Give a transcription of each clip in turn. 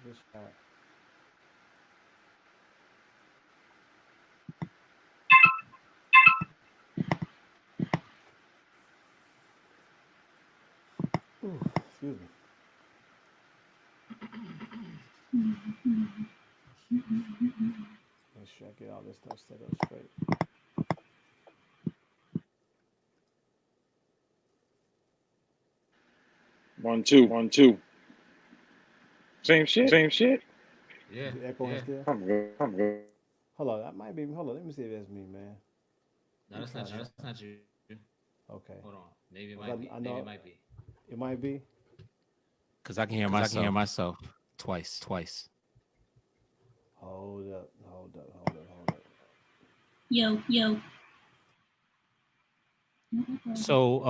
Good shot. Ooh, excuse me. Make sure I get all this stuff set up straight. 1-2, 1-2. Same shit. Same shit. Yeah, Is it echoing yeah. still? I'm good. I'm good. Hold on, that might be. Hold on, let me see if that's me, man. No, that's not you. That's not you. Okay. Hold on. Maybe it 'Cause might be. I Maybe it know might be. it might be. Cause I can hear myself twice. Hold up. Yo. So,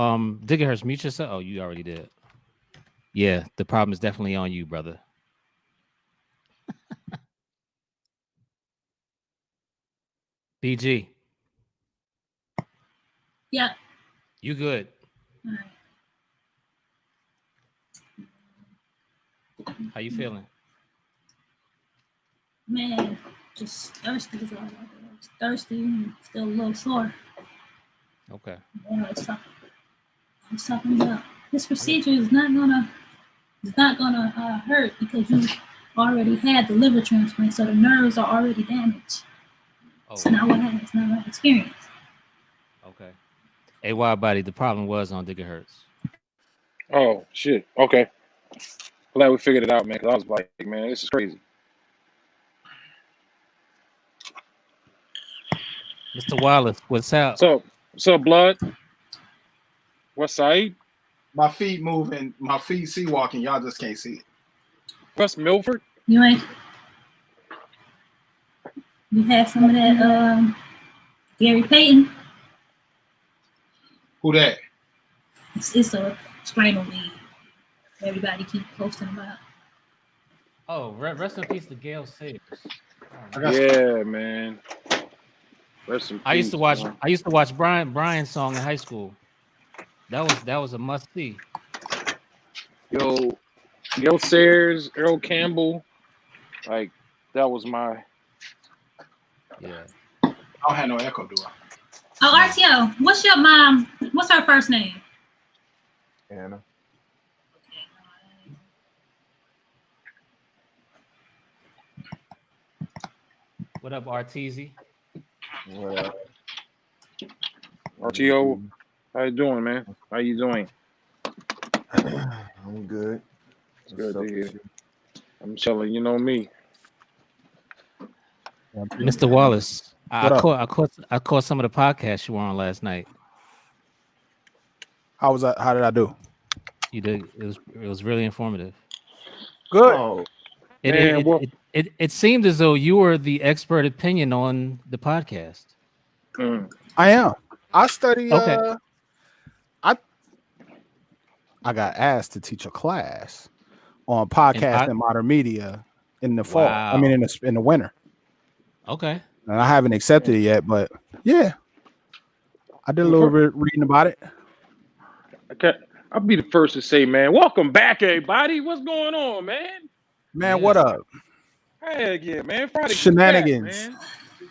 Diggerhurst, mute yourself. Oh, you already did. Yeah, the problem is definitely on you, brother. BG, Yeah. you good? All right. How you feeling? Man, just thirsty is all I do. Just thirsty and still a little sore. Okay. Yeah, I was talking about this procedure is not gonna hurt because you already had the liver transplant, so the nerves are already damaged. Oh, It's not what happened. It's not what I experienced. okay. Hey, wild body. The problem was on Diggerhurst. Oh shit. Okay. Glad we figured it out, man. Cause I was like, man, this is crazy. Mr. Wallace, what's up? What's up, blood? West Side? My feet moving, my feet sea walking. Y'all just can't see it. West Milford? You had some of that Gary Payton. Who that? It's a strain of weed. Everybody keep posting about. Oh, rest in peace to Gail Sayers. Yeah, man. Rest in peace. I used to watch. Man. I used to watch Brian's song in high school. That was a must see. Yo, Sayers, Earl Campbell, like that was my. Yeah. I don't have no echo, do I? Oh, RTO, what's your mom? What's her first name? Anna. What up, RTZ? What up? RTO, how you doing, man? How you doing? I'm good. It's good to hear. I'm chilling. You know me. Mr. Wallace, I caught some of the podcasts you were on last night. How was that? How did I do? You did. It was really informative. Good. Oh, It seemed as though you were the expert opinion on the podcast. I am. I study. Okay. I got asked to teach a class on podcast and modern media in the fall. Wow. I mean, in the winter. Okay. And I haven't accepted it yet, but yeah, I did a little bit reading about it. Okay, I'll be the first to say, man, welcome back, everybody. What's going on, man? Man, what up? Heck yeah, man. Friday Shenanigans. Back,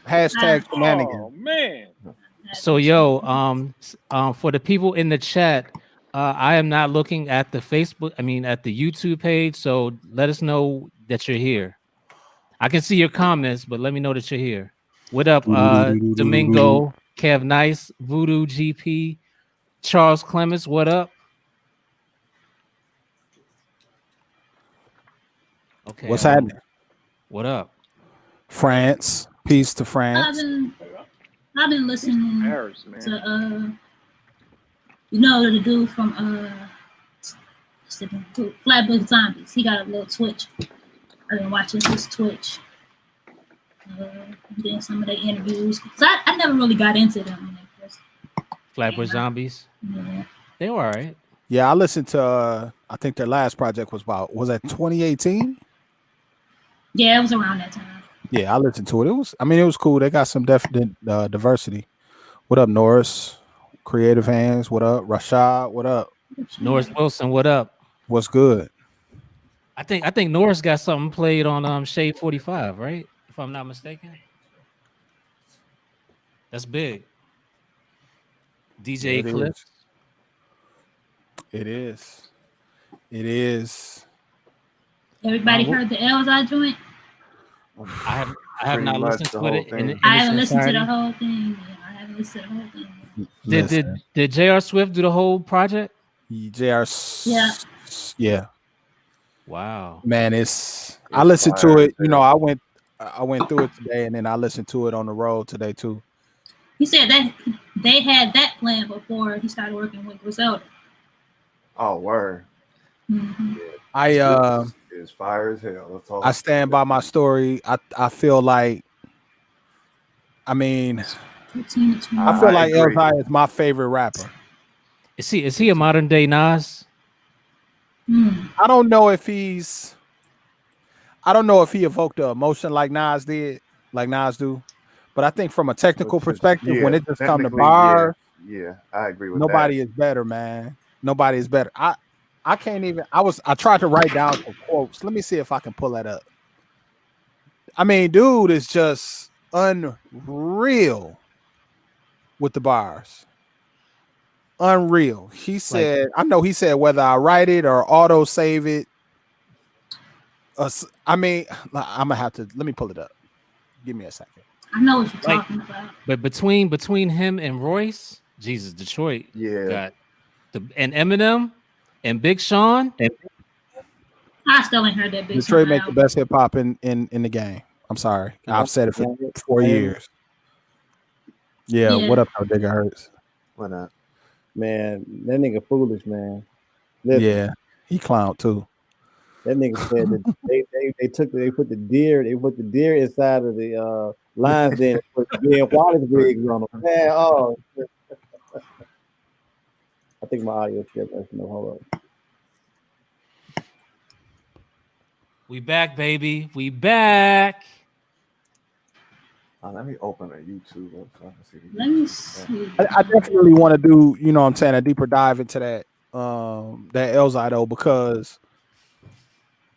man. Hashtag shenanigans. Oh man. So for the people in the chat, I am not looking at the Facebook. I mean, at the YouTube page. So let us know that you're here. I can see your comments, but let me know that you're here. What up, Domingo, Kev Nice, Voodoo GP, Charles Clements? What up? Okay. What's happening? What up? France. Peace to France. I've been listening to the dude from Flatbush Zombies. He got a little Twitch. I've been watching his Twitch. Doing some of their interviews. So I never really got into them when they first. Flatbush Zombies. Yeah. They were all right. Yeah, I listened to. I think their last project was that 2018? Yeah, it was around that time. Yeah, I listened to it. It was cool. They got some definite diversity. What up, Norris? Creative Hands. What up, Rashad? What up? Norris Wilson, what up? What's good? I think Norris got something played on Shade 45, right? If I'm not mistaken. That's big. DJ It Eclipse. is. It is. It is. Everybody heard the Elzai joint? I have Pretty not much listened the to it whole in thing. its I haven't listened to the entirety. whole thing. Yeah, I haven't listened to the whole thing. Did J.R. Swift do the whole project? JR. Yeah. Yeah. Wow. Man, I listened to fire it. as You know, hell. I went through it today, and then I listened to it on the road today too. He said that they had that plan before he started working with Griselda. Oh, word. Mm-hmm. It's fire as hell. That's all. I stand by my story. I feel like, I mean, 15 to 20. I feel like agree. Elzai is my favorite rapper. Is he a modern day Nas? I don't know if he evoked the emotion like Nas do. But I think from a technical perspective, when it just comes to technically, bars, yeah, I agree with nobody that. is better, man. Nobody is better. I can't even. I tried to write down some quotes. Let me see if I can pull that up. I mean, dude is just unreal with the bars. Unreal. He said, I know he said whether I write it or auto save it. I mean, I'm gonna have to let me pull it up. Give me a second. I know what you're talking about. But between him and Royce, Jesus, Detroit got and Eminem and Big Sean. I still ain't heard that Big Detroit Sean make the album. best hip hop in the game. I'm sorry. I've said it for 4 years. Yeah, what up, Digga Hurts? Why not? Man, that nigga foolish, man. Listen, Yeah, he clowned too. That nigga said that they put the deer inside of the lines den and put Ben Wallace wigs on them. Man, oh I think my audio still no, hold up. We back, baby. We back. Let me open a YouTube up so I can see. Let me see. I definitely want to do, you know what I'm saying, a deeper dive into that Elzai though, because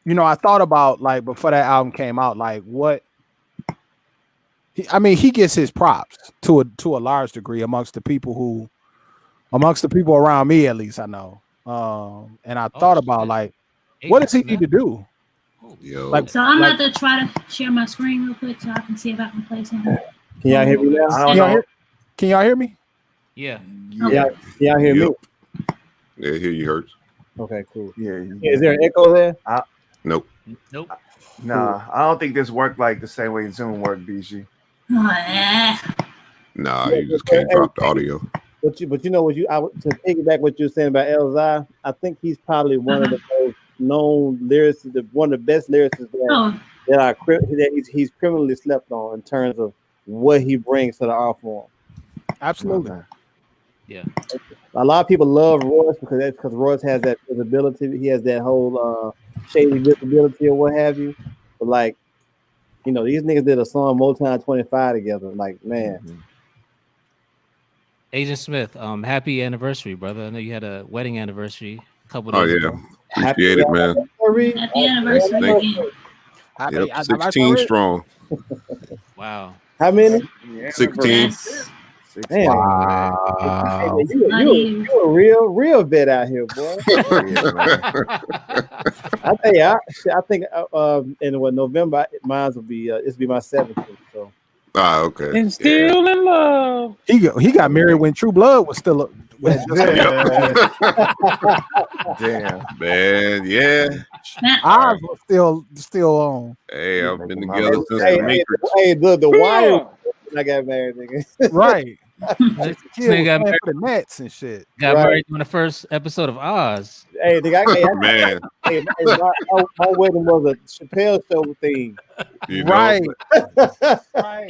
you know, I thought about like before that album came out, like what he gets his props to a large degree amongst the people around me, at least I know. And I thought about like what does he need to do? Yo. So I'm about to try to share my screen real quick so I can see if I can play something. Can y'all hear me now? I don't know. Can y'all hear me? Yeah. Yeah. Can y'all hear me? Yeah, hear you, Hurts. Okay, cool. Yeah. Is there an echo there? Nope. Nah, I don't think this worked like the same way Zoom worked, BG. Oh, yeah. Nah, you just can't drop the audio. But you know what to piggyback what you're saying about Elzai, I think he's probably one of the most known lyricists, one of the best lyricists that he's criminally slept on in terms of what he brings to the art form. Absolutely. Yeah. A lot of people love Royce because Royce has that visibility. He has that whole shady visibility or what have you. But like, you know, these niggas did a song Motown 25 together. Like, man. Agent Smith, happy anniversary, brother. I know you had a wedding anniversary a couple days ago. Appreciate it, man. Happy anniversary. Yep, 16 strong. Wow. How many? 16. Damn. Wow. You a real vet out here, boy. I tell you, I think in November mine will be it's be my 17th. So. Okay. And still in love. He got married when True Blood was still Damn. Man, yeah. Ours was still on. Hey, I've been together since the Matrix. Hey, the wire when I got married, nigga. Right. This nigga got married for the Nets and shit. Got married on the first episode of Oz. Hey, man. My wedding was a Chappelle Show theme. You know? Right.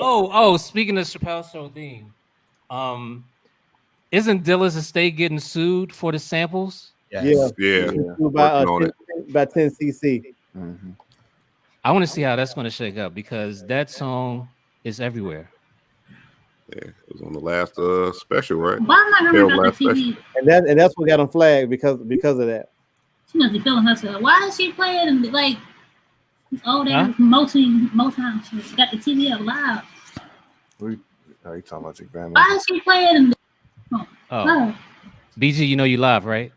Oh, speaking of Chappelle Show theme, isn't Dilla's estate getting sued for the samples Yeah. Yeah. By Working on 10 cc. Mm-hmm. I want to see how that's going to shake up because that song is everywhere. Yeah, it was on the last special, right? Why am I Hell, remember about last the TV? And that's what got him flagged because of that. She must be feeling herself. Why is she playing like this old Huh? ass Motown shit? Got the TV up loud. Are you talking about your grandma? Why is she playing? Oh, BG, you know you live, right?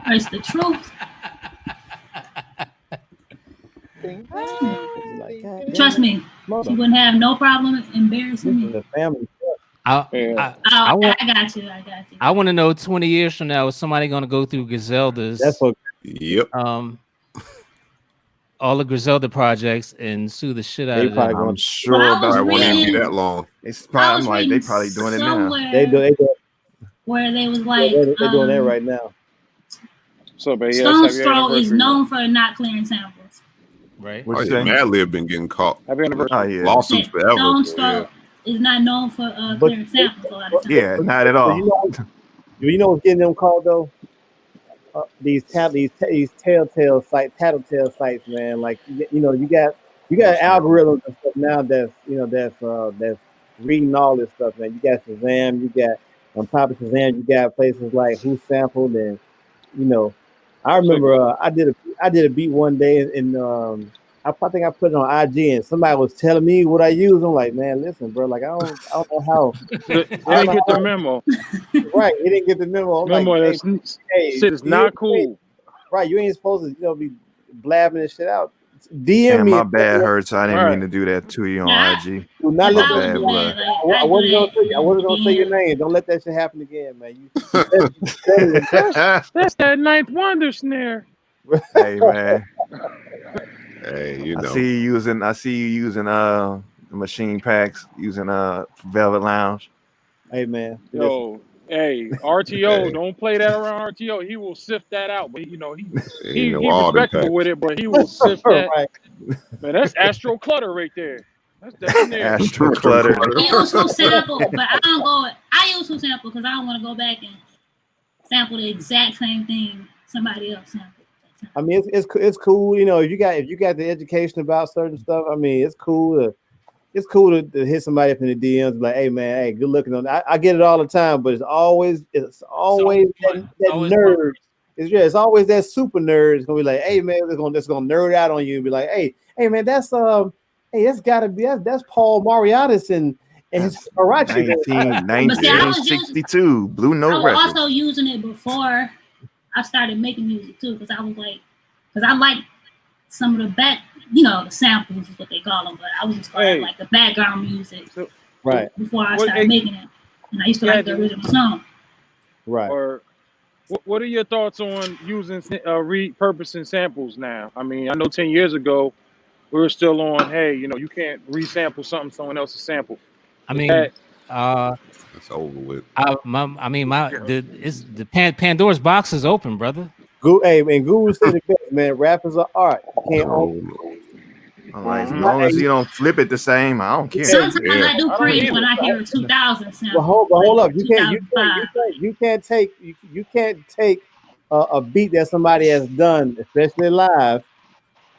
It's the truth. Trust me, she wouldn't have no problem embarrassing me. The family. I got you. I want to know 20 years from now, is somebody going to go through Griselda's? That's what. Yep. All the Griselda projects and sue the shit out of them. I'm sure I won't even be that long. It's probably, I'm like, they probably doing it now. They do. Where they was like, they're doing that right now. So, but Stone's Throw is known for not clearing samples. Right. Oh, yeah, Madlib been getting caught. Happy anniversary. Lawsuits forever. Stone's Throw is not known for clearing samples a lot of times. Yeah, not at all. You know what's getting them called though? These tattletale sites, man. Like you got algorithms and stuff now that's reading all this stuff, man. You got Shazam, you got on top of Shazam, you got places like Who Sampled, and I remember I did a beat one day and I think I put it on IG and somebody was telling me what I use. I'm like, man, listen, bro, like I don't know how. They didn't get the memo. Right, he didn't get the memo. I'm like, shit is not cool. Right, you ain't supposed to be blabbing this shit out. DM me. My bad hurts. I didn't mean to do that to you on IG. Do not let I wasn't gonna say your name. Don't let that shit happen again, man. That's that ninth wonder snare. Hey man. Hey, I see you using the machine packs, using Velvet Lounge. Hey man. Yo, hey, RTO, don't play that around RTO. He will sift that out. But he's respectable with it, but he will sift that. Right. Man, that's Astro Clutter right there. That's Astro Clutter. I use Who Sample, but I use Who Sample because I don't want to go back and sample the exact same thing somebody else sampled. I mean, it's cool, if you got the education about certain stuff. I mean, it's cool to hit somebody up in the DMs and like, hey man, hey, good looking on that. I get it all the time, but it's always that nerd. It's always that super nerd. It's gonna be like, hey man, they're gonna nerd out on you and be like, hey man, that's gotta be that's Paul Mariatis and his Arachi. 1962 Blue Note Records. I was Records. also using it before I started making music too, because I like some of the back, the samples is what they call them, but I was just calling like the background music, right? Before I started making it, and I used to like the original song, right? Or what are your thoughts on using repurposing samples now? I mean, I know 10 years ago we were still on, hey, you can't resample something someone else's sample. I mean, it's over with. Pandora's box is open, brother. And Guru said it best, man. Rap is an art. You can't as long as you don't flip it the same, I don't care. Sometimes I do cringe when I hear a 2000 sample. Well, hold up. You can't take a beat that somebody has done, especially live,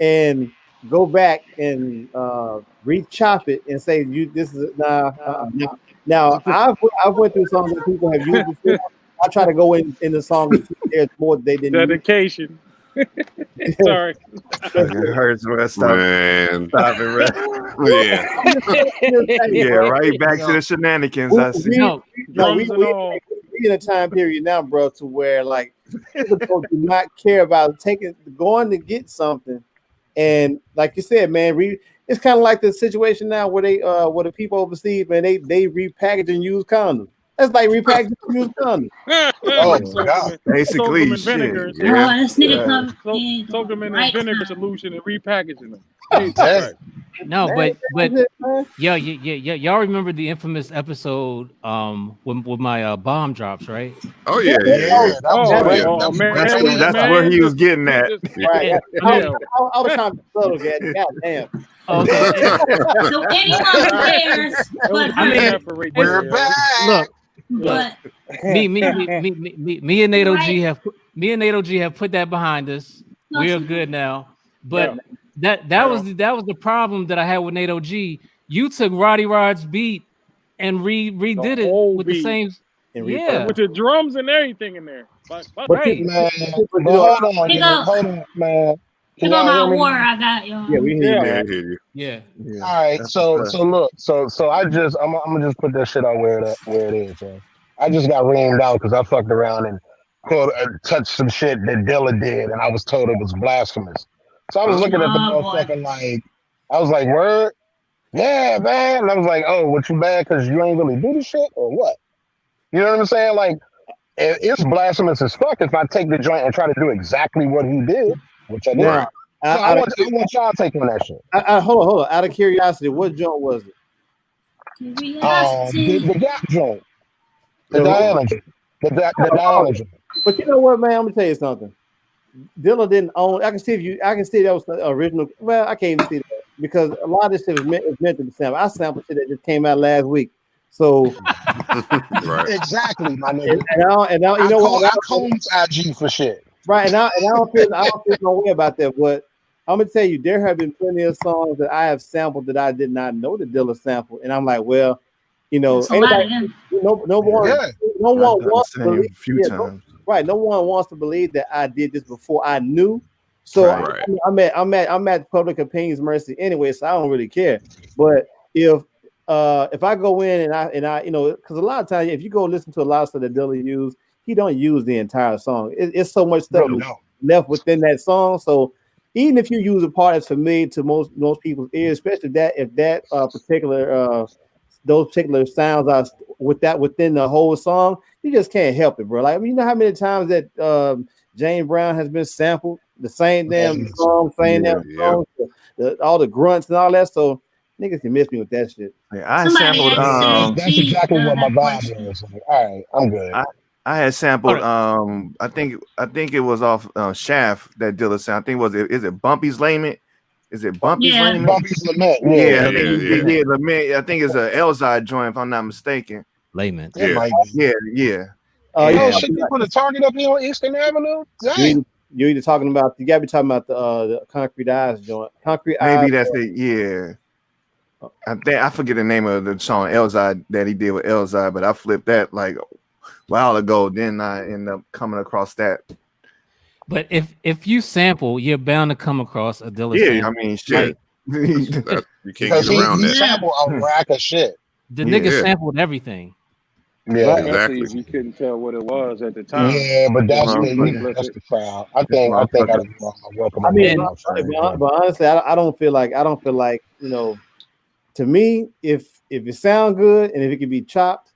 and go back and re-chop it and say this is Now I've went through songs that people have used before. I try to go in the song there's more they didn't dedication. Sorry. It hurts when I stop it. Yeah, right back to the shenanigans. We in a time period now, bro, to where like people do not care about going to get something. And like you said, man, it's kind of like the situation now where where the people overseas, man, they repackage and use condoms. That's like repackaging and use condoms. Oh my God! Basically, shit. Yeah. This nigga come soak them in a vinegar solution and repackaging them. No, but y'all remember the infamous episode with my bomb drops, right? Oh yeah. That's where he was getting at. Right. I was trying to subtle that. God damn. Okay. So anyone cares, but we're back. Look, But me and Nato G have put that behind us. We're good now. But that was the problem that I had with Nato G. You took Roddy Rod's beat and redid it with the same. Yeah, with the drums and everything in there. But right, man. But hold on, man. Can y'all hear me? War I got y'all. Yeah, we hear you, I man. hear you. yeah. All right, so look, so I'm gonna just put that shit out where it is, man. I just got reamed out because I fucked around and touched some shit that Dilla did, and I was told it was blasphemous. So I was looking at the motherfucker like, I was like, word, yeah, man. And I was like, oh, what you mad because you ain't really do the shit or what? You know what I'm saying? Like, it's blasphemous as fuck if I take the joint and try to do exactly what he did, which I did. Now, So I want y'all taking that shit. Hold on. Out of curiosity, what joint was it? The Gap joint. The Diana joint. The Diana joint. But you know what, man? I'm gonna tell you something. Dilla didn't own. I can see that was the original. Well, I can't even see that because a lot of this shit is meant to be sampled. I sampled shit that just came out last week. So right, exactly, my nigga. And now you know what? I combed IG for shit. Right, and I don't feel no way about that. But I'm gonna tell you, there have been plenty of songs that I have sampled that I did not know that Dilla sampled, and I'm like, well, you know, anybody, no one wants to believe. Right, no one wants to believe that I did this before I knew. So I'm at public opinion's mercy anyway, so I don't really care. But if I go in and I you know, because a lot of times if you go listen to a lot of stuff that Dilla used, he don't use the entire song. It's so much stuff left within that song. So even if you use a part that's familiar to most people's ears, especially if that particular those particular sounds are within the whole song, you just can't help it, bro. Like, I mean, you know how many times that James Brown has been sampled the same damn song, song, all the grunts and all that. So niggas can miss me with that shit. I sampled. That's exactly what my vibe was. Like, all right, I'm good. I had sampled. I think it was off Shaft that Dilla sound. I think is it Bumpy's Lament? Is it Bumpy's Lament? Bumpy's Lament. Yeah, Lament. I think it's a Elzai joint, if I'm not mistaken. Lament. Yeah. Shit, they put a Target up here on Eastern Avenue. You're either talking about, you gotta be talking about the Concrete Eyes joint. Maybe that's it. Yeah. I forget the name of the song Elzai that he did with Elzai, but I flipped that like a while ago. Then I end up coming across that. But if you sample, you're bound to come across a Dilla sample. I mean, shit. You can't get around that. Sample a rack of shit. The nigga sampled everything. Yeah, exactly. If you couldn't tell what it was at the time. Yeah, but that's the crowd. I think I welcome. I mean, but honestly, I don't feel like you know. To me, if it sounds good and if it can be chopped,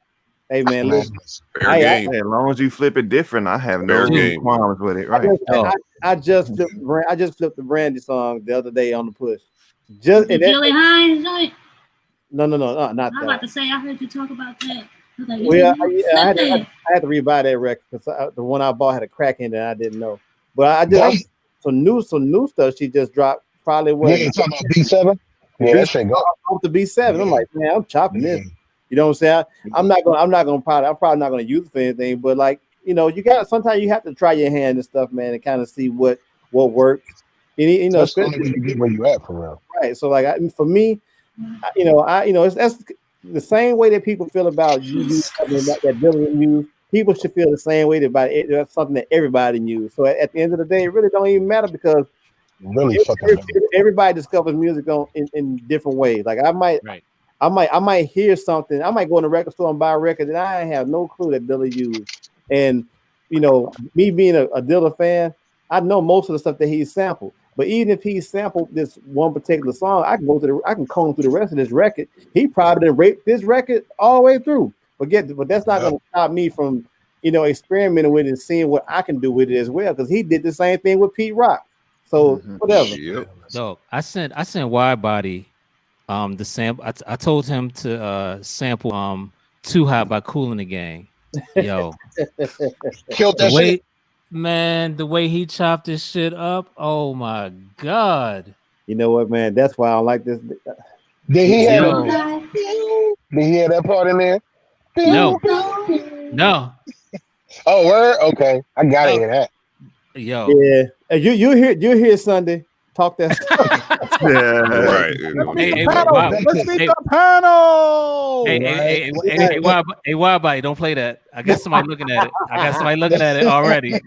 hey man, listen. As long as you flip it different, I have no qualms with it. Right? I just flipped the Brandy song the other day on the push. Just Billy Hines joint. No, not that. I'm about to say I heard you talk about that. Like, well, I had to rebuy that record because the one I bought had a crack in it that I didn't know. But some new stuff she just dropped. Probably what? Yeah, you talking about B7? Yeah, that shit go off the B7. I'm like, man, I'm chopping this. You know what I'm saying? I'm probably not gonna use it for anything. But like, you know, sometimes you have to try your hand and stuff, man, and kind of see what works. And, you know, that's the only way you get where you at for real. Right. So like, for me, that's the same way that people feel about you something that Dylan used. People should feel the same way about it. That's something that everybody knew. So at the end of the day, it really don't even matter because everybody discovers music in different ways. Like I might hear something. I might go in the record store and buy a record that I have no clue that Dilla used. And you know, me being a Dilla fan, I know most of the stuff that he sampled. But even if he sampled this one particular song, I can comb through the rest of this record. He probably didn't rape this record all the way through. But that's not going to stop me from, you know, experimenting with it and seeing what I can do with it as well. Because he did the same thing with Pete Rock. So whatever. So I sent Widebody the sample. I told him to sample Too Hot by Kool and the Gang. Yo, killed that shit. Man, the way he chopped this shit up, oh my god! You know what, man? That's why I like this. Did he have that part in there? No. Oh, word? Okay, I gotta hear that. Yo. Yeah, you hear Sunday talk that stuff. Right. Let's meet the panel. Hey, why body? Don't play that. I got somebody looking at it. Already.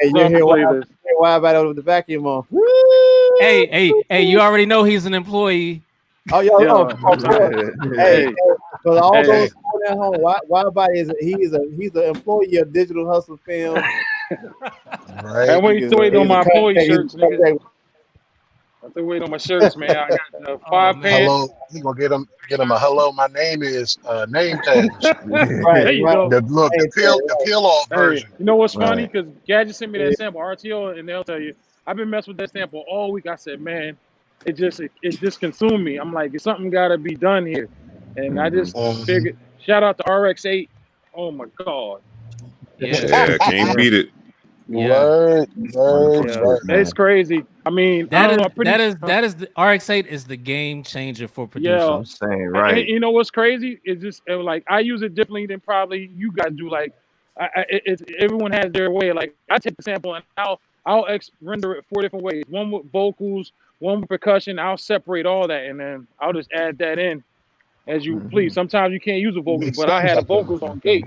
You hear why about over the vacuum on? Hey, you already know he's an employee. Oh, hey, for all those at home, why body he's an employee of Digital Hustle Film. Right. And wait till wait on my employee shirts, nigga. I have to wait on my shirts, man. I got 5 pants. Hello, he gonna get him a hello. My name is name tags. Right, there you go. The peel off version. You know what's funny? Because Gadget sent me that sample, RTO, and they'll tell you, I've been messing with that sample all week. I said, man, it just consumed me. I'm like, something got to be done here, and I just figured. Shout out to RX8. Oh my God. Yeah, can't beat it. Word. It's crazy. I mean, that is the RX8 is the game changer for producers. Yeah, I'm saying, right. And you know what's crazy? It's just like I use it differently than probably you guys do. Like, everyone has their way. Like, I take the sample and I'll render it 4 different ways. One with vocals, one with percussion. I'll separate all that and then I'll just add that in as you please. Sometimes you can't use a vocal, but I had a vocals on gate.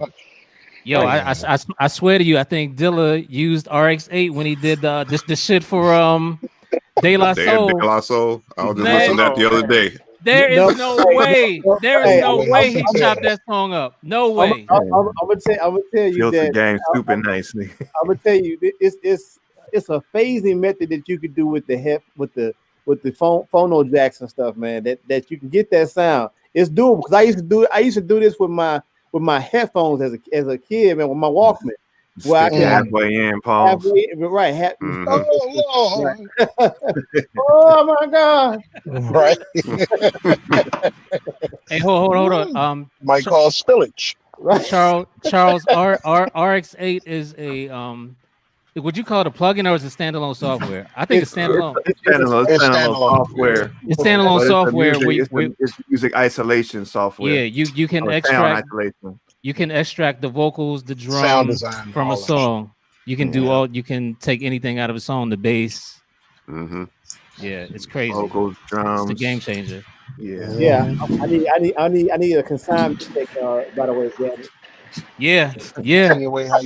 Yo, I swear to you, I think Dilla used RX8 when he did this shit for De La Soul. De La Soul. I was just listening to that the other day. There is no way. There is no way he chopped that song up. No way. I'm gonna tell you that. Game stupid nice. I'm gonna tell you it's a phasing method that you could do with the phono jacks and stuff, man. That you can get that sound. It's doable because I used to do this with my headphones as a kid, man, with my Walkman. Well, I can halfway in, pause. Right. Oh my God. Right. Hey, hold on. Might call spillage. Right. Charles RX8 is a would you call it a plugin or is it standalone software? I think it's standalone. It's standalone software. It's standalone software. It's music isolation software. Yeah, you can extract. You can extract the vocals, the drums from a song. You can do all. You can take anything out of a song. The bass. Mm-hmm. Yeah, it's crazy. Vocals, drums. It's the game changer. Yeah. I need a consignment take. By the way, Gabby. Yeah. Anyway, how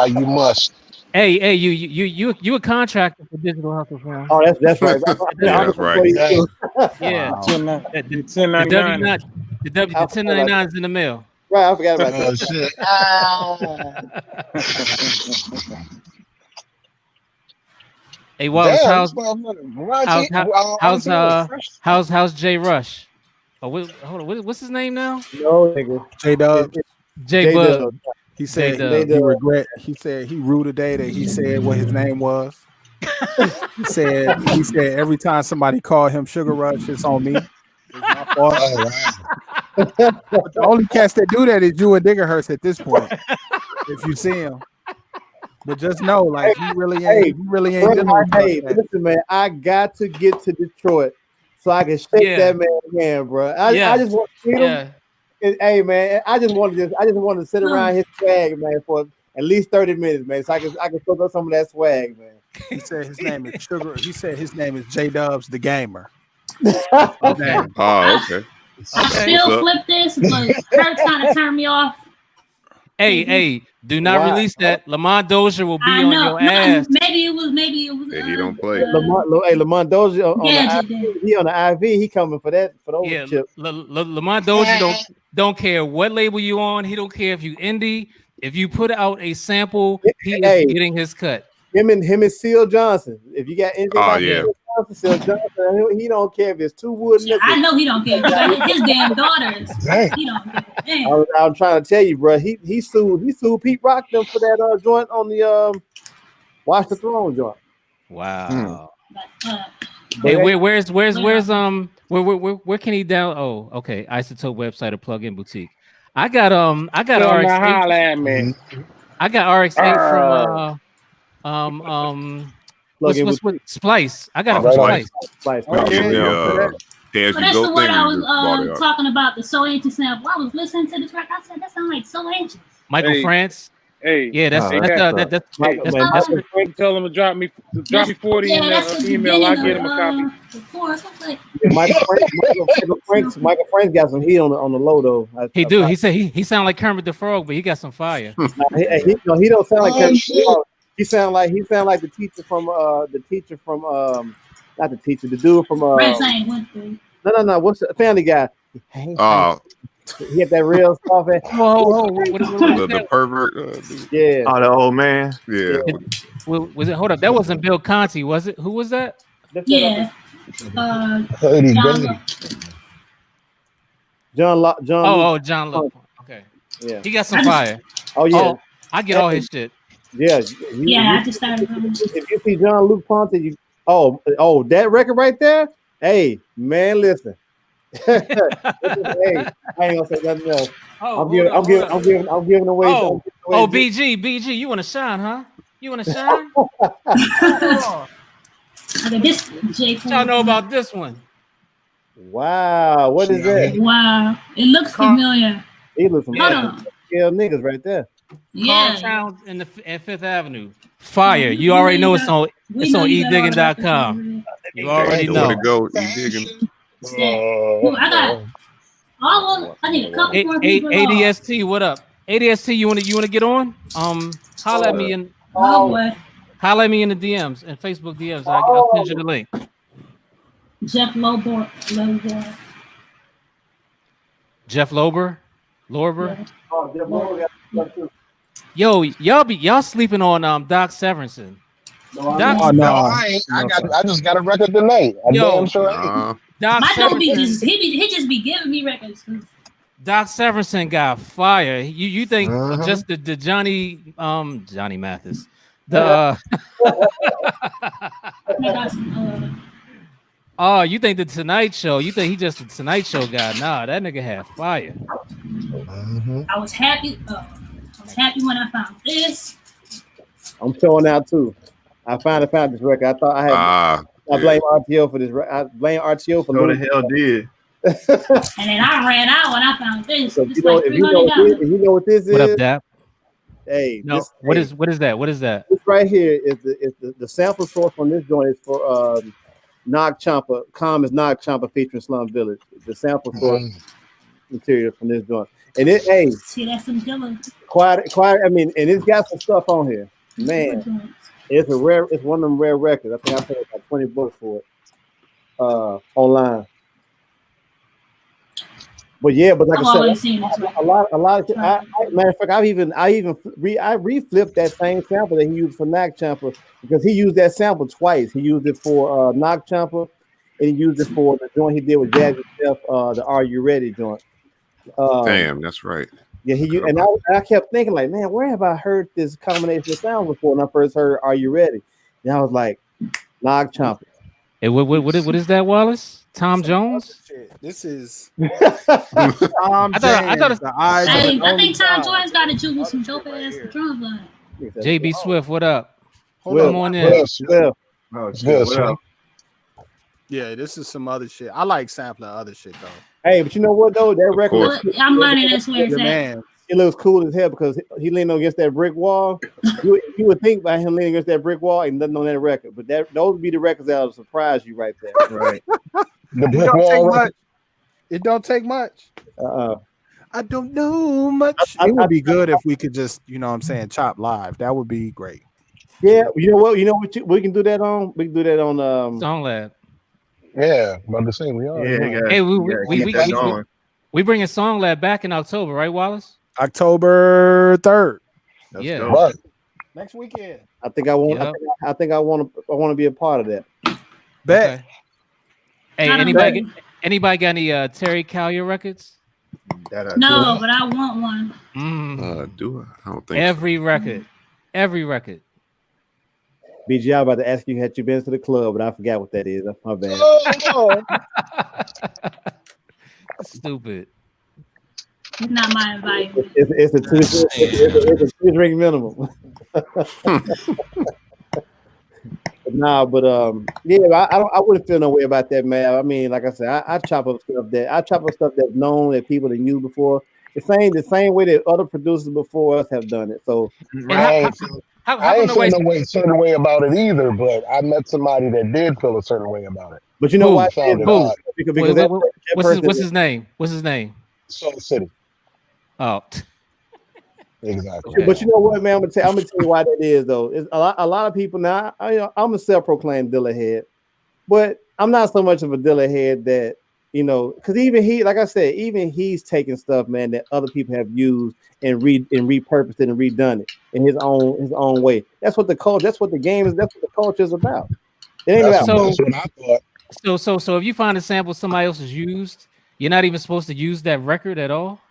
you must. Hey, you a contractor for Digital Hustle Film. Oh, that's right. That's right. Yeah. Wow. The 1099 is in the mail. Right, I forgot about that. Shit. Hey, Wallace, how's Jay Rush? Oh, hold on, what's his name now? No, nigga. J Dub. He said he regret. He said he ruled today that he said what his name was. he said every time somebody called him Sugar Rush, it's on me. It's my fault. But the only cats that do that is you and Diggerhurst at this point. If you see him. But just know, like, he really ain't dealing with that. Listen, man, I got to get to Detroit so I can shake that man's hand, bro. I just want to see him. And, hey, man, I just want to sit around his swag, man, for at least 30 minutes, man, so I can soak up some of that swag, man. He said his name is Sugar. He said his name is J Dubs the Gamer. Okay. Oh, okay. I still flip this, but her trying to turn me off. Hey, do not release that. Lamont Dozier will be on your ass. Maybe it was. Yeah, he don't play. Lamont Dozier on the IV. He on the IV. He coming for those chips. Lamont Dozier don't care what label you on. He don't care if you indie. If you put out a sample, he is getting his cut. Him and Seal Johnson. If you got anything Seal Johnson, he don't care if it's 2 wood nipples. I know he don't care. His damn daughters. He don't care. I'm trying to tell you, bro. He sued Pete Rock them for that joint on the Watch the Throne joint. Wow. Hey, where can he down? Oh, okay. Isotope website or plug-in boutique. I got RX8. I got RX8 from what's Splice. I got it from Splice. As But you that's go the one thing, I you was just brought it up. talking about, the So Ancient sample. I was listening to this record. I said, that sounds like So Ancient. Michael Hey. France. Yeah, that's hey, that's Cap, that's hey, tell them to drop me 40 in the email. I'll get him a copy. Michael Franks got some heat on the low though. He said he sound like Kermit the Frog, but he got some fire. He don't sound like Kermit the Frog. He sound like the teacher from not the teacher, the dude from no, what's the Family Guy? He had that real stuff. The pervert. Yeah. Oh, the old man. Yeah. Was it? Hold up, that wasn't Bill Conti, was it? Who was that? Yeah. John Locke. John Locke. Okay. Yeah. He got some fire. Oh yeah. I get all his shit. Yeah. I just started. If you see John Luke Ponte, that record right there. Hey, man, listen. Hey, I ain't gonna say nothing else. I'm giving away. BG, you want to shine, huh? You want to shine? Y'all know about this one? Wow, what is that? Wow, it looks familiar. He looks familiar. Yeah, niggas right there. Yeah, Town in Fifth Avenue. Fire. You already know it's on edigging.com. You already know. To go, E-Digging. I need a couple more people. ADST, what up? ADST, you wanna get on? Holla at me in holla at me in the DMs and Facebook DMs. I'll send you the link. Jeff Lober. Jeff Lorber. Yo, y'all sleeping on Doc Severinsen. I just got a record tonight. Doc Severinsen, he just be giving me records. Doc Severinsen got fire. You think just the Johnny Mathis. Oh, you think the Tonight Show? You think he just the Tonight Show guy? Nah, that nigga had fire. I was happy. When I found this. I'm showing out too. I finally found this record. I thought I had. I blame RTO for this. I blame RTO for. What the hell did? And then I ran out when I found this. So if you know what this is. What up, Dap? Hey, no. What is that? What is that? This right here is the sample source on this joint is for Nog Champa. Calm is Nog Champa featuring Slum Village. The sample source material from this joint, and see that's some Dilla. Quiet. I mean, and it's got some stuff on here, man. It's one of them rare records. I think I paid like $20 for it online. But like I said, a lot of matter of fact, I reflipped that same sample that he used for Nog Champa because he used that sample twice. He used it for Nog Champa, and he used it for the joint he did with Jazzy Jeff, the Are You Ready joint. Damn, that's right. Yeah, I kept thinking like, man, where have I heard this combination of sound before? When I first heard "Are You Ready?" And I was like, Nog Champa. Hey, what is that, Wallace? Tom Jones? This is Tom James. I think Tom Jones got to do with some dope ass drums on it. JB Swift, what up? Come on in. What up? Yeah, this is some other shit. I like sampling other shit though. Hey, but you know what though? That record. I'm learning that's where it's at. It looks cool as hell because he leaned against that brick wall. you would think by him leaning against that brick wall and nothing on that record, but those would be the records that will surprise you right there. Right. The brick wall. It don't take much. I don't know much. It would be good if we could just, chop live. That would be great. Yeah, you know what? We can do that on. We can do that on SongLab. Yeah, I'm about to say we are. Yeah, hey, we bring a SongLab back in October, right, Wallace? October 3rd. Yeah, right. Next weekend. I think I want. Yep. I think I want to be a part of that. Bet. Okay. Hey, anybody got any Terry Callier records? No, but I want one. Do I? I don't think every record. BG, I was about to ask you, had you been to the club, but I forgot what that is. That's my bad. Stupid. It's not my environment. It's a two drink minimum. Nah, but yeah, I wouldn't feel no way about that, man. I mean, like I said, I chop up stuff that's known that people have used before. The same way that other producers before us have done it. So And I ain't how I come ain't feel nobody? no way certain way about it either, but I met somebody that did feel a certain way about it. but you know why? Who? Found it Who? odd. Because that person, What's his name? What's his name? Soul City. Oh, Exactly. but you know what, man? I'm gonna tell you why that is though. It's a lot of people now. I'm a self-proclaimed dealer head, but I'm not so much of a dealer head that because even he, like I said, even he's taking stuff, man, that other people have used and repurposed it and redone it in his own way. That's what the culture. That's what the game is. That's what the culture is about. It ain't about. That's what I thought. so if you find a sample somebody else has used, you're not even supposed to use that record at all.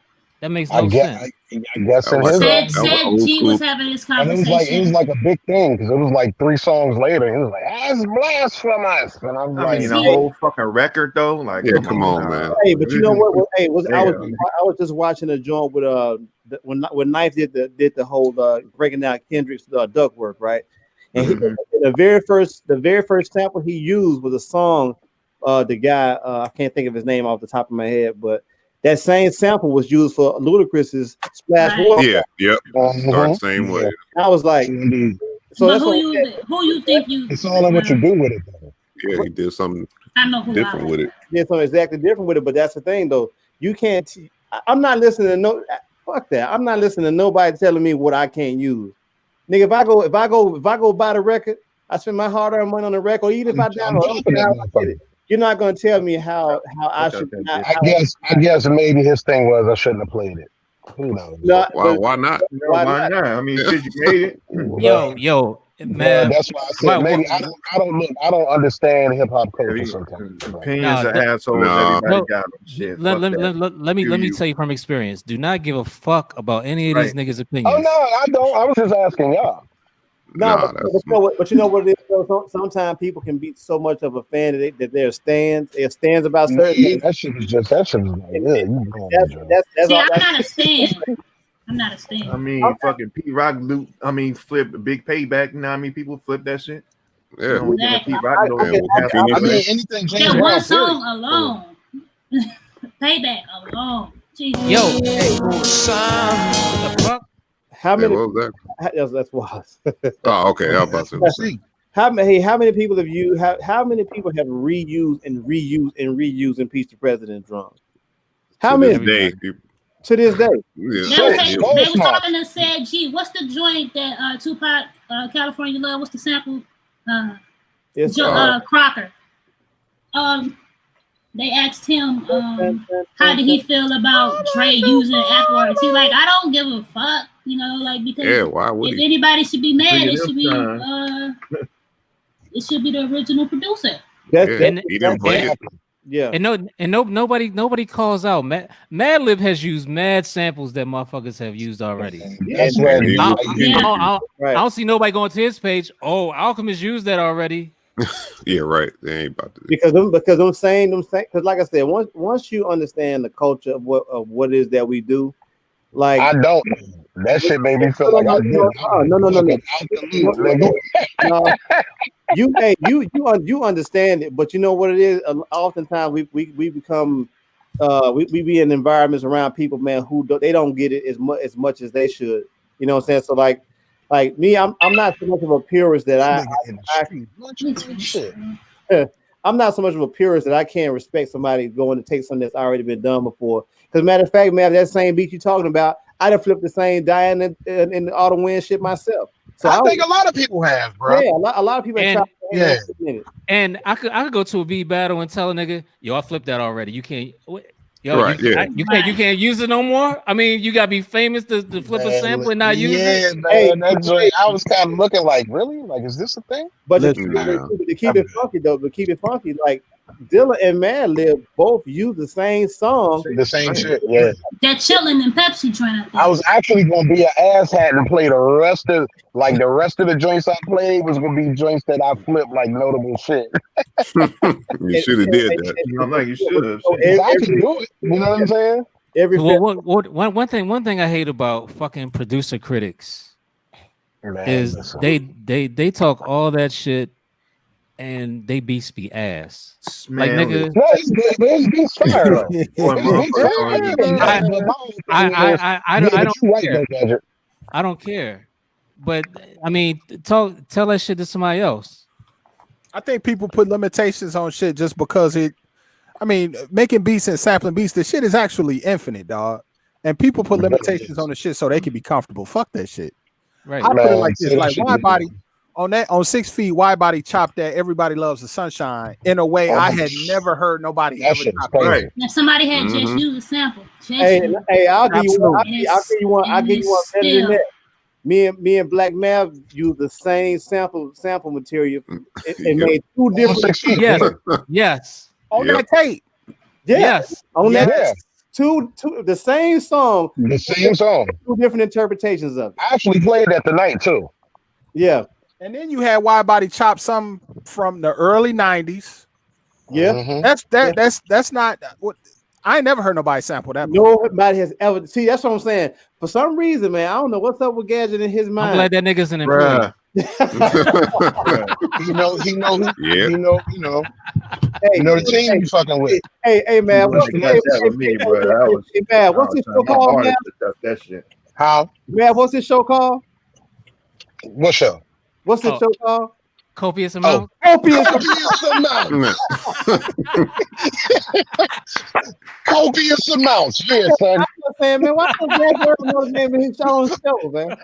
That makes no sense. I guess in his Said G was having this and it was conversation. like a big thing because it was like 3 songs later. He was like, "That's blasphemous," and I'm I like, mean, the whole fucking record though. Like, Yeah, come on, man. Hey, but you know what? Hey, I Yeah. was just watching a joint with when Knife did the whole breaking down Kendrick's Duckworth, right? And the very first sample he used was a song. The guy I can't think of his name off the top of my head, but that same sample was used for Ludacris's Splash War. Yeah, yep. Start the same way. I was like, so but who you think you? It's all in what you do with it, though. Yeah, he did something I know who different with it. Did something exactly different with it, but that's the thing though. You can't. I'm not listening to fuck that. I'm not listening to nobody telling me what I can't use. Nigga, if I go buy the record, I spend my hard-earned money on the record. Even if I download it, you're not gonna tell me how I should. I guess maybe his thing was I shouldn't have played it. Who knows? Why not? Why not? I mean, shit, you made it. Yo, man. That's why I said maybe I don't understand hip hop culture sometimes. Opinions are assholes. Everybody got them. Shit. Let me tell you from experience. Do not give a fuck about any of these niggas' opinions. Oh no, I don't. I was just asking y'all. No, but you know what it is. Sometimes people can be so much of a fan that they're stands about certain things. That shit was like, that's I'm not a stand. I'm not a stand. I mean, fucking Pete Rock loot. I mean, flip Big Payback. You know what I mean? People flip that shit. Yeah. Exactly. I mean, anything James that Brown. One song alone. Payback alone. Jesus. Yo, what the fuck? How many? What was that? That's wild. Oh, okay. I was about to say. How many people have you? How many people have reused "Impeach the President" drums? How many? To this day. They was talking to said, "Gee, what's the joint that Tupac, California Love? What's the sample? Crocker." They asked him, how did he feel about Dre using it afterwards? He's like, I don't give a fuck, because why would if anybody should be mad, it should be the original producer. He didn't play it. Yeah, and nobody calls out. Madlib has used mad samples that motherfuckers have used already. That's right. I don't see nobody going to his page. Oh, Alchemist used that already. Yeah, right. They ain't about to. Because I'm saying, because like I said, once you understand the culture of what it is that we do, like I don't. That shit made me feel like I did. No. You understand it, but you know what it is. Oftentimes we become we be in environments around people, man, who they don't get it as much as they should. You know what I'm saying? So like me, I'm not so much of a purist that I'm not so much of a purist that I can't respect somebody going to take something that's already been done before. Because matter of fact, man, that same beat you talking about, I'd have flipped the same Diane in the auto win shit myself. So I think a lot of people have, bro. Yeah, a lot of people have tried. And I could go to a beat battle and tell a nigga, yo, I flipped that already. You can't. You can't use it no more. I mean, you gotta be famous to flip a sample and not use it. Yeah, man, that's right. I was kind of looking like, really? Like, is this a thing? But to keep it funky, like Dilla and Madlib both use the same song, the same shit. Yeah, that Chillin' and Pepsi joint. I was actually gonna be an asshat and play the rest of the joints I played was gonna be joints that I flipped like notable shit. You should have did that. I'm like, you should have. I can do it. You know what I'm saying? One thing I hate about fucking producer critics is they talk all that shit and they beats be ass. Like Man, nigga, No, it's good. It's beats fire though. boy, motherfucker, I Yeah, don't but you right care. though, Gadget. I don't care. But I mean, tell that shit to somebody else. I think people put limitations on shit just because it. I mean, making beats and sampling beats, the shit is actually infinite, dog. And people put limitations on the shit so they can be comfortable. Fuck that shit. Right. I put it Man, like this: say that like shit Wide again. Body on 6 feet, Wide Body chopped that Everybody Loves the Sunshine in a way I had never heard nobody That ever shit is chop that. crazy. Now somebody had just used a sample. Just Hey, used. hey, I'll give you one. Absolutely. I'll give you one. I'll And give you one it's better than still- that. Me and Black Mav used the same sample material and made two different. 6 feet. Yes. Yes. On Yep. that tape. Yeah, Yes. on that Yeah, two the same song, the same song. two different interpretations of it. I actually played that tonight too. Yeah, And then you had Wide Body chop some from the early 90s. yeah. Mhm. That's not what I ain't never heard nobody sample that. Nobody has ever see. That's what I'm saying. For some reason, man, I don't know what's up with Gadget in his I'm mind. glad that nigga's an employee. He know. Yeah. You know Hey, the team you fucking with. hey, man. What's that with me, bro? That was Man, what's this show called, man? That shit. How? Man, what's this show called? What show? What's this Oh. show called? Copious amount. Copious. Copious amounts. Copious amounts. Yeah, son. I'm saying, man, why don't Gadget know the name of his show, man?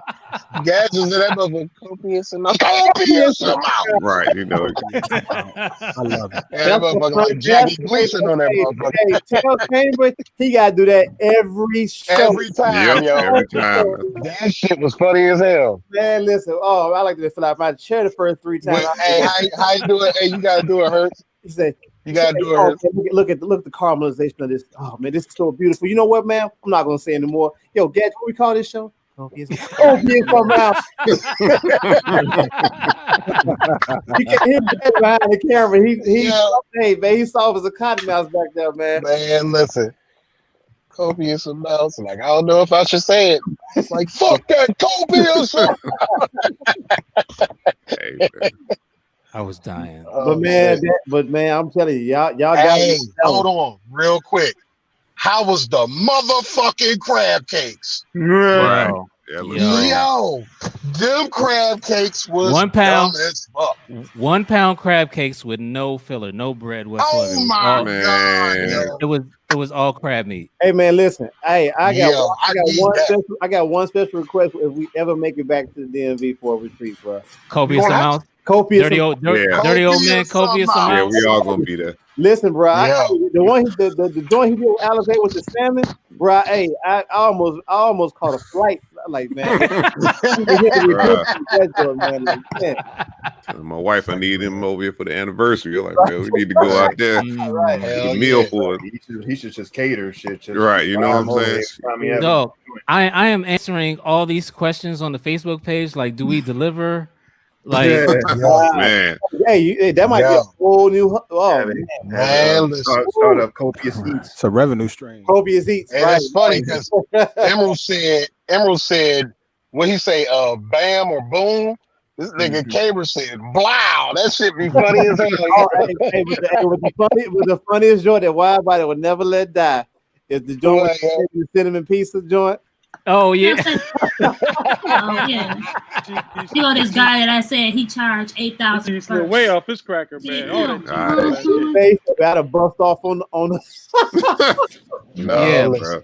Gadgets in that motherfucker. Copious amounts. Copious amounts. Right, you know. I love it. Yeah, that motherfucker like Jackie Gleason on that motherfucker. Hey, tell Cambridge he gotta do that every show. Every time, Yep, yo. every time. That shit was funny as hell. Man, listen. Oh, I like to fill out my chair the first 3 times. Hey, how you do it? Hey, you gotta do it, Hurts. He said, You gotta do it, oh, Hurts. man, look at the caramelization of this. Oh man, this is so beautiful. You know what, man? I'm not gonna say anymore. Yo, Gadget, what we call this show? Copious amount. You can hear him behind the camera. Hey man, he soft as a cotton mouse back there, man. Man, listen. Copious amounts. Like, I don't know if I should say it. It's like, fuck that copious amount. Hey, man. I was dying. But man, I'm telling you, y'all got Hey, hold on, real quick. How was the motherfucking crab cakes? Right. Yo, Yeah, look Yo. strong. Yo, them crab cakes was 1 pound. dumb as fuck. 1 pound crab cakes with no filler, no bread whatsoever. Oh my man. god, yo. It was all crab meat. Hey man, listen. Hey, I Yo, got one special request if we ever make it back to the DMV for a retreat, bro. Copious What? amounts. Copious. Dirty old Yeah. man. Copious Copious Yeah, amounts. we all gonna be there. Listen, bro. Yeah. The joint he did with Alizé with the salmon, bro. Hey, I almost caught a flight. I'm like, man. My wife, I need him over here for the anniversary. Like, man, we need to go out there. Right. Get Hell a meal yeah. for it. He should just cater shit. Right, you know what I'm saying? Dog, I am answering all these questions on the Facebook page. Like, do we deliver? Like, Yo, Man, Hey, that might be a Yeah. whole new. Oh, man, listen. Start up copious eats. It's a revenue stream. copious eats. And Right. it's funny because Emerald said, what he say, bam or boom? This nigga Caber said, blow. That shit be funny as hell. Oh, hey, with the funniest joint that Wide Body would never let die is the joint with the cinnamon pizza joint. oh yeah. Oh yeah. You know this guy that I said he charged $8,000 He's first. way off his cracker, man. All that Mhm. Face about to bust off on the. Yeah, bro.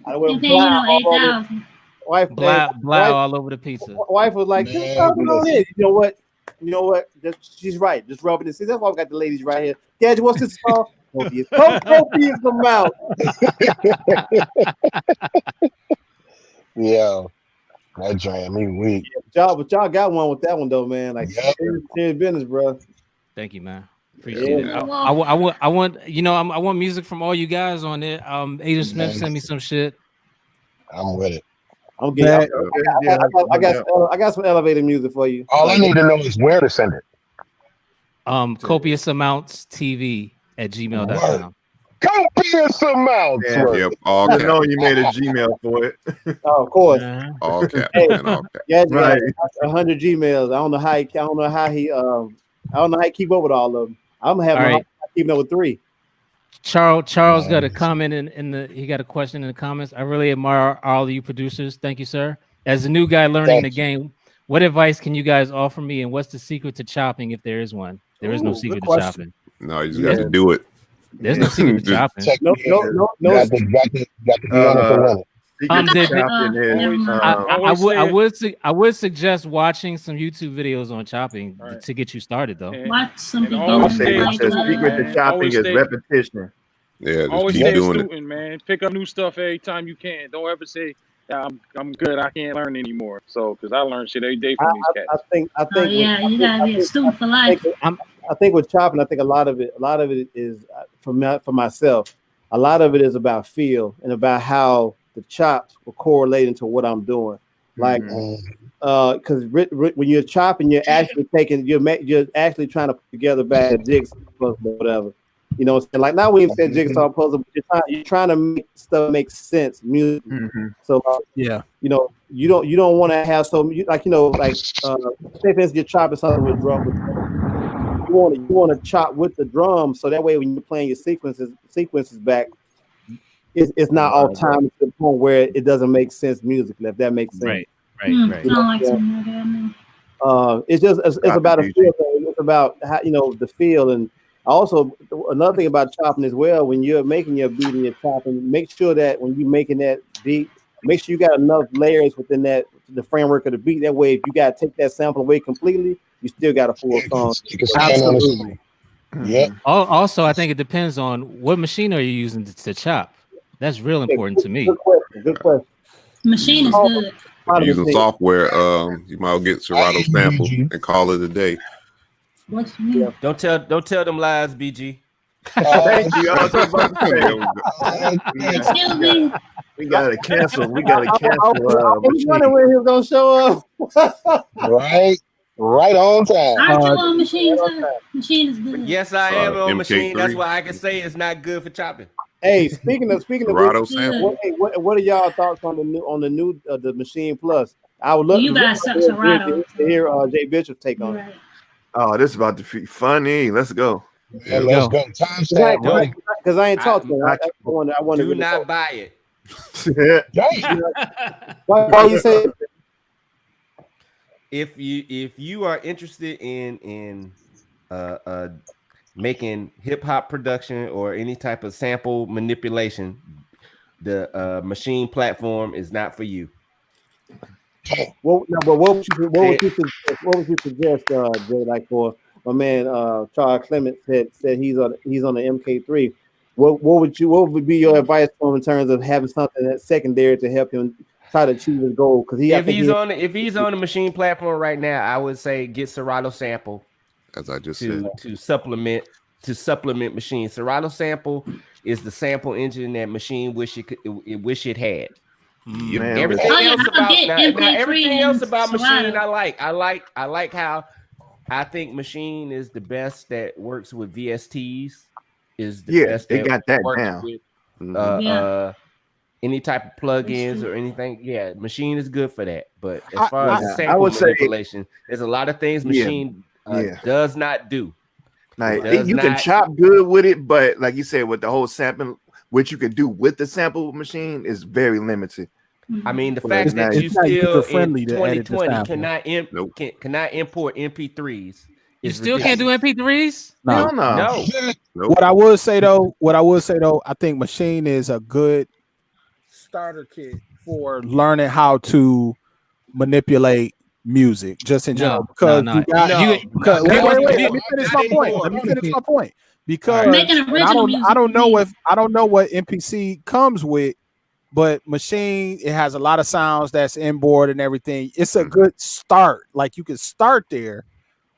I And went then you know all over. 8,000. Wife, Blow all over the pizza. wife was like, Man, just rub it on listen. it. You know what? She's right. Just rub it in. See, that's why we got the ladies right here. Gadget, what's this called? Copious. Copious amount. Yo, that joint me weak. But y'all got one with that one though, man. Like Yep. serious business, bro. Thank you, man. Appreciate it. Yeah. I want I want music from all you guys on it. Agent Smith sent me some shit. I'm with it. I'm getting. I got some elevated music for you. All I need to know is where to send it. Copious amounts TV@gmail.com. Copious amounts. Yeah. bro. Yep, all I caps. know you made a Gmail for it. Oh, of course. All caps, Hey. man, all caps. Yeah, Right. 100 Gmails. I don't know how he I don't know how to keep up with all of them. I'm having All a hard right. time keeping up with 3. Charles got a comment he got a question in the comments. I really admire all of you producers. Thank you, sir. As a new guy learning the game, what advice can you guys offer me, and what's the secret to chopping if there is one? There is no secret to chopping. No, you just got to do it. There's no secret to chopping. No. Got to be on it to win it. I would suggest watching some YouTube videos on chopping to get you started, though. Watch some The secret to chopping is repetition. Yeah, always keep stay a doing student, man. Pick up new stuff every time you can. Don't ever say I'm good. I can't learn anymore. So, because I learn shit every day from these cats. I think. You gotta be a student for life. I think with chopping, I think a lot of it is for myself. A lot of it is about feel and about how the chops will correlate into what I'm doing. Like, because when you're chopping, you're actually you're actually trying to put together bad jigsaw puzzle or whatever. You know, like now we said jigsaw puzzle, but you're trying to make stuff make sense musically. So yeah, you know, you don't want to have say for instance, you're chopping something with drum. You want to chop with the drum, so that way when you're playing your sequences back, it's not all time to the point where it doesn't make sense musically. If that makes sense, right. It's about a feel thing. It's about how the feel, and also another thing about chopping as well. When you're making your beat and you're chopping, make sure that when you're making that beat, make sure you got enough layers within the framework of the beat. That way, if you got to take that sample away completely, you still got a full song. Absolutely. Yeah. Also, I think it depends on what machine are you using to chop. That's real important to me. Good question. Machine is good. Using software, you might get Serato sample and call it a day. What you mean? Don't tell them lies, BG. Thank you. I was about to say. Excuse me. We gotta cancel. I was wondering when he was gonna show up. Right on time. Aren't you on machine? Machine is good. Yes, I am on MK3. machine. That's why I can say it's not good for chopping. Hey, speaking of Serato sample. what are y'all thoughts on the new the Machine Plus? I would love You guys suck Serato. to hear Jay Bishop's take on it. Oh, this is about to be funny. Let's go. Yeah, let's go. Time stamp. Because I ain't talked to him. I want to do not buy it. Why you say it? If you are interested in making hip hop production or any type of sample manipulation, the Machine platform is not for you. What would you suggest, Jay? Like for my man Charles Clement said he's on the MK3. What would be your advice for him in terms of having something that's secondary to help him try to achieve his goal? Because if he's on the Machine platform right now, I would say get Serato sample. As I just said, to supplement Machine. Serato sample is the sample engine that Machine wish it had. Man, everything else about Machine I like how I think Machine is the best that works with VSTs. Is the best they that got that works down. With any type of plugins or anything. Yeah, Machine is good for that. But as far as sample manipulation, there's a lot of things Machine does not do. Like you can chop good with it, but like you said, with the whole sampling, what you can do with the sample machine is very limited. I mean, the fact that you still in 2020 cannot import MP3s. You still can't do MP3s? No. What I would say though, I think Machine is a good starter kit for learning how to manipulate music, just in general. Because let me finish my point. Because I don't know what MPC comes with, but Machine, it has a lot of sounds that's inboard and everything. It's a good start. Like you can start there.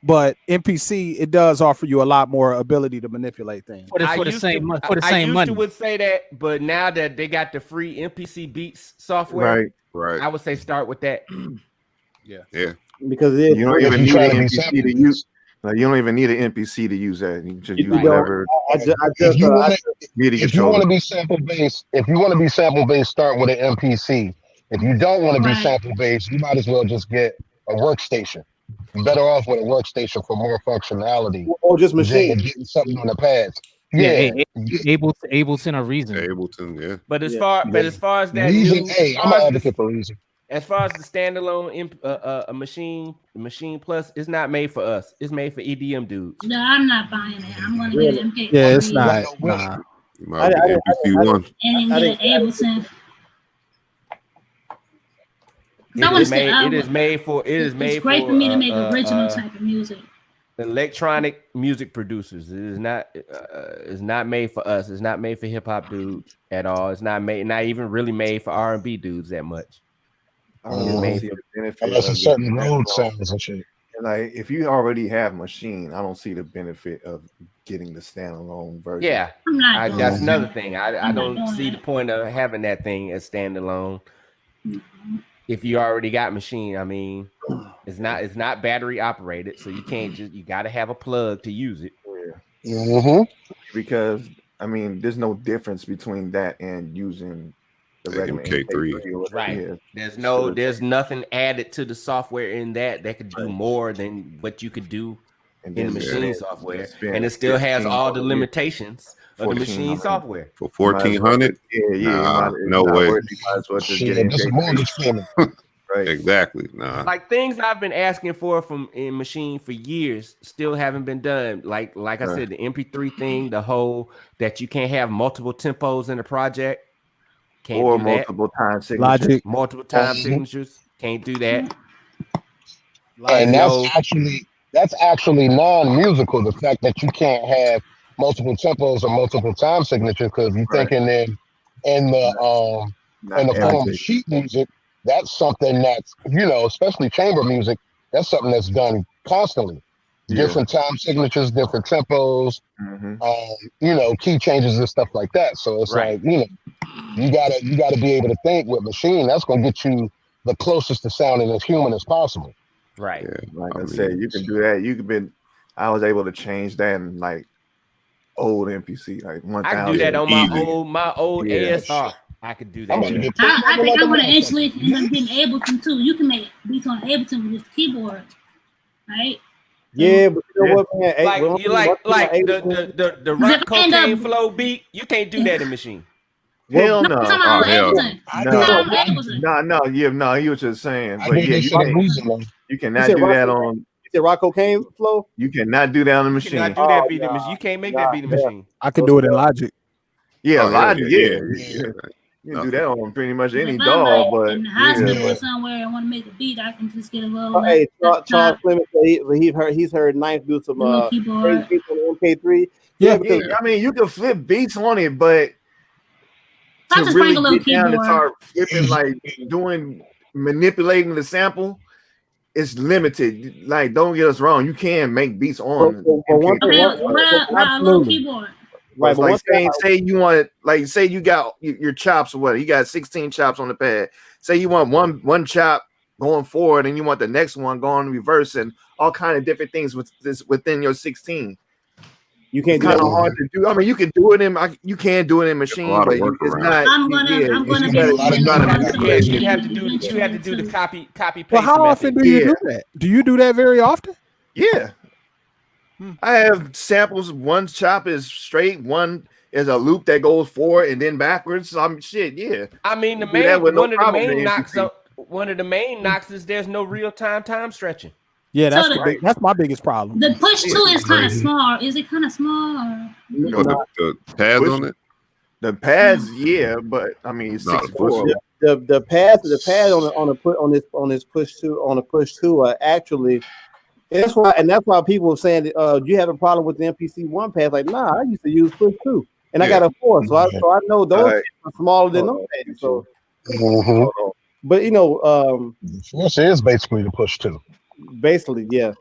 But MPC, it does offer you a lot more ability to manipulate things. I used to would say that, but now that they got the free MPC Beats software, right, I would say start with that. Yeah. Because you don't even need an MPC to use. You don't even need an MPC to use that. You just use whatever. If you want to be sample based, start with an MPC. If you don't want to be sample based, you might as well just get a workstation. better off with a workstation for more functionality. Or just machine. Getting something on the pads. Yeah, Ableton or Reason. Ableton, yeah. But as far as that Reason, new, hey, I'm an advocate for Reason. As far as the standalone machine plus, it's not made for us. It's made for EDM dudes. No, I'm not buying it. I'm gonna get an MK3. Yeah, it's not. Nah. You might get MPC one. And then get an Ableton. It is made for. It's great for me to make original type of music. Electronic music producers. It is not. It's not made for us. It's not made for hip hop dudes at all. It's not even really made for R&B dudes that much. I don't really see the benefit. Unless a certain road sounds and shit. Like if you already have machine, I don't see the benefit of getting the standalone version. Yeah, that's another thing. I don't see the point of having that thing as standalone. Mm-hmm. If you already got machine, I mean, it's not battery operated, so you can't you got to have a plug to use it. Yeah. Mm-hmm. Because I mean, there's no difference between that and using the regular MK3. Right. Yeah. There's nothing added to the software in that could do more than what you could do in the machine software, and it still has all the limitations of the machine software. For 1400, no way. Right. Exactly. Nah. Like things I've been asking for from in machine for years still haven't been done. Like I said, the MP3 thing, the whole that you can't have multiple tempos in a project. Can't or do multiple that. time signatures. Logic. Multiple time signatures. Can't do that. And that's actually non-musical. The fact that you can't have multiple tempos or multiple time signatures, because you're thinking in the form of sheet music, that's something that's, especially chamber music, that's something that's done constantly. Different time signatures, different tempos, key changes and stuff like that. So it's like, you gotta be able to think with machine. That's gonna get you the closest to sounding as human as possible. Right. Yeah, like I said, you can do that. I was able to change that in like old MPC, like 1000. I can do that on my old ASR. I could do that. I think I'm gonna actually end up getting Ableton too. You can make beats on Ableton with just keyboard, right? Yeah, but you know what, man? Like the rock cocaine flow beat, you can't do that in machine. Hell no. No. He was just saying, but you cannot do that on. You said rock cocaine flow? You cannot do that on the machine. You cannot do that beat in machine. You can't make that beat in machine. I can do it in Logic. Yeah, Logic. Yeah. You can do that on pretty much any DAW, but in the hospital somewhere and want to make a beat, I can just get a little. Hey, Charles Clemens, he's heard Ninth do some beats on MK3. Yeah, I mean, you can flip beats on it, but to really get down and start flipping, like manipulating the sample, it's limited. Like, don't get us wrong, you can make beats on. Keyboard. Right, like say you want, like say you got your chops or what, you got 16 chops on the pad. Say you want one chop going forward, and you want the next one going reverse, and all kind of different things within your 16. You can't. It's kind of hard to do. I mean, you can do it in machine, but it's not. I'm gonna you have to do the copy paste. Well, how often do you do that? Do you do that very often? Yeah. I have samples. One chop is straight, one is a loop that goes forward and then backwards. Shit, yeah. I mean, one of the main knocks is there's no real time stretching. Yeah, that's my biggest problem. The push 2 is kind of small. Is it kind of small? The pads on it? The pads, yeah, but I mean, 64. The pad on this push 2 are actually. That's why people are saying, do you have a problem with the MPC 1 pads? Like, nah, I used to use push 2, and I got a 4, so I know those are smaller than those pads. So, but force is basically the push 2. Basically, yeah.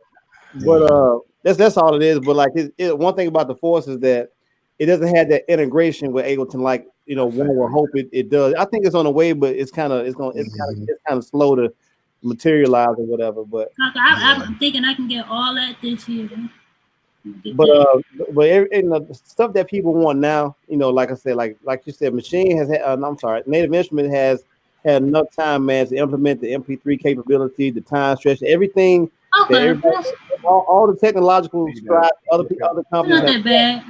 But that's all it is. But like, one thing about the force is that it doesn't have that integration with Ableton, like one would hope it does. I think it's on the way, but it's kind of slow to materialize or whatever. But I'm thinking I can get all that this year. But the stuff that people want now, like I said, like you said, Machine has had. Native Instrument has had enough time, man, to implement the MP3 capability, the time stretch, everything Okay. All the technological strides other companies. Not that bad.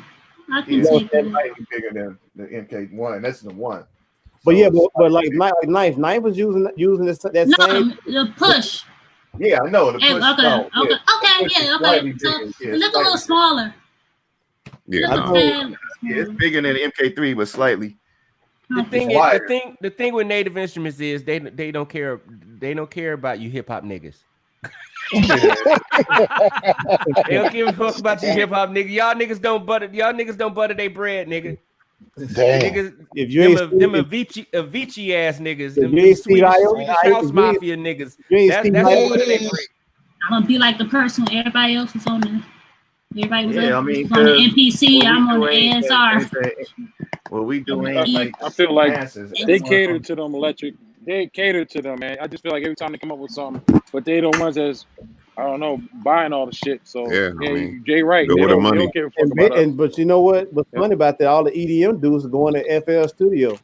I can take that. Slightly bigger than the MK1. That's the one. But yeah, but like Knife was using that same. The push. Yeah, I know the push. Okay. So it look a little smaller. Yeah, it's bigger than the MK3, but slightly. The thing with Native Instruments is they don't care about you hip hop niggas. They don't give a fuck about you hip hop niggas. Y'all niggas don't butter their bread, nigga. Damn. Niggas, if you them Avicii ass niggas, them Swedish House Mafia niggas. That's what butter their bread. I'm gonna be like the person everybody else was on the. Everybody was, on the NPC. I'm on the ASR. What we do I feel like they cater to them electric. They cater to them, man. I just feel like every time they come up with something, but they the ones that's, I don't know, buying all the shit. So I mean, Jay right. They don't care about us. But you know what's funny about that? All the EDM dudes are going to FL Studio.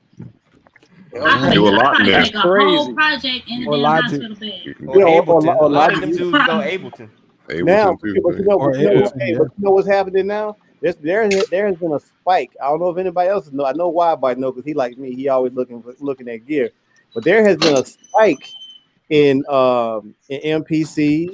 I do a lot in there. Make a whole project in the damn hospital bed. A lot of them dudes go Ableton. Now, but you know what's happening now? There has been a spike. I don't know if anybody else knows. I know why everybody knows because he like me. He always looking at gear. But there has been a spike in MPC.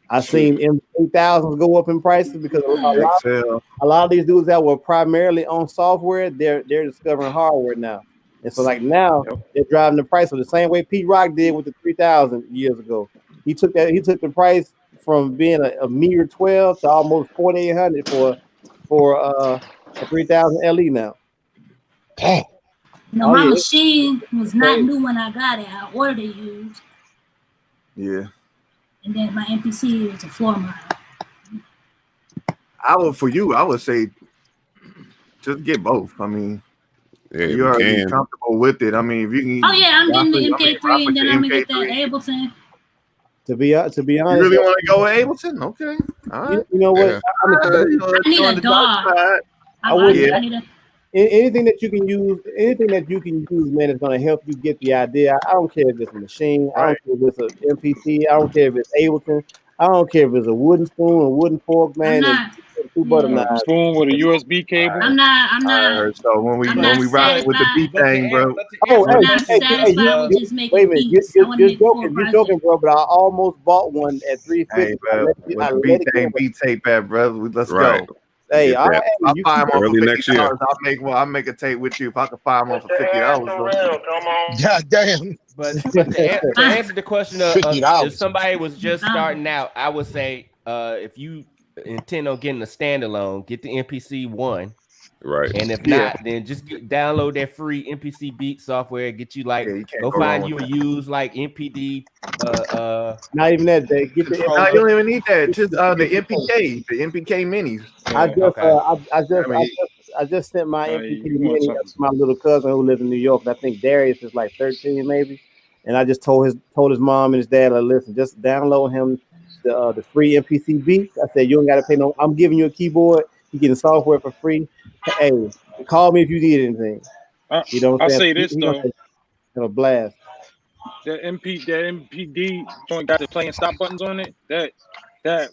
I've seen M3000s go up in prices because a lot of these dudes that were primarily on software, they're discovering hardware now. And so like now they're driving the price of the same way Pete Rock did with the 3000 years ago. He took the price from being a mere 12 to almost 4,800 for a 3000 LE now. Dang. My machine was not new when I got it. I ordered it used. Yeah. And then my MPC was a floor model. I would say just get both. I mean, you're already comfortable with it. I mean, if you can. Oh yeah, I'm getting the MK3 and then I'm gonna get that Ableton. To be honest, you really want to go with Ableton? Okay, all right. You know what? I need a dog. Anything that you can use, man, is going to help you get the idea. I don't care if it's a machine. I don't care if it's an MPC. I don't care if it's Ableton. I don't care if it's a wooden spoon, a wooden fork, man. Two butter knives. Spoon with a USB cable. I'm not. So when we rock with the beat thing, bro. I'm not satisfied with just making beats. You're joking, bro. But I almost bought one at $350. Hey, bro, with the beat thing, beat tape at, bro. Let's go. Hey, I'll buy them early next year. I'll make a tape with you if I can buy them for $50. God damn. But to answer the question of if somebody was just starting out, I would say if you intend on getting a standalone, get the MPC 1. Right. And if not, then just download that free MPC beat software. Get you go find you a used MPD. Not even that. They get the. No, you don't even need that. Just the MPK, the MPK minis. I just sent my MPK mini to my little cousin who lives in New York. I think Darius is like 13 maybe, and I just told his mom and his dad, listen, just download him the free MPC beats. I said you don't got to pay no. I'm giving you a keyboard. You getting software for free. Hey, call me if you need anything. You know what I'm saying? I'll say this though. Gonna blast. That MPD joint got the play and stop buttons on it. That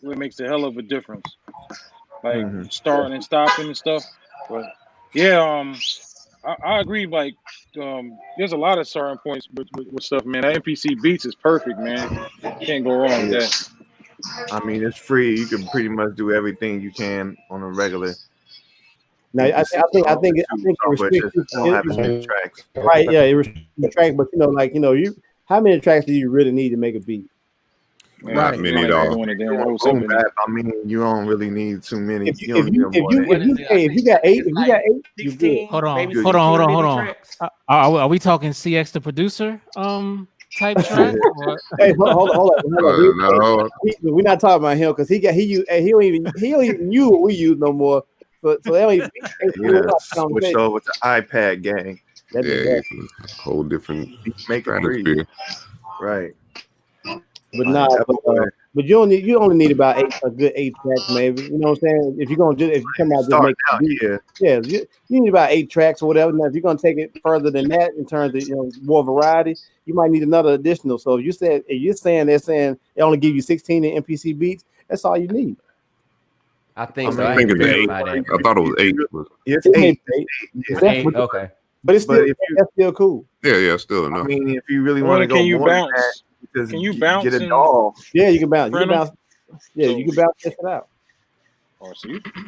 makes a hell of a difference. Like starting and stopping and stuff. But yeah, I agree. Like, there's a lot of starting points with stuff, man. That MPC Beats is perfect, man. Can't go wrong with that. I mean, it's free. You can pretty much do everything you can on a regular. Now, I think it restricts you. Tracks. Right? Yeah, it restricts the track. But how many tracks do you really need to make a beat? Not many at all. I mean, you don't really need too many. If you got eight, you good. Hold on. Are we talking CX the producer type track? Hey, hold on. We're not talking about him because he don't even use what we use no more. So they don't even switch over to iPad gang. Yeah, whole different make it free. Right. But but you only need about a good 8 tracks, maybe. You know what I'm saying? If you're gonna if you come out just make you need about 8 tracks or whatever. Now, if you're gonna take it further than that in terms of more variety, you might need another additional. So if you're saying they only give you 16 in MPC beats, that's all you need. I think I think it's 8. I thought it was 8. It's 8. It's 8. Okay. But it's still that's still cool. Yeah, still enough. I mean, if you really want to go more than that, because can you bounce? Get a doll. Yeah, you can bounce. You can bounce. Yeah, you can bounce this out.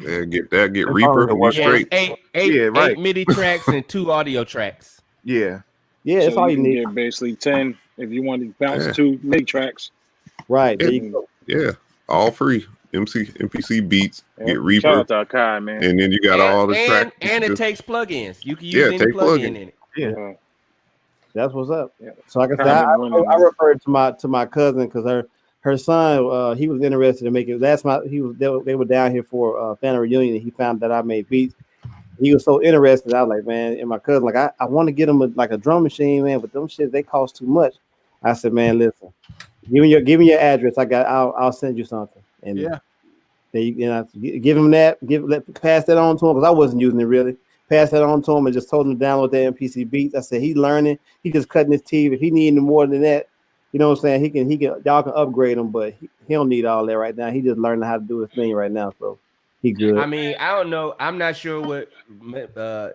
Yeah, get Reaper. You straight. 8 MIDI tracks and 2 audio tracks. Yeah, that's all you need. Get basically 10 if you want to bounce 2 MIDI tracks. Right there you go. Yeah, all free. MPC beats. Get Reaper. Shout out to Kai, man. And then you got all the tracks. And it takes plugins. You can use any plugin in it. Yeah. That's what's up. Yeah. So like I said, I referred to my cousin because her son he was interested in making. They were down here for family reunion. And he found that I made beats. He was so interested. I was like, man, and my cousin like I want to get him a drum machine, man, but them shit they cost too much. I said, man, listen, give me your address. I'll send you something. And give him that. Pass that on to him because I wasn't using it really. Pass that on to him and just told him to download the MPC beats. I said he's learning. He just cutting his teeth. If he need more than that, you know what I'm saying? He can y'all can upgrade him, but he don't need all that right now. He just learning how to do his thing right now, so he good. I mean, I don't know. I'm not sure what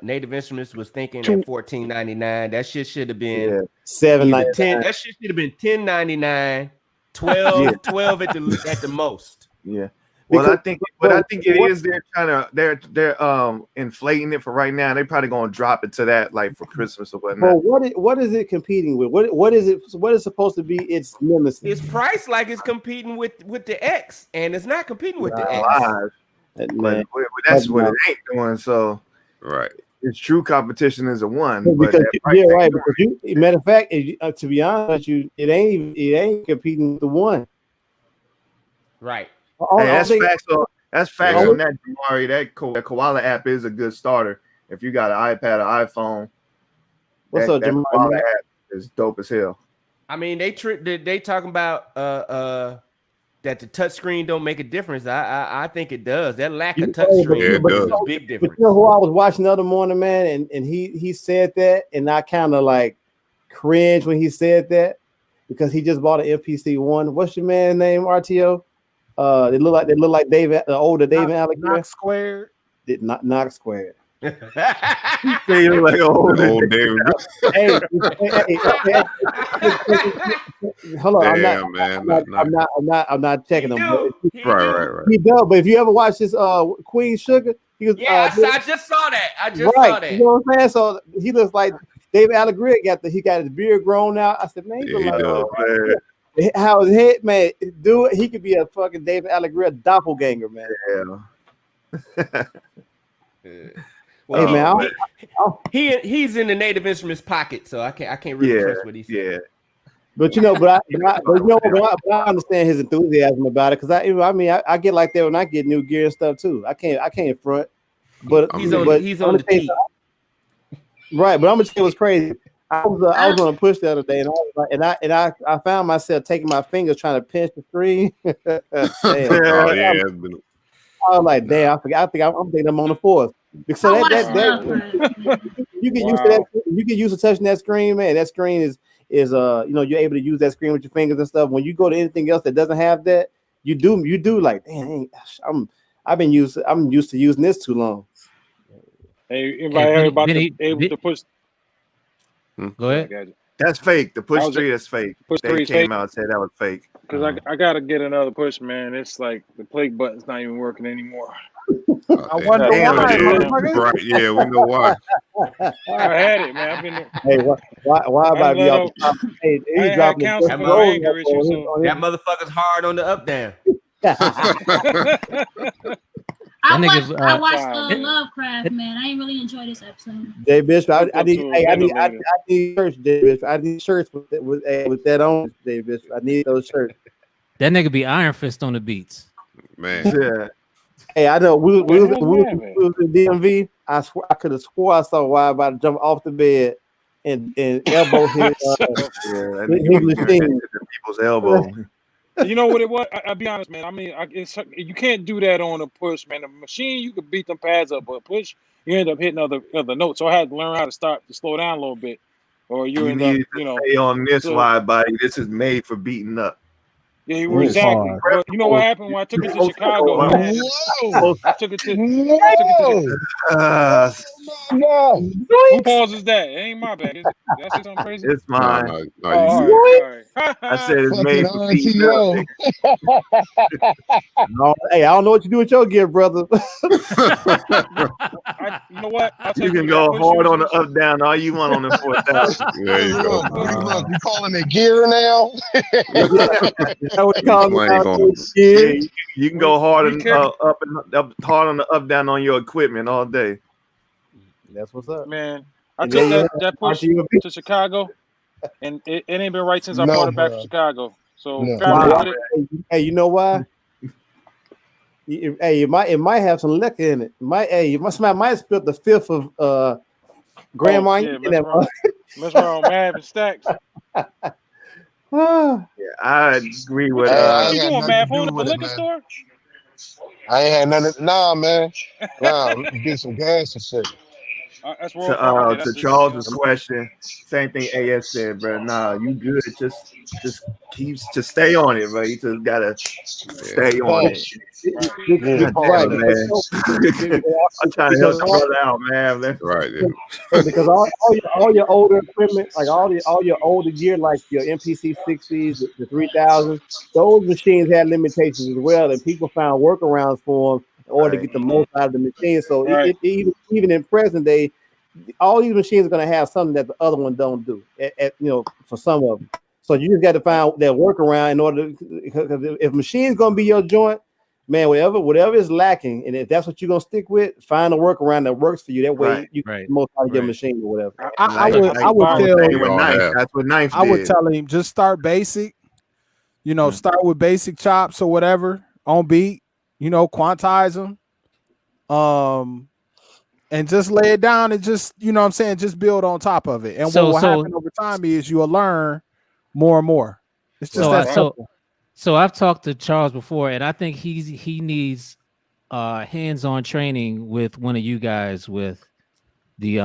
Native Instruments was thinking at $14.99. That shit should have been $7.99. That shit should have been $10.99, $12 at the most. Yeah. Well, I think it is. They're inflating it for right now. They're probably gonna drop it to that like for Christmas or whatnot. Well, what is it competing with? What is it? What is supposed to be its nemesis? It's priced like it's competing with the X, and it's not competing with the X. But that's what it ain't doing. So right, its true competition is a 1. But right. Because matter of fact, to be honest with you, it ain't competing with the 1. Right. Hey, that's facts on that, Jamari. That Koala app is a good starter. If you got an iPad or iPhone, what's up, Jamari? Koala app is dope as hell. I mean, they talking about that the touchscreen don't make a difference. I think it does. That lack of touchscreen is a big difference. But you know who I was watching the other morning, man, and he said that, and I kind of like cringed when he said that because he just bought an MPC 1. What's your man's name, RTO? They look like David, the older David Alexander. Knox Squared. Knox Squared. They look like old David. Hey, hold on. Damn, I'm not checking him. Right. He does. But if you ever watch this Queen Sugar, he was. I just saw that. Saw that. You know what I'm saying? So he looks like David Allegria. He got his beard grown out. I said, man, how his head, man, dude, he could be a fucking David Allegria doppelganger, man. Yeah. Well, hey, man, he's in the Native Instruments pocket, so I can't really trust what he said. Yeah. But I understand his enthusiasm about it because I get like that when I get new gear and stuff too. I can't front, but he's on the peak. Right, but I'm gonna tell you what's crazy. I was on a push the other day, and I was like, I found myself taking my fingers trying to pinch the screen. I was like, damn, I forgot. I'm thinking I'm on the 4th. Because you get used to that. You get used to touching that screen, man. That screen is you're able to use that screen with your fingers and stuff. When you go to anything else that doesn't have that, you do like, damn, I'm used to using this too long. Hey, everybody able to push. Go ahead. That's fake. The push 3 is fake. They came out and said that was fake. Because I gotta get another push, man. It's like the play button's not even working anymore. I wonder why. Right? Yeah, we know why. I had it, man. Hey, why about me off the top? Hey, he's dropping that motherfucker's hard on the up down. I watched Lovecraft, man. I ain't really enjoyed this episode. Jay Bishop, I need shirts, Jay Bishop. I need shirts with that on, Jay Bishop. I need those shirts. That nigga be Iron Fist on the beats. Man. Yeah. Hey, I know we was in DMV. I could have swore I saw why about to jump off the bed and elbow his machine. People's elbow. You know what it was? I'll be honest, man. I mean, you can't do that on a push, man. The machine, you could beat them pads up, but push, you end up hitting other notes. So I had to learn how to slow down a little bit, or you end up, stay on this wide body. This is made for beating up. Yeah, you were exactly. But you know what happened when I took it to Chicago? Man, I took it to. No. Who pauses that? It ain't my bad. Is it? Did I say something crazy? It's mine. No, all right. I said it's made for beating up. No, hey, I don't know what you do with your gear, brother. You know what? You can go hard on the up down all you want on the 4,000. There you go. Look, you calling it gear now? You can go hard and up hard on the up down on your equipment all day. That's what's up, man. I took that push to Chicago, and it ain't been right since I brought it back from Chicago. So, hey, you know why? Hey, it might have some liquor in it. Somebody might spill the fifth of Grandma. Mess around, Mav and Stacks. Yeah, I agree with. What you doing, Mav? Holding up a liquor store? I ain't had nothing. Nah, man. Nah, get some gas and shit. To Charles's question, same thing AS said, bro. Nah, you good. Just stay on it, bro. You just gotta stay on it. Right, man. I'm trying to help the brother out, man. That's right. Because all your older equipment, like all your older gear, like your MPC 60s, the 3000s, those machines had limitations as well, and people found workarounds for them in order to get the most out of the machine. So even in present day, all these machines are going to have something that the other one don't do. For some of them. So you just got to find that workaround in order. Because if machine's going to be your joint, man, whatever is lacking, and if that's what you're going to stick with, find a workaround that works for you. That way you can most out of your machine or whatever. I would tell him just start basic. Start with basic chops or whatever on beat. Quantize them. And just lay it down and just, just build on top of it. And what will happen over time is you'll learn more and more. It's just that simple. So I've talked to Charles before, and I think he needs hands-on training with one of you guys with the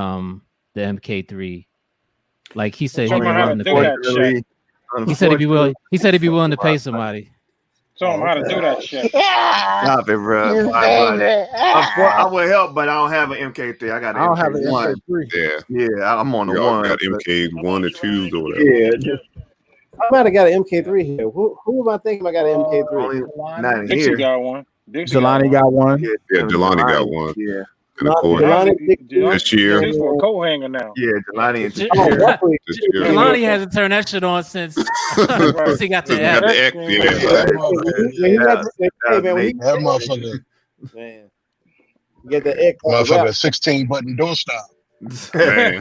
MK3. Like he said, he'd be willing to pay. He said he'd be willing to pay somebody. Show him how to do that shit. Stop it, bro. I would help, but I don't have an MK3. I don't have an MK3. Yeah, I'm on the one. Got MK1 or 2s or whatever. Yeah. I might have got an MK3 here. Who am I thinking I got an MK3? Not Dixie got one. Jelani got one. Yeah, Jelani got one. Yeah. And of course, this year. He's for a coat hanger now. Yeah, Jelani and Jelani hasn't turned that shit on since he got the X. That motherfucker. Man. Get the X. Motherfucker, 16-button doorstop. Hey,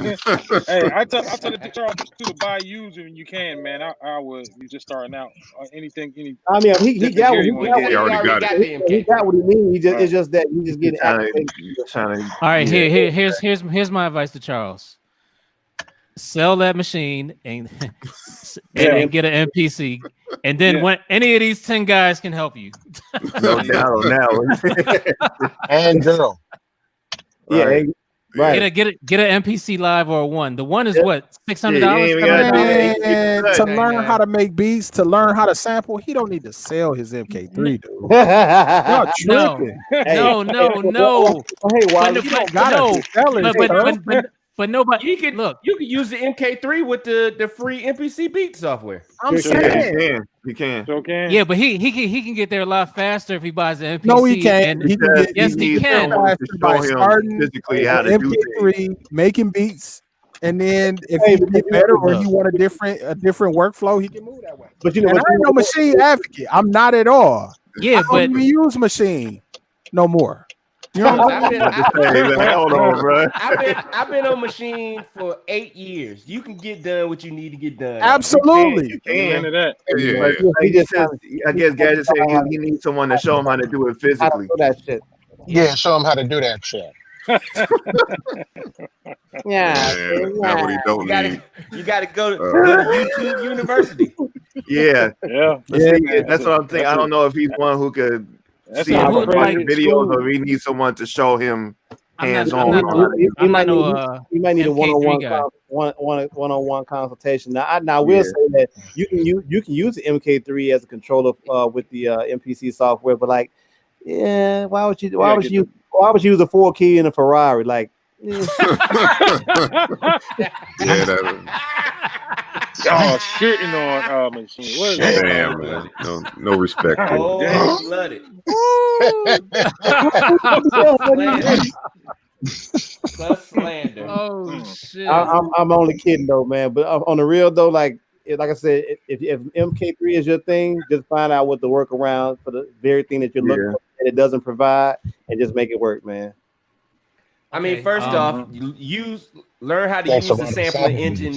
I tell the Charles to buy used when you can, man. I would. You just starting out. Anything. I mean, he got what he already got it. He got what he needs. It's just that you just get All right, here's my advice to Charles. Sell that machine and get an MPC, and then when any of these 10 guys can help you. No doubt now. And girl. Yeah. Right. Get an MPC Live or a one. The one is what, $600? To learn how to make beats, to learn how to sample, he don't need to sell his MK3, dude. But nobody. You can use the MK3 with the free MPC beat software. I'm saying you can. Yeah, but he can get there a lot faster if he buys the MPC. No, he can't. He can. By starting physically how to MK3, making beats, and then if he get better or he want a different workflow, he can move that way. But I ain't no machine advocate. I'm not at all. Yeah, I don't even use machine no more. You know I've been on machine for 8 years. You can get done what you need to get done. Absolutely. You can. I guess Gadget said he needs someone to show him how to do it physically. That shit. Yeah, show him how to do that shit. That's what he don't need. You got to go to YouTube University. Yeah. Yeah. But see, that's what I'm thinking. I don't know if he's one who could see a watch like, videos, or he needs someone to show him hands on. He might need a one-on-one consultation. Now, I will say that you can use the MK3 as a controller with the MPC software, but like, why would you use a 4-key in a Ferrari? Like, y'all shitting on machine. What is that? Damn, man. No respect. Oh, blooded. Plus slander. Oh shit! I'm only kidding though, man. But on the real though, like I said, if MK3 is your thing, just find out what the workaround for the very thing that you're looking for and it doesn't provide, and just make it work, man. I mean, first off, learn how to use the sampling engine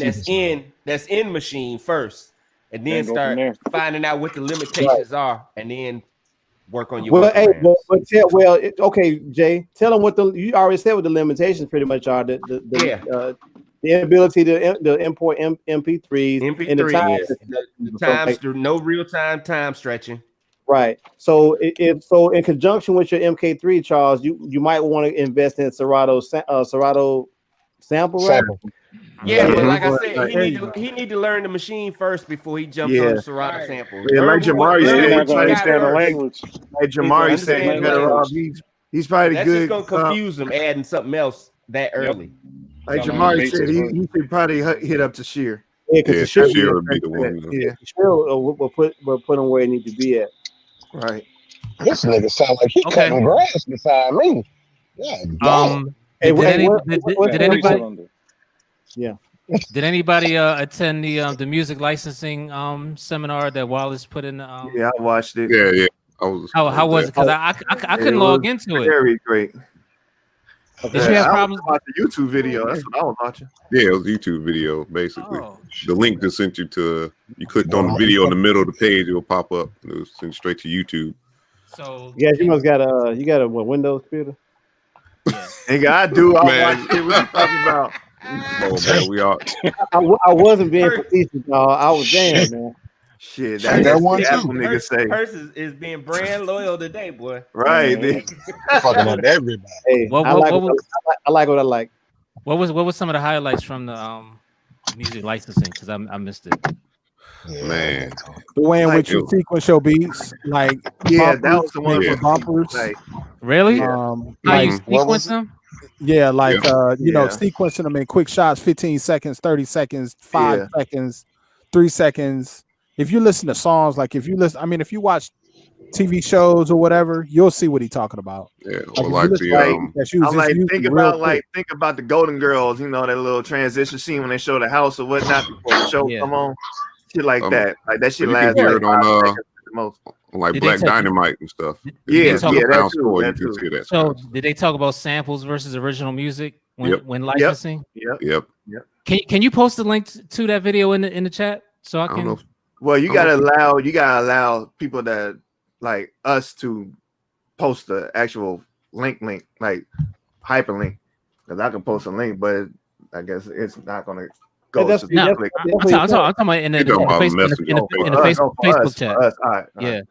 that's in machine first, and then start finding out what the limitations are, and then work on your okay, Jay, tell them what you already said what the limitations pretty much are. The inability to import MP3s, and the times no real time stretching. Right. So in conjunction with your MK3, Charles, you might want to invest in Serato sample, right? Yeah, but like I said, he need to learn the machine first before he jumps on the Serato sample. Yeah, like Jamari said, not gonna understand the language. Like Jamari said, better off. He's probably That's good. That's just gonna confuse him adding something else that early. Like Jamari said, he should probably hit up to Sheer. Yeah, because Sheer would be the one. Yeah, Sheer will put him where he needs to be at. Right. This nigga sound like he cutting grass beside me. Yeah. Did anybody? Yeah. Did anybody attend the music licensing seminar that Wallace put in? Yeah, I watched it. Yeah. How was it? Because I couldn't log into it. Very great. Did you have problems? I watched the YouTube video. That's what I was watching. Yeah, it was a YouTube video basically. The link just sent you to. You clicked on the video in the middle of the page, it will pop up. It was sent straight to YouTube. So yeah, you must got a Windows computer. Yeah. Nigga, I do. I watched it. What you talking about? Oh man, we are. I wasn't being facetious, dog. I was damn, man. Shit, that's one Apple nigga say. Person is being brand loyal today, boy. Right, fucking on everybody. Hey, I like what I like. What was some of the highlights from the music licensing? Because I missed it. Man, the way in which you sequence your beats, like that was the one for bumpers. Like, really? How you sequence them? Yeah, like sequencing them in quick shots, 15 seconds, 30 seconds, 5 seconds, 3 seconds. If you listen to songs, like if you watch TV shows or whatever, you'll see what he's talking about. Yeah, like think about the Golden Girls, you know, that little transition scene when they show the house or whatnot before the show come on. Shit like that. Like that shit lasts like 5 seconds the most. Like Black Dynamite and stuff. So did they talk about samples versus original music when licensing? Yep. Can you post the link to that video in the chat so I can? Well, you gotta allow people that like us to post the actual link, like hyperlink, because I can post a link, but I guess it's not gonna go. I'm talking about in the Facebook chat. Yeah,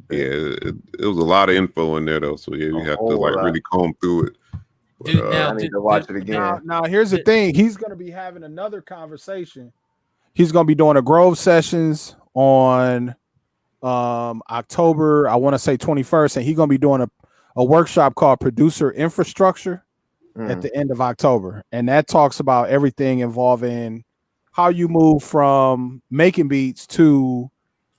it was a lot of info in there though, so yeah, you have to like really comb through it. But, I need to watch it again. Now here's the thing: he's gonna be having another conversation. He's gonna be doing a Grove sessions on October, I want to say 21st, and he's gonna be doing a workshop called Producer Infrastructure at the end of October, and that talks about everything involving how you move from making beats to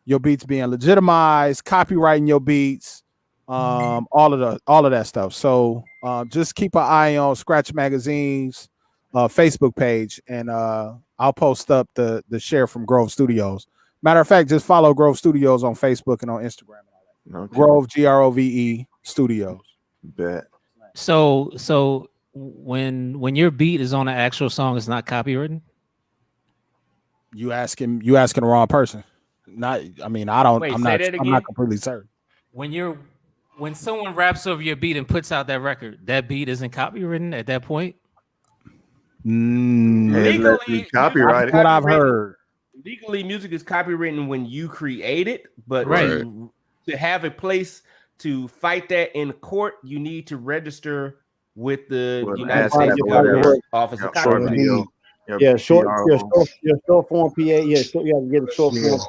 your beats being legitimized, copywriting your beats, all of that stuff. So just keep an eye on Scratch Magazine's Facebook page, and I'll post up the share from Grove Studios. Matter of fact, just follow Grove Studios on Facebook and on Instagram. Okay. Grove Grove Studios. Bet. So when your beat is on an actual song, it's not copywritten. You asking the wrong person. Not. I mean, I don't. Wait, I'm not completely certain. When someone raps over your beat and puts out that record, that beat isn't copywritten at that point. Legally, copyrighted. What I've heard. legally music is copywritten when you create it, but Right. to have a place to fight that in court, you need to register with the United States Office of Copyright. Short form PA. Yeah, you have to get a short form.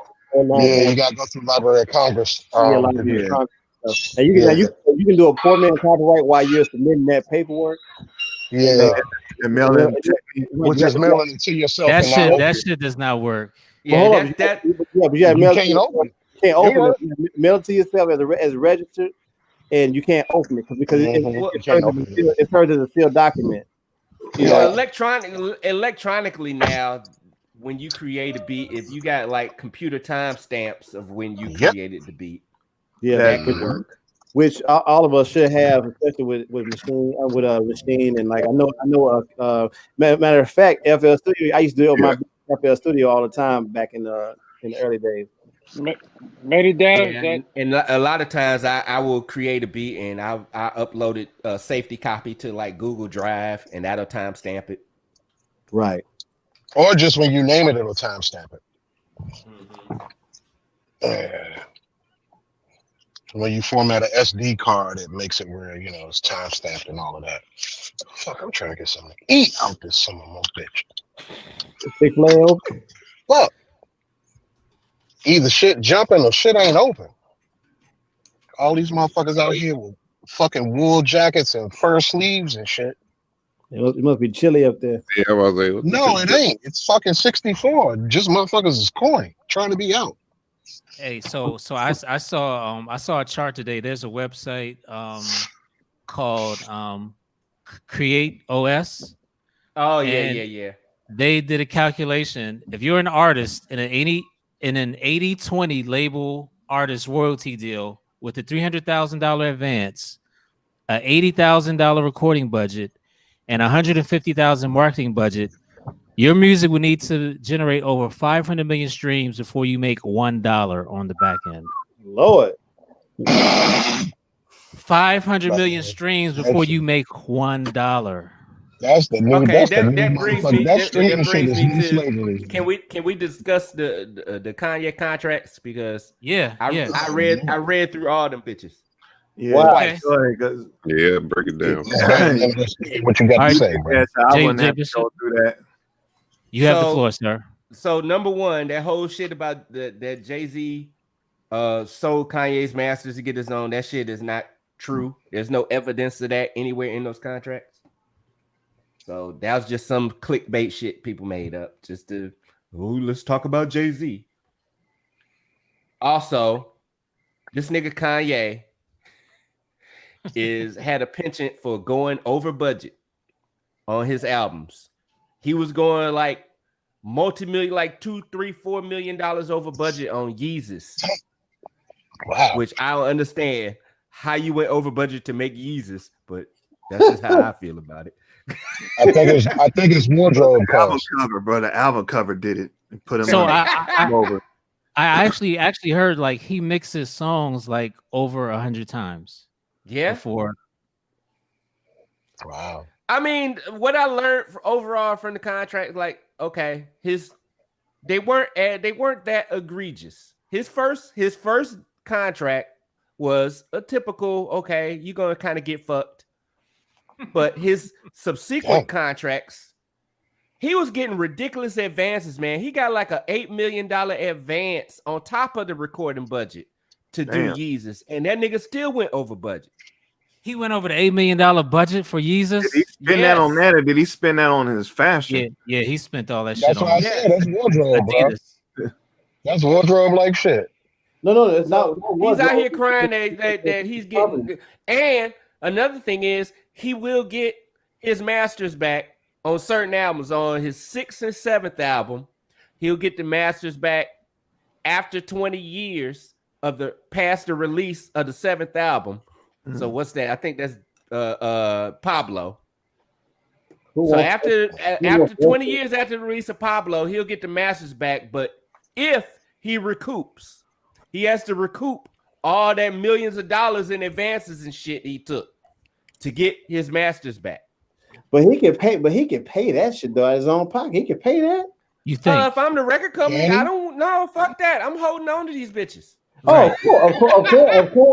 Yeah, you gotta go through Library of Congress. And you can do a poor man copyright while you're submitting that paperwork. Yeah, and mailing, which is mailing it to yourself. That shit does not work. Yeah, but you have you can't open it. Can't open it. Mail it to yourself as registered, and you can't open it because it's heard as a sealed document. Yeah, electronically now, when you create a beat, if you got like computer timestamps of when you created the beat, that could work. Which all of us should have, especially with machine and like I know. Matter of fact, FL Studio. I used to do it on my FL Studio all the time back in the early days. And a lot of times I will create a beat and I upload it a safety copy to like Google Drive and that'll timestamp it. Right. Or just when you name it, it'll timestamp it. When you format an SD card, it makes it where it's timestamped and all of that. Fuck, I'm trying to get something to eat out this summer, bitch. Look, either shit jumping or shit ain't open. All these motherfuckers out here with fucking wool jackets and fur sleeves and shit. It must be chilly up there. Yeah, I was like, no, it ain't. It's fucking 64. Just motherfuckers is coin trying to be out. Hey, so I saw a chart today. There's a website called Create OS. Oh yeah. They did a calculation. If you're an artist in an 80-20 label artist royalty deal with a $300,000 advance, a $80,000 recording budget, and $150,000 marketing budget, your music would need to generate over 500 million streams before you make $1 on the back end. Lord. 500 million streams before you make $1. That's the new. Okay, that brings me to. Can we discuss the Kanye contracts because I read through all them bitches. Yeah, wow. Yeah, break it down. What you got to say, bro? I wouldn't have to go through that. You have the floor, sir. So number one, that whole shit about that Jay-Z sold Kanye's masters to get his own, that shit is not true. There's no evidence of that anywhere in those contracts. So that was just some clickbait shit people made up just to, let's talk about Jay-Z. Also, this nigga Kanye had a penchant for going over budget on his albums. He was going like multi-million, like $2, $3, $4 million over budget on Yeezus. Wow. Which I don't understand how you went over budget to make Yeezus, but that's just how I feel about it. I think it's wardrobe album cover, bro. The album cover did it and put him over. I actually heard like he mixes songs like over 100 times. Yeah. Before. Wow. I mean, what I learned overall from the contract, like, okay, they weren't that egregious. His first contract was a typical, okay, you're gonna kind of get fucked. But his subsequent contracts, he was getting ridiculous advances, man. He got like a $8 million advance on top of the recording budget to do Yeezus, and that nigga still went over budget. He went over the $8 million budget for Yeezus. Did he spend that on that, or did he spend that on his fashion? Yeah, he spent all that shit. That's on. What I said. That's wardrobe, bro. That's wardrobe like shit. No, it's not. He's out here crying that he's getting. And another thing is, he will get his masters back on certain albums. On his 6th and 7th album, he'll get the masters back after 20 years of past the release of the 7th album. So what's that? I think that's Pablo. So after 20 years after the release of Pablo, he'll get the masters back. But if he recoups, he has to recoup all that millions of dollars in advances and shit he took to get his masters back. But he can pay that shit though out of his own pocket. He can pay that. You think? If I'm the record company, I don't know. Fuck that. I'm holding on to these bitches. Oh,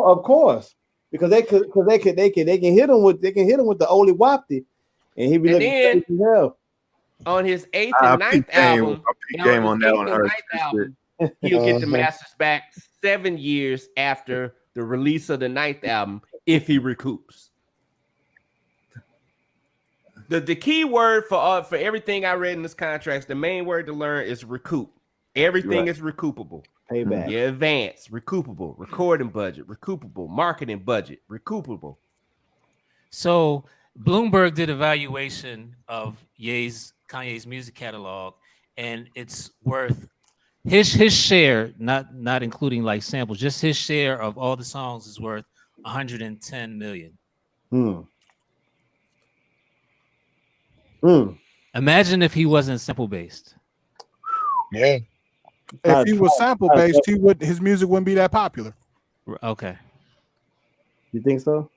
of course, because they can hit him with the Oli Wapti, and he be looking crazy as hell. On his 8th and 9th album, he'll get the masters back 7 years after the release of the 9th album if he recoups. The key word for everything I read in this contract, the main word to learn is recoup. Everything is recoupable. Payback. Your advance, recoupable. Recording budget, recoupable. Marketing budget, recoupable. So Bloomberg did a valuation of Kanye's music catalog, and it's worth his share, not including like samples, just his share of all the songs is worth 110 million. Imagine if he wasn't sample based. Yeah. If he was sample based, his music wouldn't be that popular. Okay. You think so?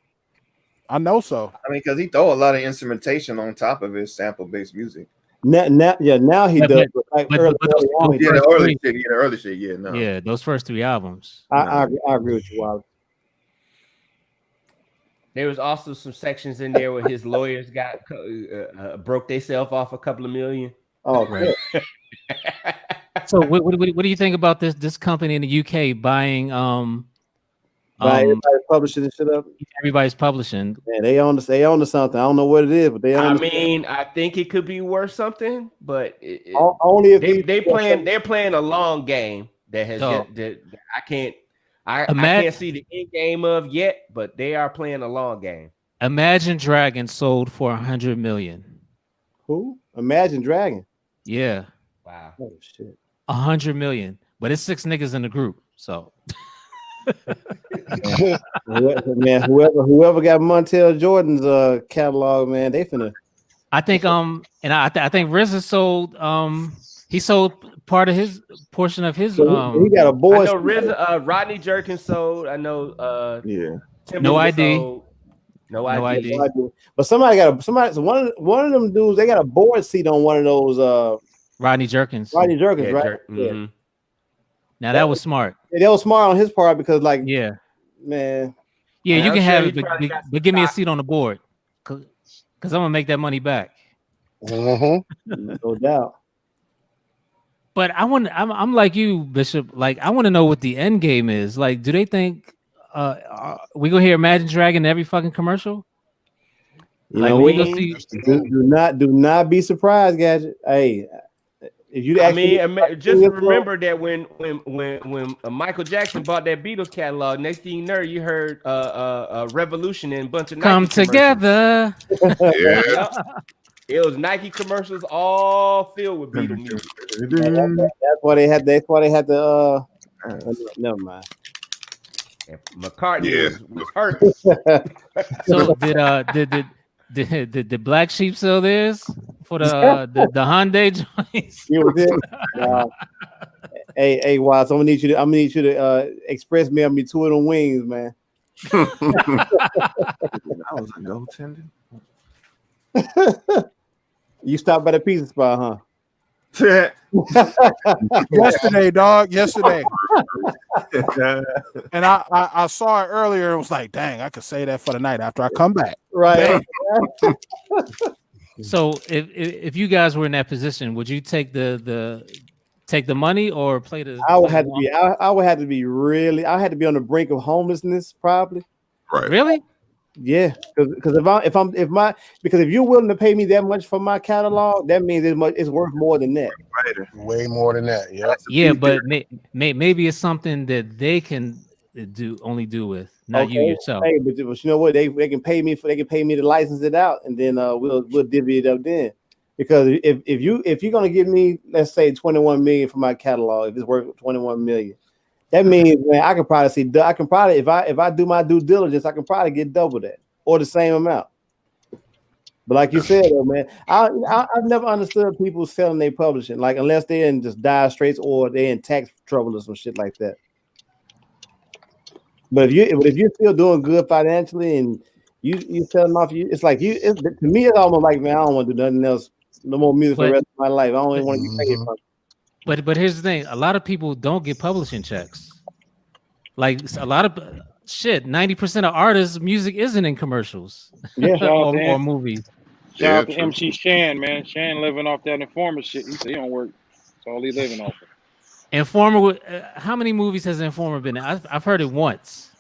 I know so. I mean, because he throw a lot of instrumentation on top of his sample based music. Now he does. The early shit. Yeah, no. Yeah, those first 3 albums. I agree with you, Wallace. There was also some sections in there where his lawyers got broke themselves off a couple of million. Oh, right. So what do you think about this company in the UK buying everybody's publishing this shit up? Everybody's publishing. Man, they own something. I don't know what it is, but they own. I think it could be worth something, but only if they're playing a long game that has I can't see the end game of yet, but they are playing a long game. Imagine Dragons sold for 100 million. Who? Imagine Dragon. Yeah. Wow. Oh shit. 100 million, but it's 6 niggas in the group, so. Man, whoever got Montel Jordan's catalog, man, they finna. I think I think RZA sold he sold part of his portion of his he got a boy. I know RZA, Rodney Jerkins sold. I know No ID. Sold. No ID. But so one of them dudes, they got a board seat on one of those Rodney Jerkins, right? Mm-hmm. Now that was smart. Yeah, that was smart on his part because man. Yeah, you can have it, but give me a seat on the board because I'm gonna make that money back. No doubt. But I'm like you, Bishop. Like I want to know what the end game is. Like, do they think we gonna hear Imagine Dragon in every fucking commercial? Do not be surprised, Gadget. Hey, if you just remember that when Michael Jackson bought that Beatles catalog, next thing you know, you heard Revolution and a bunch of Come Nike together. Yeah. It was Nike commercials all filled with Beatles music. That's why they had the never mind. And McCartney was hurt. So did Black Sheep sell theirs for the Hyundai joints? Hey, Watts, I'm gonna need you to express me on me 2 of them wings, man. I was a goaltender. You stopped by the pizza spot, huh? Yesterday, dog. Yesterday. And I saw it earlier and was like, dang, I could say that for the night after I come back. Right. So if you guys were in that position, would you take the money or play the? I would have to be on the brink of homelessness, probably. Right. Really? Yeah, because if you're willing to pay me that much for my catalog, that means it's worth more than that. Way more than that. Yeah. Yeah, but maybe it's something that they can only do with, not you yourself. Hey, but you know what? They can pay me to license it out, and then we'll divvy it up then. Because if you're gonna give me, let's say, 21 million for my catalog, if it's worth 21 million. That means, man, I can probably if I do my due diligence, I can probably get double that or the same amount. But like you said, though, man, I've never understood people selling their publishing, like unless they're in just dire straits or they're in tax trouble or some shit like that. But if you're still doing good financially and you selling off, it's like to me it's almost like, man, I don't want to do nothing else, no more music for the rest of my life. I don't even want to get paid for it. But here's the thing: a lot of people don't get publishing checks. Like a lot of shit, 90% of artists' music isn't in commercials, or movies. Shout out to MC Shan, man. Shan living off that Informer shit. He said he don't work. That's all he living off of. Informer, how many movies has Informer been in? I've heard it once.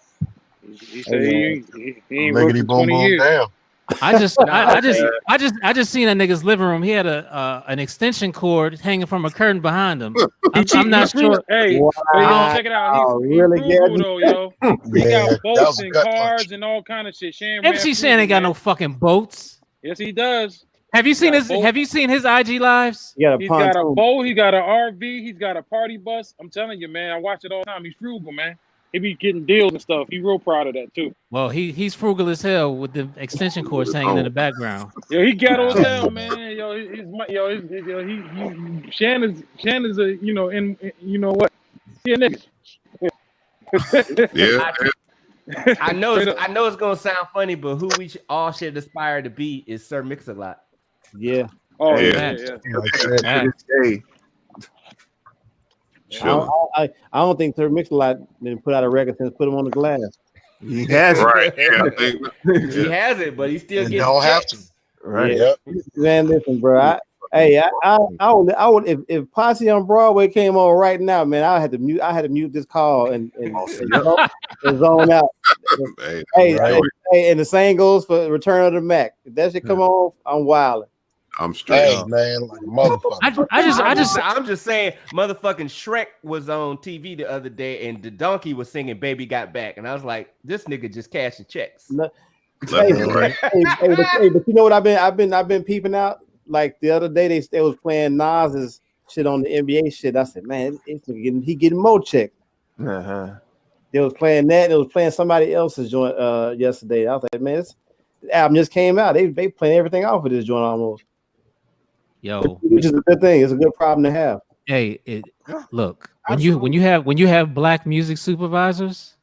He said he ain't worked for 20 years. Damn. I just seen that nigga's living room. He had an extension cord hanging from a curtain behind him. I'm not sure. Hey, wow. Check it out. He's really frugal though, yo. He got boats and cars and all kind of shit. MC Shan ain't got no fucking boats. Yes, he does. Have you seen his IG lives? He's got a boat. He got an RV. He's got a party bus. I'm telling you, man. I watch it all the time. He's frugal, man. He be getting deals and stuff. He's real proud of that too. Well, he's frugal as hell with the extension cords hanging in the background. Yo, he ghetto as hell, man. Shan is a you know what? He a nigga. Yeah. I know it's gonna sound funny, but who we all should aspire to be is Sir Mix-a-Lot. Yeah. Oh yeah. I don't think Sir Mix-a-Lot didn't put out a record since Put Him on the Glass. He has right. He has it, but he still gets. Don't have to. Right. Yeah. Yep. Man, listen, bro. I would if Posse on Broadway came on right now, man. I had to mute this call and zone out. Hey, and the same goes for Return of the Mac. If that shit come on, I'm wilding. I'm straight. Hey, man, like motherfucker. I'm just saying, motherfucking Shrek was on TV the other day, and the donkey was singing "Baby Got Back," and I was like, this nigga just cashing checks. But you know what I've been peeping out. Like the other day, they was playing Nas's shit on the NBA shit. I said, man, he getting more check. They was playing that. They was playing somebody else's joint yesterday. I was like, man, this album just came out. They playing everything off of this joint almost. Yo, which is a good thing. It's a good problem to have. Hey, look, when you have black music supervisors,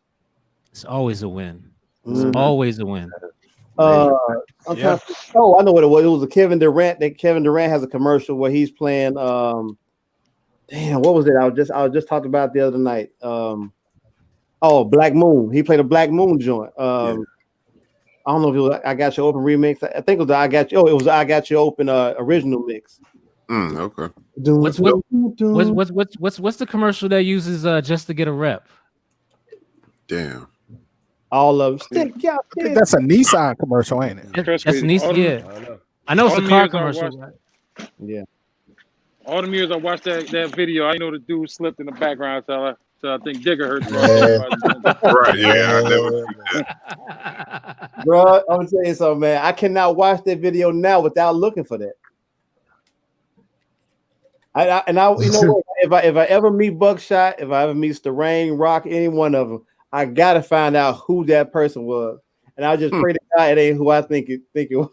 it's always a win. It's always a win. I know what it was. It was a Kevin Durant. Kevin Durant has a commercial where he's playing. What was it? I was just talking about the other night. Black Moon. He played a Black Moon joint. I don't know if it was I Got You Open remix. I think it was I Got You. Oh, it was I Got You Open original mix. Okay. What's the commercial that uses Just to Get a Rep? Damn. All of them. I think that's a Nissan commercial, ain't it? That's Nissan. Yeah. I know it's a car commercial. Yeah. All the years I watched that video, I know the dude slipped in the background, so I think Digger heard it. Right, yeah, I never. Bro, I'm telling you something, man. I cannot watch that video now without looking for that. You know what? If I ever meet Buckshot, if I ever meet Starain, Rock, any one of them, I gotta find out who that person was, and I just pray to God it ain't who I think it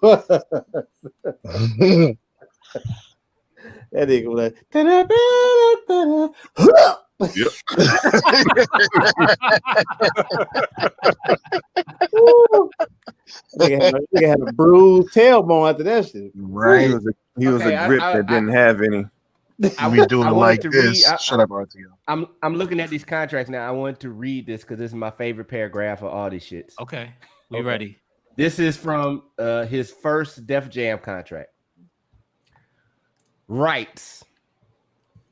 was. That nigga was like. Yep. They had a bruised tailbone after that shit. Right. He was a grip that didn't have any. We doing it like this. Shut up, RTO. I'm looking at these contracts now. I wanted to read this because this is my favorite paragraph of all these shits. Okay, we ready. This is from his first Def Jam contract. Rights.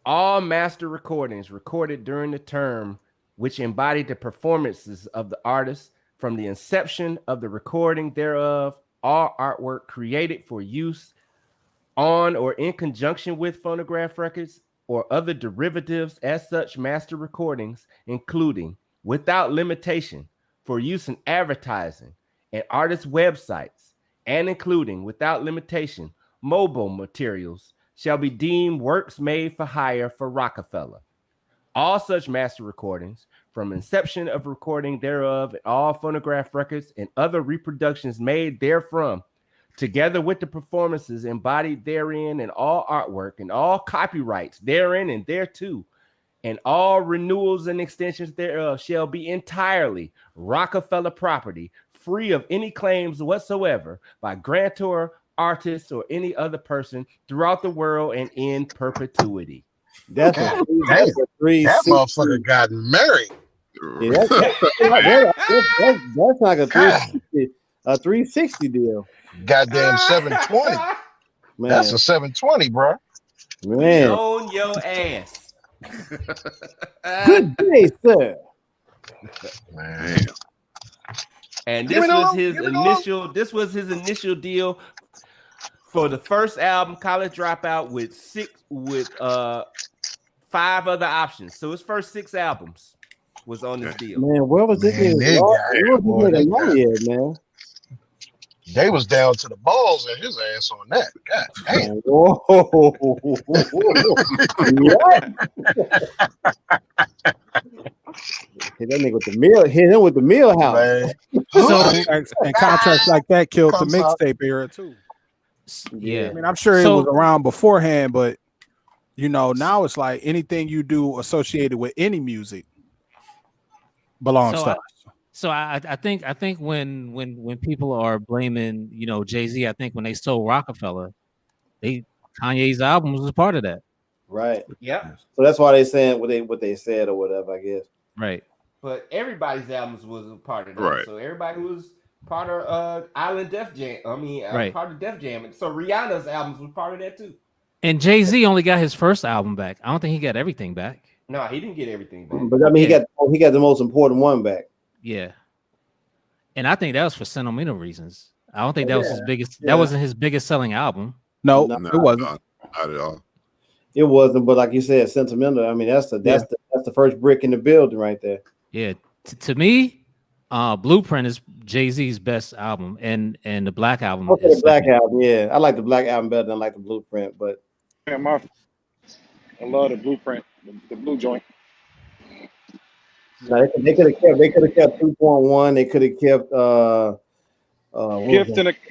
All master recordings recorded during the term which embodied the performances of the artist from the inception of the recording thereof, all artwork created for use on or in conjunction with phonograph records or other derivatives as such master recordings, including, without limitation, for use in advertising and artist websites, and including, without limitation, mobile materials, shall be deemed works made for hire for Rockefeller. All such master recordings, from inception of recording thereof, and all phonograph records and other reproductions made therefrom, together with the performances embodied therein, and all artwork and all copyrights therein and thereto, and all renewals and extensions thereof shall be entirely Rockefeller property, free of any claims whatsoever by grantor, artist, or any other person throughout the world and in perpetuity. That's a three. That motherfucker got married. Yeah, that's like a 360 deal. Goddamn 720. Man, that's a 720, bro. Man, on your ass. Good day, sir. Man. And this was his initial. This was his initial deal for the first album, College Dropout, with 5 other options. So his first 6 albums was on this deal. Man, where was this nigga money at, man? They was down to the balls in his ass on that. God damn. Whoa. What? Hit that nigga with the mill. Hit him with the mill house. So and contracts like that killed the mixtape era too. Yeah, I mean, I'm sure it was around beforehand, but you know, now it's like anything you do associated with any music belongs to us. So I think when people are blaming, you know, Jay-Z, I think when they stole Rockefeller, Kanye's album was a part of that. Right. Yeah. So that's why they saying what they said or whatever, I guess. Right. But everybody's albums was a part of that. Right. So everybody was part of Island Def Jam. I mean, part of Def Jam. So Rihanna's albums was part of that too. And Jay-Z only got his first album back. I don't think he got everything back. No, he didn't get everything back. But I mean, he got the most important one back. Yeah. And I think that was for sentimental reasons. I don't think that was his biggest. That wasn't his biggest selling album. No, it wasn't. Not at all. It wasn't, but like you said, sentimental. I mean, that's the first brick in the building right there. Yeah. To me, Blueprint is Jay-Z's best album, and the Black album. Okay, the Black album, yeah. I like the Black album better than I like the Blueprint, but I love the Blueprint, the blue joint. No, they could have kept 2.1. They could have kept the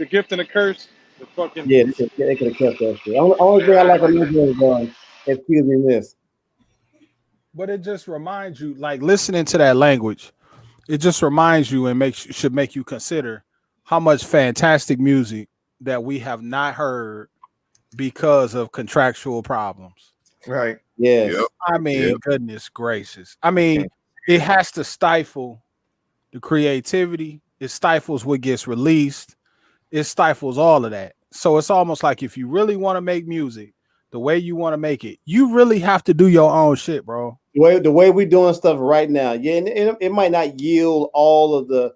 gift and the curse. The fucking they could have kept that shit. Only thing I like about is excuse me, miss. But it just reminds you, like listening to that language, it just reminds you and should make you consider how much fantastic music that we have not heard because of contractual problems. Right. Yes. Yep. I mean, goodness gracious. I mean, it has to stifle the creativity. It stifles what gets released. It stifles all of that. So it's almost like if you really want to make music the way you want to make it, you really have to do your own shit, bro. The way we're doing stuff right now, and it might not yield all of the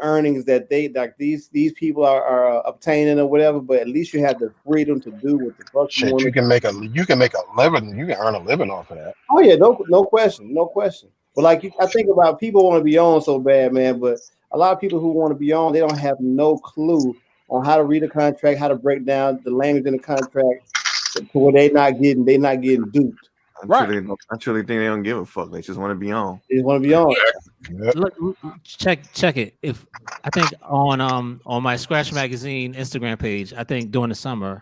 earnings that these people are obtaining or whatever, but at least you have the freedom to do what the fuck you want. You can make a living. You can earn a living off of that. Oh yeah, no question. But like I think about people want to be on so bad, man. But a lot of people who want to be on, they don't have no clue on how to read a contract, how to break down the language in the contract, to where they're not getting duped. I truly think they don't give a fuck. They just want to be on. They just want to be on. Yep. Look, check it. If I think on my Scratch Magazine Instagram page, I think during the summer,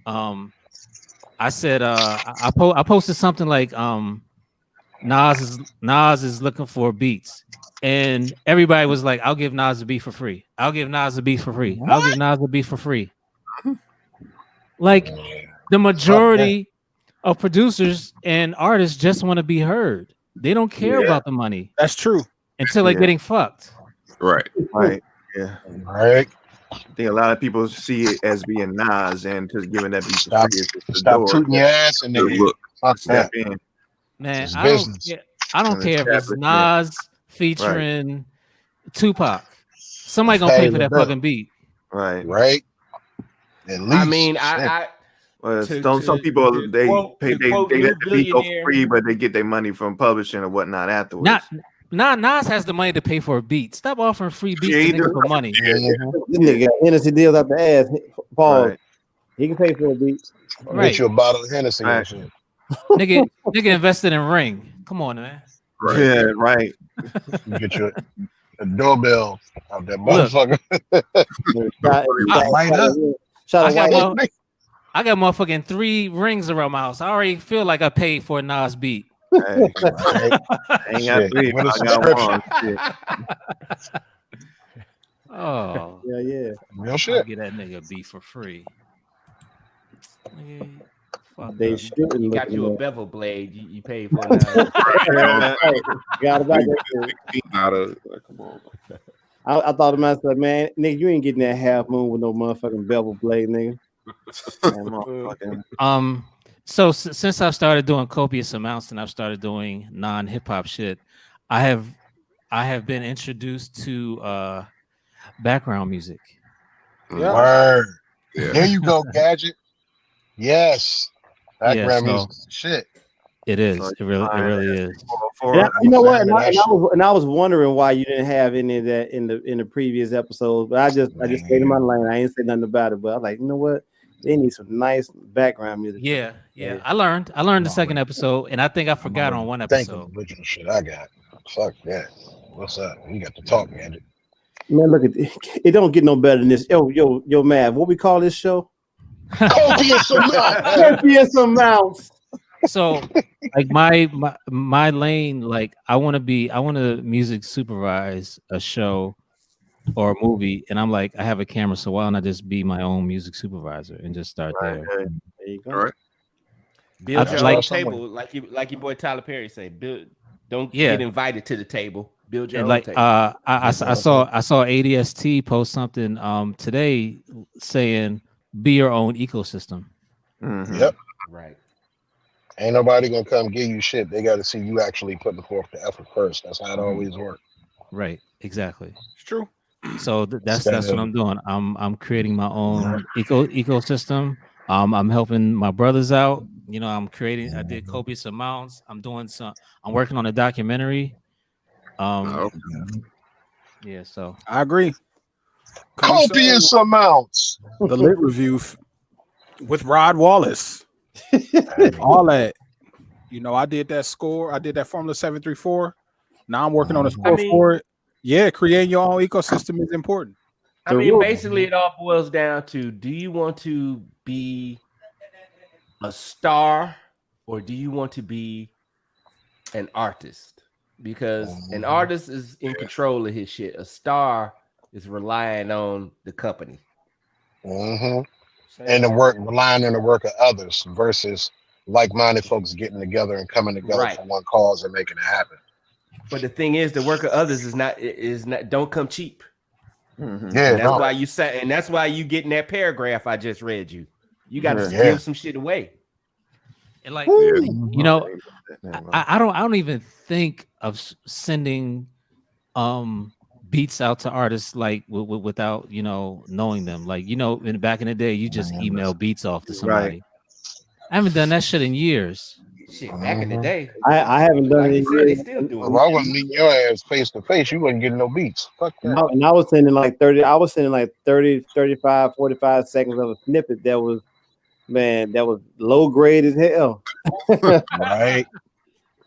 I said I posted something like Nas is looking for beats, and everybody was like, "I'll give Nas a beat for free. I'll give Nas a beat for free. I'll give Nas a beat for free." Like the majority of producers and artists just want to be heard. They don't care about the money. That's true. Until they're getting fucked. Right. Yeah. Right. I think a lot of people see it as being Nas and just giving that beat Stop tooting your ass and then step in. Man, I don't care if it's Nas featuring Tupac. Somebody gonna pay for that fucking beat. Right. At least. I mean, some people they let the beat go for free, but they get their money from publishing or whatnot afterwards. Nas has the money to pay for a beat. Stop offering free beats to niggas for money. This nigga got Hennessy deals out the ass. Paul, he can pay for a beat. Get you a bottle of Hennessy. Nigga invested in Ring. Come on, man. Right. Yeah, right. You get you a doorbell out that motherfucker. I got motherfucking 3 rings around my house. I already feel like I paid for a Nas beat. Hey, I ain't got 3, but I got 1. Oh. Yeah. Real shit. Get that nigga a beat for free. Nigga, They shouldn't. You got you a bevel blade. You paid for it. Got about that. Come on. I thought to myself, man, nigga, you ain't getting that half moon with no motherfucking bevel blade, nigga. So since I've started doing copious amounts and I've started doing non-hip hop shit, I have been introduced to background music. Yeah. Word. Yeah. There you go, Gadget. Yes. Background music is shit. It is. It really is. Yeah, you know what? And I was wondering why you didn't have any of that in the previous episodes. But I just stayed in my lane. I ain't said nothing about it. But I was like, you know what? They need some nice background music. Yeah. I learned the second episode, and I think I forgot on one episode. Think of the original shit I got. Fuck that. What's up? We got to talk, Gadget. Man, look at it. Don't get no better than this. Yo, Mav, what we call this show? Copious amounts. So, like my lane, like I want to music supervise a show or a movie, and I'm like, I have a camera, so why don't I just be my own music supervisor and just start there? There you go. All right. Build your own table, like your boy Tyler Perry say. Don't get invited to the table. Build your own table. I saw ADST post something today saying, "Be your own ecosystem." Mm-hmm. Yep. Right. Ain't nobody gonna come give you shit. They got to see you actually putting forth the effort first. That's how it always works. Right. Exactly. It's true. So that's what I'm doing. I'm creating my own ecosystem. I'm helping my brothers out. You know, I did copious amounts. I'm working on a documentary. Yeah, so I agree. Copious amounts. The lit review with Rod Wallace. All that. You know, I did that score. I did that Formula 734. Now I'm working on a score for it. Yeah, creating your own ecosystem is important. I mean, basically, it all boils down to: do you want to be a star, or do you want to be an artist? Because an artist is in control of his shit. A star is relying on the company. Mm-hmm. And relying on the work of others versus like-minded folks getting together and coming together for one cause and making it happen. But the thing is, the work of others is not don't come cheap. Mm-hmm. Yeah, and that's why you say, and that's why you get in that paragraph I just read you. You got to give some shit away. And like you know, I don't even think of sending beats out to artists like without knowing them. Like back in the day, you just email beats off to somebody. Right. I haven't done that shit in years. Shit, back in the day, I haven't done it. They still do it. If I wasn't meeting your ass face to face, you wasn't getting no beats. Fuck that. And I was sending like 30. I was sending like 30, 35, 45 seconds of a snippet that was low grade as hell. Right.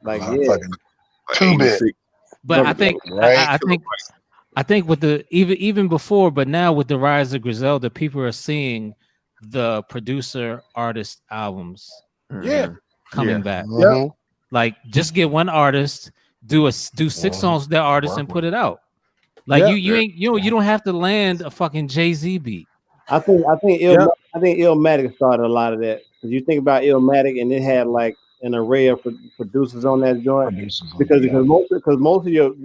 Like fucking 2-bit. But I think with the even before, but now with the rise of Griselda, people are seeing the producer artist albums. Coming back. Mm-hmm. Like just get one artist, do 6 songs with that artist and put it out. Like you don't have to land a fucking Jay-Z beat. I think Illmatic started a lot of that. Because you think about Illmatic and it had like an array of producers on that joint. Because most of your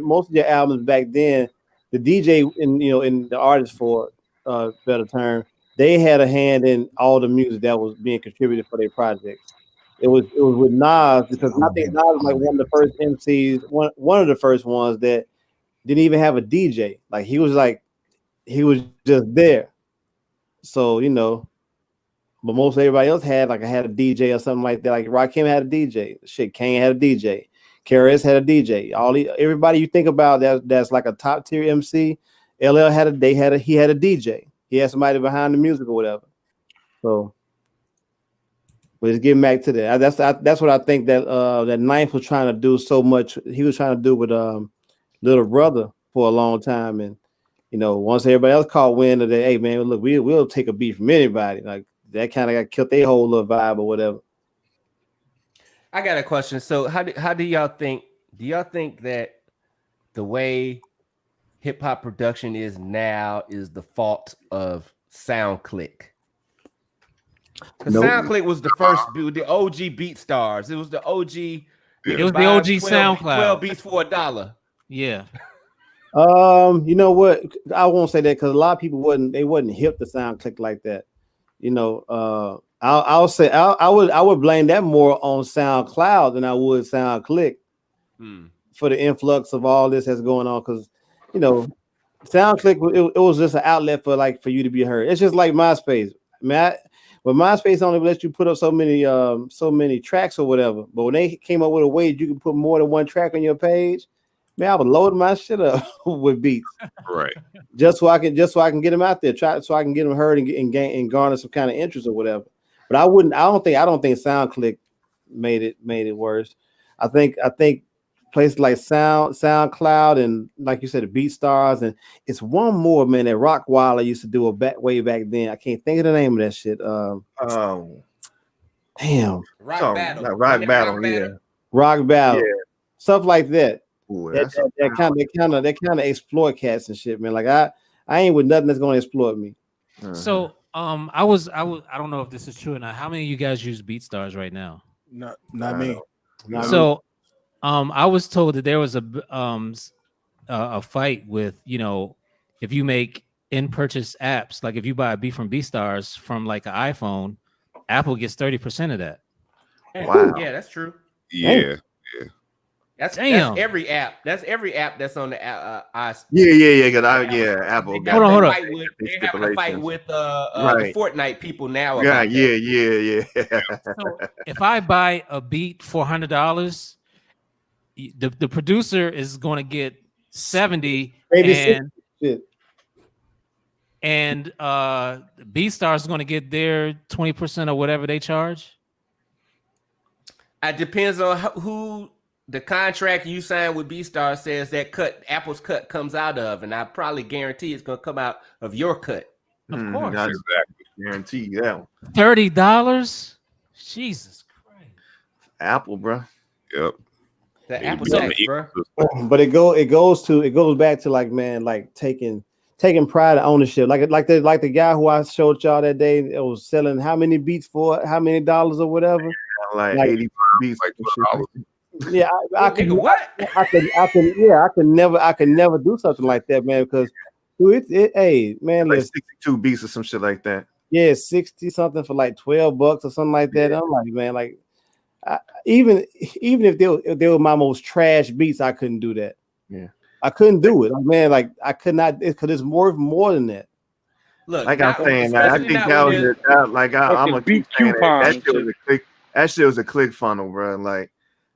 albums back then, the DJ in the artist, for better term, they had a hand in all the music that was being contributed for their projects. It was with Nas, because I think Nas was like one of the first MCs, one of the first ones that didn't even have a DJ. Like he was just there. So but most everybody else had a DJ or something like that. Like Rakim had a DJ. Shit, Kane had a DJ. KRS had a DJ. Everybody you think about that's like a top tier MC. LL had a DJ. He had somebody behind the music or whatever. So. But just getting back to that, that's what I think that Ninth was trying to do so much. He was trying to do with Little Brother for a long time, and once everybody else caught wind of that, hey man, look, we'll take a beat from anybody. Like that kind of got killed their whole little vibe or whatever. I got a question. So how do y'all think? Do y'all think that the way hip hop production is now is the fault of SoundClick? Because SoundClick was the first, the OG Beat Stars. It was the OG. It was the OG SoundCloud. 12 beats for $1. Yeah. You know what? I won't say that because a lot of people wasn't hip to SoundClick like that. You know, I'll say I would blame that more on SoundCloud than I would SoundClick for the influx of all this that's going on. Because you know, SoundClick it was just an outlet for you to be heard. It's just like MySpace. But MySpace only lets you put up so many tracks or whatever. But when they came up with a way you can put more than one track on your page, man, I would load my shit up with beats, right? Just so I can get them out there, so I can get them heard and garner some kind of interest or whatever. But I don't think SoundClick made it worse. I think places like SoundCloud and like you said, the BeatStars, and it's one more, man, that Rockwilder used to do way back then. I can't think of the name of that shit. Damn. Rock Battle. Rock Battle, yeah. Rock Battle. Yeah. Stuff like that. Ooh, that kind of exploit cats and shit, man. Like I ain't with nothing that's gonna exploit me. So I don't know if this is true or not. How many of you guys use BeatStars right now? Not me. So I was told that there was a fight with, you know, if you make in-purchase apps, like if you buy a beat from BeatStars from like an iPhone, Apple gets 30% of that. Wow. Yeah, that's true. Yeah. That's every app. That's every app that's on the Apple. Hold on. They're having a fight with the Fortnite people now. Yeah. So if I buy a beat for $100, the producer is going to get 70, and BeatStars is going to get their 20% or whatever they charge. It depends on who the contract you signed with BeatStars says that Apple's cut comes out of, and I probably guarantee it's going to come out of your cut. Of course, exactly. Guarantee that. $30. Jesus Christ. Apple, bro. Yep. The Apple tax, bro. But it goes back to like, man, like taking pride and ownership. Like the guy who I showed y'all that day, it was selling how many beats for how many dollars or whatever. Like 80 beats, like $12. Yeah, I could never do something like that, man. Because hey, man, like 62 beats or some shit like that. Yeah, 60 something for like $12 or something like that. I'm like, man, like even if they were my most trash beats, I couldn't do that. Yeah, I couldn't do it, man. Like I could not, because it's more than that. Look, like I'm saying, I think that was like I'm a beat coupon. That shit was a click funnel, bro. Like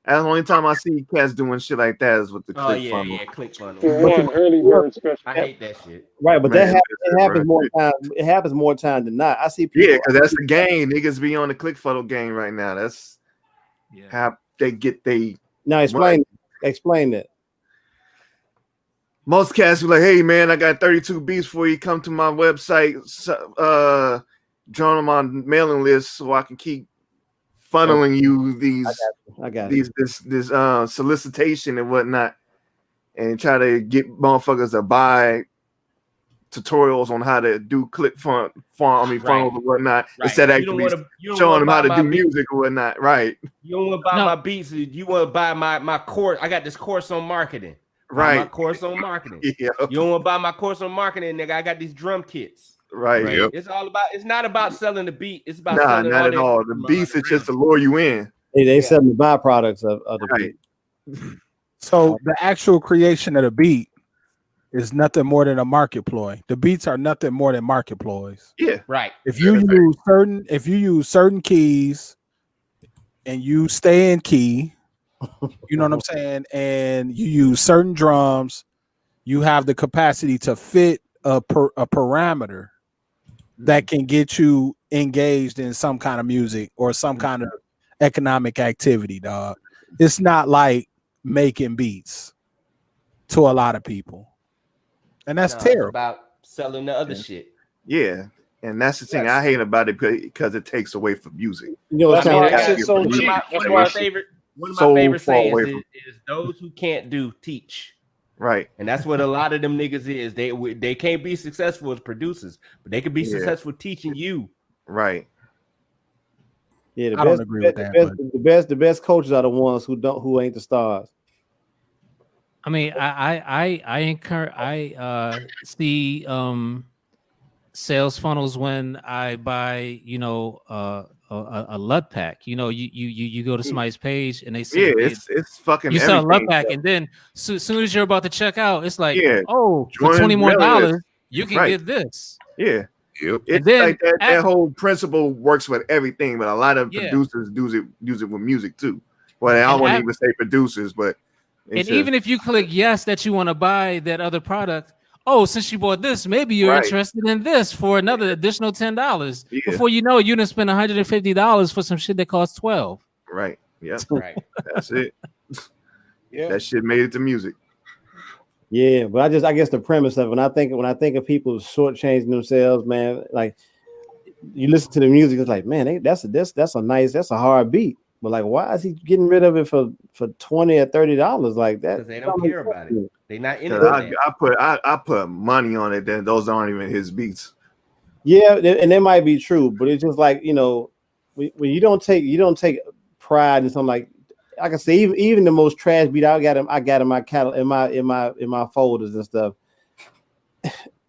that's the only time I see cats doing shit like that is with the click funnel. Yeah, click funnel. Early bird special. I hate that shit. Right, but it happens more time. It happens more time than not. I see people. Yeah, because that's the game. Niggas be on the click funnel game right now. That's how they get they. Now explain that. Most cats be like, "Hey man, I got 32 beats for you. Come to my website, join them on mailing list so I can keep funneling you these this solicitation and whatnot, and try to get motherfuckers to buy tutorials on how to do click funnels and whatnot, instead of actually showing them how to do music or whatnot. Right. You don't want to buy my beats. You want to buy my course. I got this course on marketing. Right. My course on marketing. Yeah. You don't want to buy my course on marketing, nigga. I got these drum kits. Right. Yep. It's not about selling the beat. It's about not at all. The beats is just to lure you in. They selling the byproducts of the beat. So the actual creation of the beat is nothing more than a market ploy. The beats are nothing more than market ploys. Yeah. Right. If you use certain keys and you stay in key, you know what I'm saying, and you use certain drums, you have the capacity to fit a parameter that can get you engaged in some kind of music or some kind of economic activity, dog. It's not like making beats to a lot of people. And that's terrible. It's about selling the other shit. Yeah. And that's the thing I hate about it, because it takes away from music. You know, one of my favorite sayings is those who can't do teach. Right. And that's what a lot of them niggas is. They can't be successful as producers, but they can be successful teaching you. Right. Yeah, I don't agree with that. The best coaches are the ones who ain't the stars. I mean, I see sales funnels when I buy, a LUT pack. You go to somebody's page and they say it's fucking you sell a LUT everything. pack, and then soon as you're about to check out, it's like, Yeah, oh, for $20 more, you can get this. Yeah. Yep. It's then like that whole principle works with everything, but a lot of producers use it with music too. Well, I wouldn't even say producers, but even if you click yes that you want to buy that other product, oh, since you bought this, maybe you're interested in this for another additional $10. Before you know, you done spend $150 for some shit that costs $12. Right. Yep. Right. That's it. Yeah. That shit made it to music. Yeah, but I guess the premise of it, when I think of people shortchanging themselves, man, like you listen to the music, it's like, man, that's a hard beat. But like, why is he getting rid of it for $20 or $30 like that? Because they don't care about it. They not in it. I put money on it. Then those aren't even his beats. Yeah, and that might be true, but it's just like, when you don't take pride in something like I can say even the most trash beat I got in my catalog in my folders and stuff.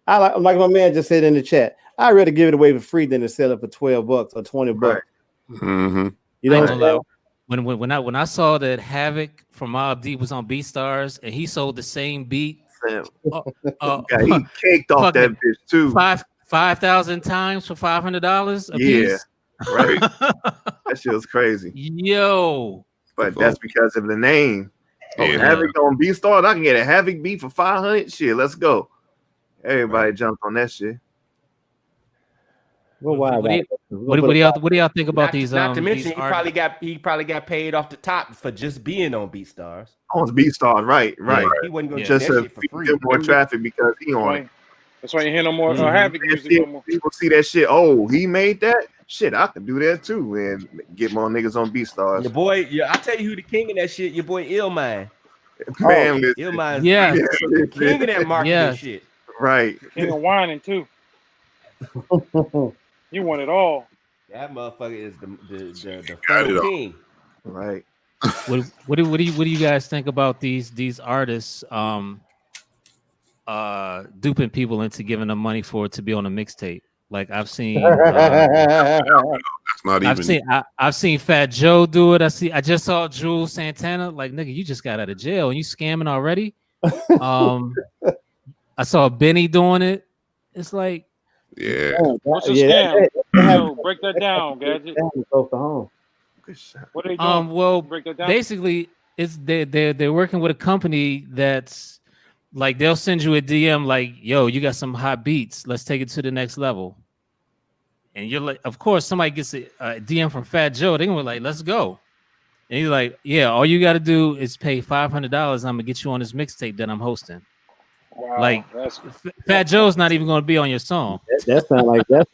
Like my man just said in the chat, I'd rather give it away for free than to sell it for $12 or $20. Right. Mm-hmm. You know what I'm saying? When I saw that Havoc from Mobb Deep was on BeatStars and he sold the same beat, he caked off that bitch too. 5,000 times for $500 a piece. Right. That shit was crazy. Yo. But that's because of the name. Havoc on BeatStars. I can get a Havoc beat for 500. Shit, let's go. Everybody jumped on that shit. Well, what do y'all think about these? Not to mention, he probably got paid off the top for just being on BeatStars. On BeatStars, right. He wasn't going to just to for free. Get more traffic because he on it. That's why you hear no more Havoc music no more. People see that shit. Oh, he made that. Shit, I can do that too and get more niggas on BeatStars. Your boy, I tell you who the king of that shit. Your boy Illmind. Man, Illmind, the king of that marketing shit. Right. King of whining too. You want it all. That motherfucker is the funnel king. Right. What do you guys think about these artists duping people into giving them money for it to be on a mixtape? Like I've seen I've seen Fat Joe do it. I just saw Jules Santana. Like, nigga, you just got out of jail and you scamming already. I saw Benny doing it. It's like, what's a scam? Break that down, Gadget. Close to home. What are they doing? Well, break that down. Basically, it's they're working with a company that's like they'll send you a DM like, yo, you got some hot beats. Let's take it to the next level. And you're like, of course, somebody gets a DM from Fat Joe. They're gonna be like, let's go. And he's like, yeah, all you got to do is pay $500. I'm gonna get you on this mixtape that I'm hosting. Wow, like Fat Joe's not even gonna be on your song. That sounds like that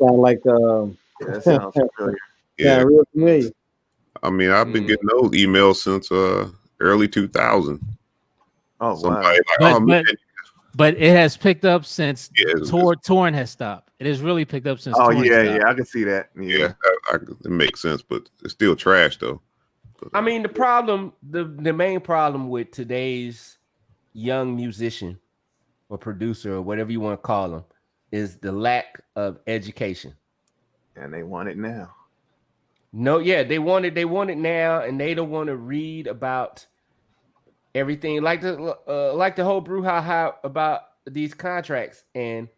sounds familiar. Yeah, real familiar. I mean, I've been getting those emails since early 2000. Oh, wow. But it has picked up since touring has stopped. It has really picked up since. Oh yeah, I can see that. Yeah, it makes sense, but it's still trash though. I mean, the main problem with today's young musician or producer or whatever you want to call them is the lack of education. And they want it now. No, yeah, they want it now, and they don't want to read about everything like the whole brouhaha about these contracts. And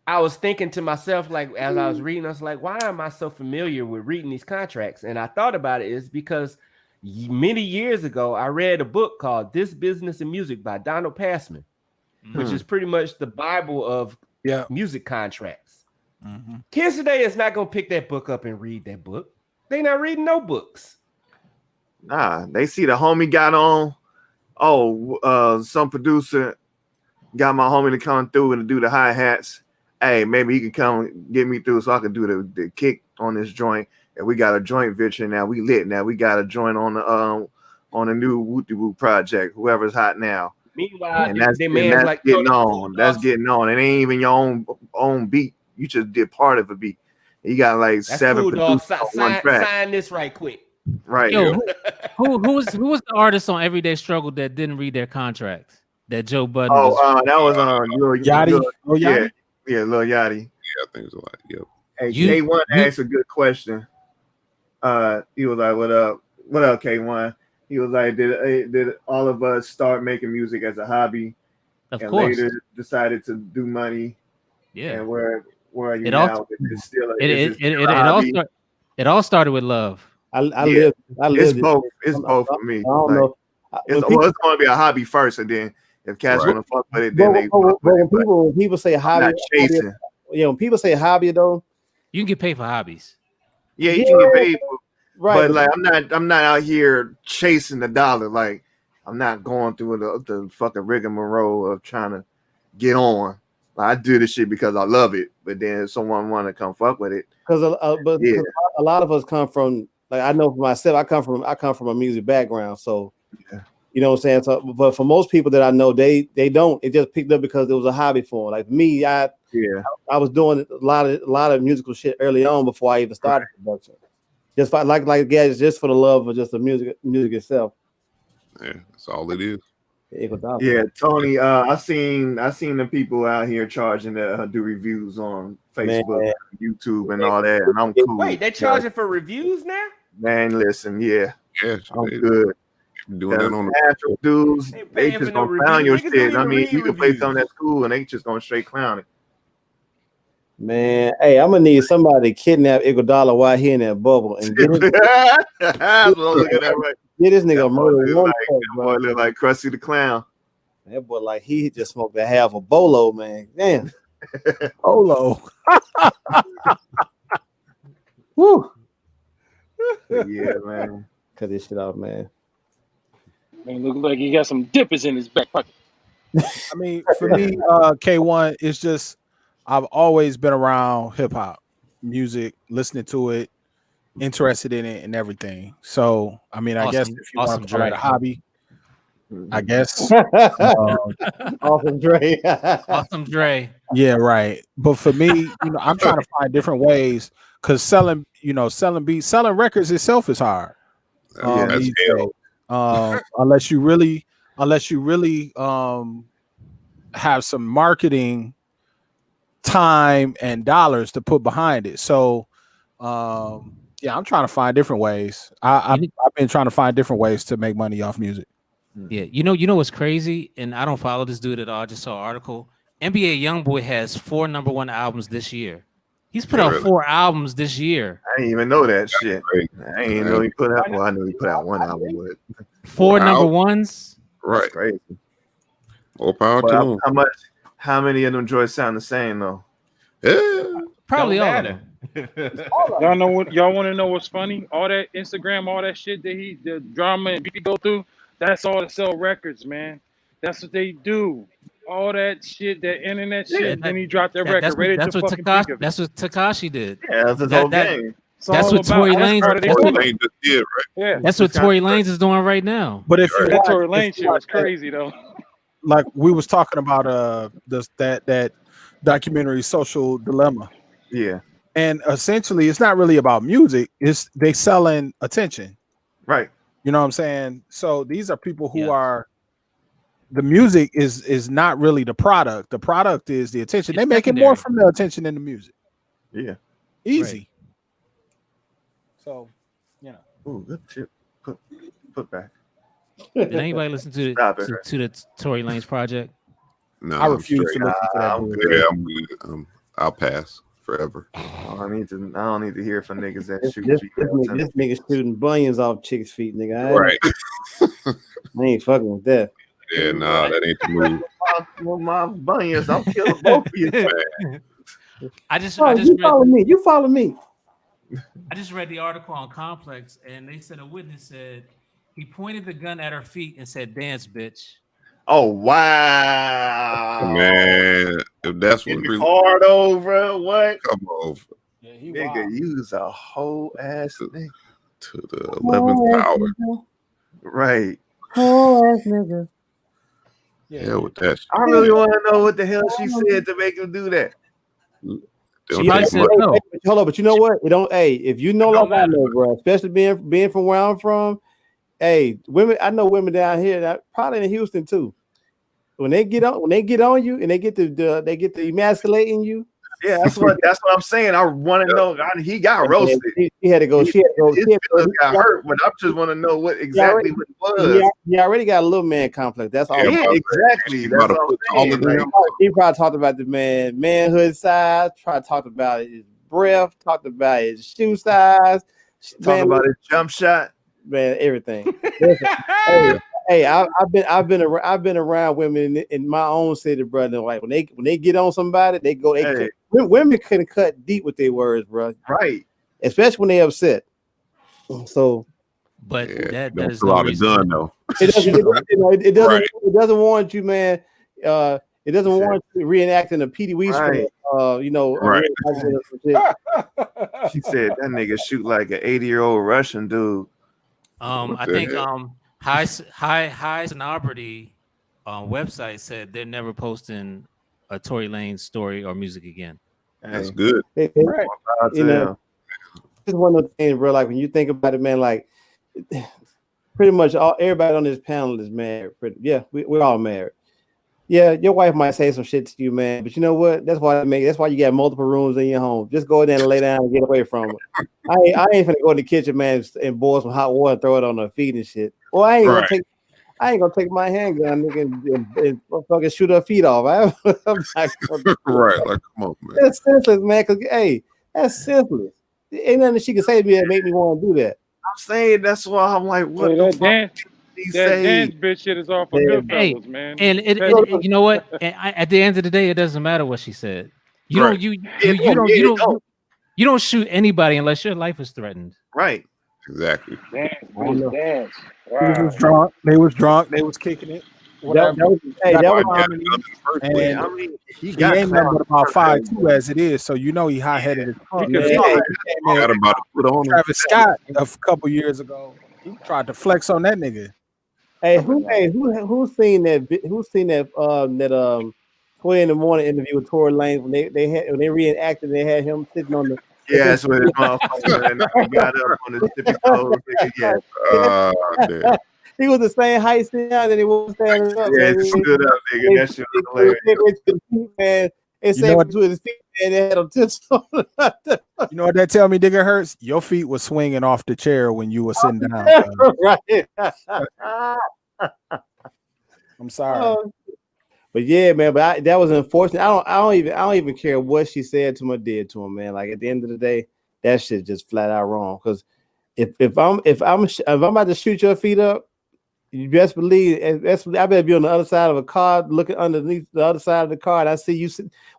I was thinking to myself, like, as I was reading, I was like, why am I so familiar with reading these contracts? And I thought about it is because many years ago, I read a book called This Business in Music by Donald Passman, which is pretty much the Bible of music contracts. Mm-hmm. Kids today is not going to pick that book up and read that book. They not reading no books. Nah, they see the homie got on. Some producer got my homie to come through and do the hi-hats. Hey, maybe he can come get me through so I can do the kick on this joint. And we got a joint venture now. We lit now. We got a joint on the new Wooty Woo project. Whoever's hot now. Meanwhile, and that's getting on. That's getting on. It ain't even your own beat. You just did part of a beat. He got like That's 7 cool, dog. producers on one track. Sign this right quick. Right. Yo, who was the artist on Everyday Struggle that didn't read their contract? That Joe Budden was. That was Lil Yachty. Yeah, Lil Yachty. Yeah, I think it's a lot. Yep. Hey, K1 asked a good question. He was like, "What up? What up, K1?" He was like, "Did all of us start making music as a hobby, Of and course. later decided to do money? Yeah. And where are you It now? all- It's still a, it all started with love. I lived. It's both. It's both for me. I don't know. It's going to be a hobby first, and then if cats want to fuck with it, then when people say hobby, not chasing. When people say hobby though, you can get paid for hobbies. Yeah, you can get paid for, right? But like, I'm not out here chasing the dollar. Like, I'm not going through the fucking rigmarole of trying to get on. Like, I do this shit because I love it. But then if someone want to come fuck with it, because a lot of us come from, like, I know for myself, I come from a music background, so you know what I'm saying. So, but for most people that I know, they don't. It just picked up because it was a hobby for them. Like me, I was doing a lot of musical shit early on before I even started production. Just just for the love of just the music itself. Yeah, that's all it is. Yeah, Tony. I seen the people out here charging to do reviews on Facebook, YouTube, and all that, and I'm cool. Wait, they charging for reviews now? Man, listen, Yeah, I'm good. Doing that on natural dudes, they just gonna clown your Niggas shit. I mean, you can play reviews. something that's cool, and they just gonna straight clown it. Man, hey, I'm gonna need somebody to kidnap Iguodala while he in that bubble and get Look at that right. Get this nigga murder one boy look like Krusty the Clown. That boy like he just smoked a half a bolo, man. Damn. Bolo. Woo. Yeah, man. Cut this shit out, man. Man, look like he got some dippers in his back pocket. I mean, for me, K1, it's just I've always been around hip hop music, listening to it, interested in it, and everything. So, I mean, I guess if you want to call it a hobby, I guess. Awesome Dre. Awesome Dre. Yeah, right. But for me, I'm trying to find different ways because selling beats, selling records itself is hard. That's hell. Unless you really have some marketing time and dollars to put behind it. So I'm trying to find different ways. I've been trying to find different ways to make money off music. Yeah, you know what's crazy, and I don't follow this dude at all. I just saw an article. NBA YoungBoy has 4 #1 albums this year. He's put out 4 albums this year. I didn't even know that shit. I didn't know he put out. Well, I knew he put out 1 album, but 4 #1s. Right, that's crazy. More power to him. How many of them joints sound the same though? Yeah, probably all of them. Y'all know what? Y'all want to know what's funny? All that Instagram, all that shit that the drama and BP go through. That's all to sell records, man. That's what they do. All that shit, that internet shit. Then he dropped that record. That's what Tekashi did. Yeah, that's his whole game. That's what Tory Lanez did, right? Yeah, that's what Tory Lanez is doing right now. But if that Tory Lanez shit was crazy though. Like we was talking about that documentary Social Dilemma. Yeah. And essentially it's not really about music, it's they selling attention. Right. You know what I'm saying? So these are people who are the music is not really the product. The product is the attention. They make it more from the attention than the music. Yeah. Easy. Right. So, Ooh, good tip. Put back. Did anybody listen to the Tory Lanez project? No, I refuse to listen to that. I'm good. I'll pass forever. I don't need to hear from niggas that shoot. This nigga shooting bunions off chicks' feet, nigga. Right. I ain't fucking with that. Yeah, nah, that ain't the move. With my bunions, I'm killing both of you. You follow me. I just read the article on Complex, and they said a witness said he pointed the gun at her feet and said, "Dance, bitch." Oh wow, man! If that's what really hard over, what? Come over, nigga, use a whole ass thing to the 11th power, right? Whole ass nigga. Yeah, with that. I really want to know what the hell she said to make him do that. She probably said no. Hold on, but you know what? It don't. Hey, if you know like I know, bro, especially being from where I'm from, hey, women. I know women down here, that probably in Houston too. When they get on you, and they get to emasculating you. Yeah, that's what I'm saying. I want to know. He got roasted. He had to go. She had to go. His feelings got hurt, but I just want to know what exactly what it was. He already got a little man complex. That's all. Yeah, exactly. That's all I'm saying. He probably talked about the manhood size. Probably talked about his breath. Talked about his shoe size. Talking about his jump shot. Man, everything. Hey, I've been around women in my own city, brother. Like when they get on somebody, they go. Women can cut deep with their words, bro. Right. Especially when they upset. So, but that is no reason. Gun, though. It doesn't warrant you, man. It doesn't warrant you reenacting a Petey Wee right. Right. She said that nigga shoot like an 80-year-old Russian dude. I think High Celebrity website said they're never posting a Tory Lanez story or music again. That's good. Right. It's one of the things, bro. Like when you think about it, man, like pretty much everybody on this panel is married. We're all married. Yeah, your wife might say some shit to you, man, but you know what? That's why you got multiple rooms in your home. Just go in there and lay down and get away from it. I ain't finna go in the kitchen, man, and boil some hot water and throw it on her feet and shit. Well, I ain't gonna take my handgun and fucking shoot her feet off. I'm not gonna right, like come on, man. That's senseless, man. Cause that's senseless. Ain't nothing she can say to me that make me want to do that. I'm saying that's why I'm like, what the fuck? That dance bitch shit is all for good fellas, man. And you know what? At the end of the day, it doesn't matter what she said. You don't shoot anybody unless your life is threatened. Right. Exactly. Dance. Wow. They was drunk. They was kicking it. He got about 5'2" as it is, so he hot-headed. Travis Scott a couple years ago, he tried to flex on that nigga. Who's seen that? Who's seen that? 20 in the morning interview with Tory Lanez when they reenacted, they had him sitting on the. Yeah, that's what his motherfucker and he got up on his tippy toes. Yeah. He was the same height down and he was standing up. Yeah, he stood up, nigga. That shit was hilarious. Man, it saved to his feet, man. They had him tips on. You know what that tell me, Digger Hurts? Your feet were swinging off the chair when you were sitting down. Right. I'm sorry. But yeah, man. But that was unfortunate. I don't even care what she said to him or did to him, man. Like at the end of the day, that shit just flat out wrong. Because if I'm about to shoot your feet up, you best believe I better be on the other side of a car, looking underneath the other side of the car, and I see you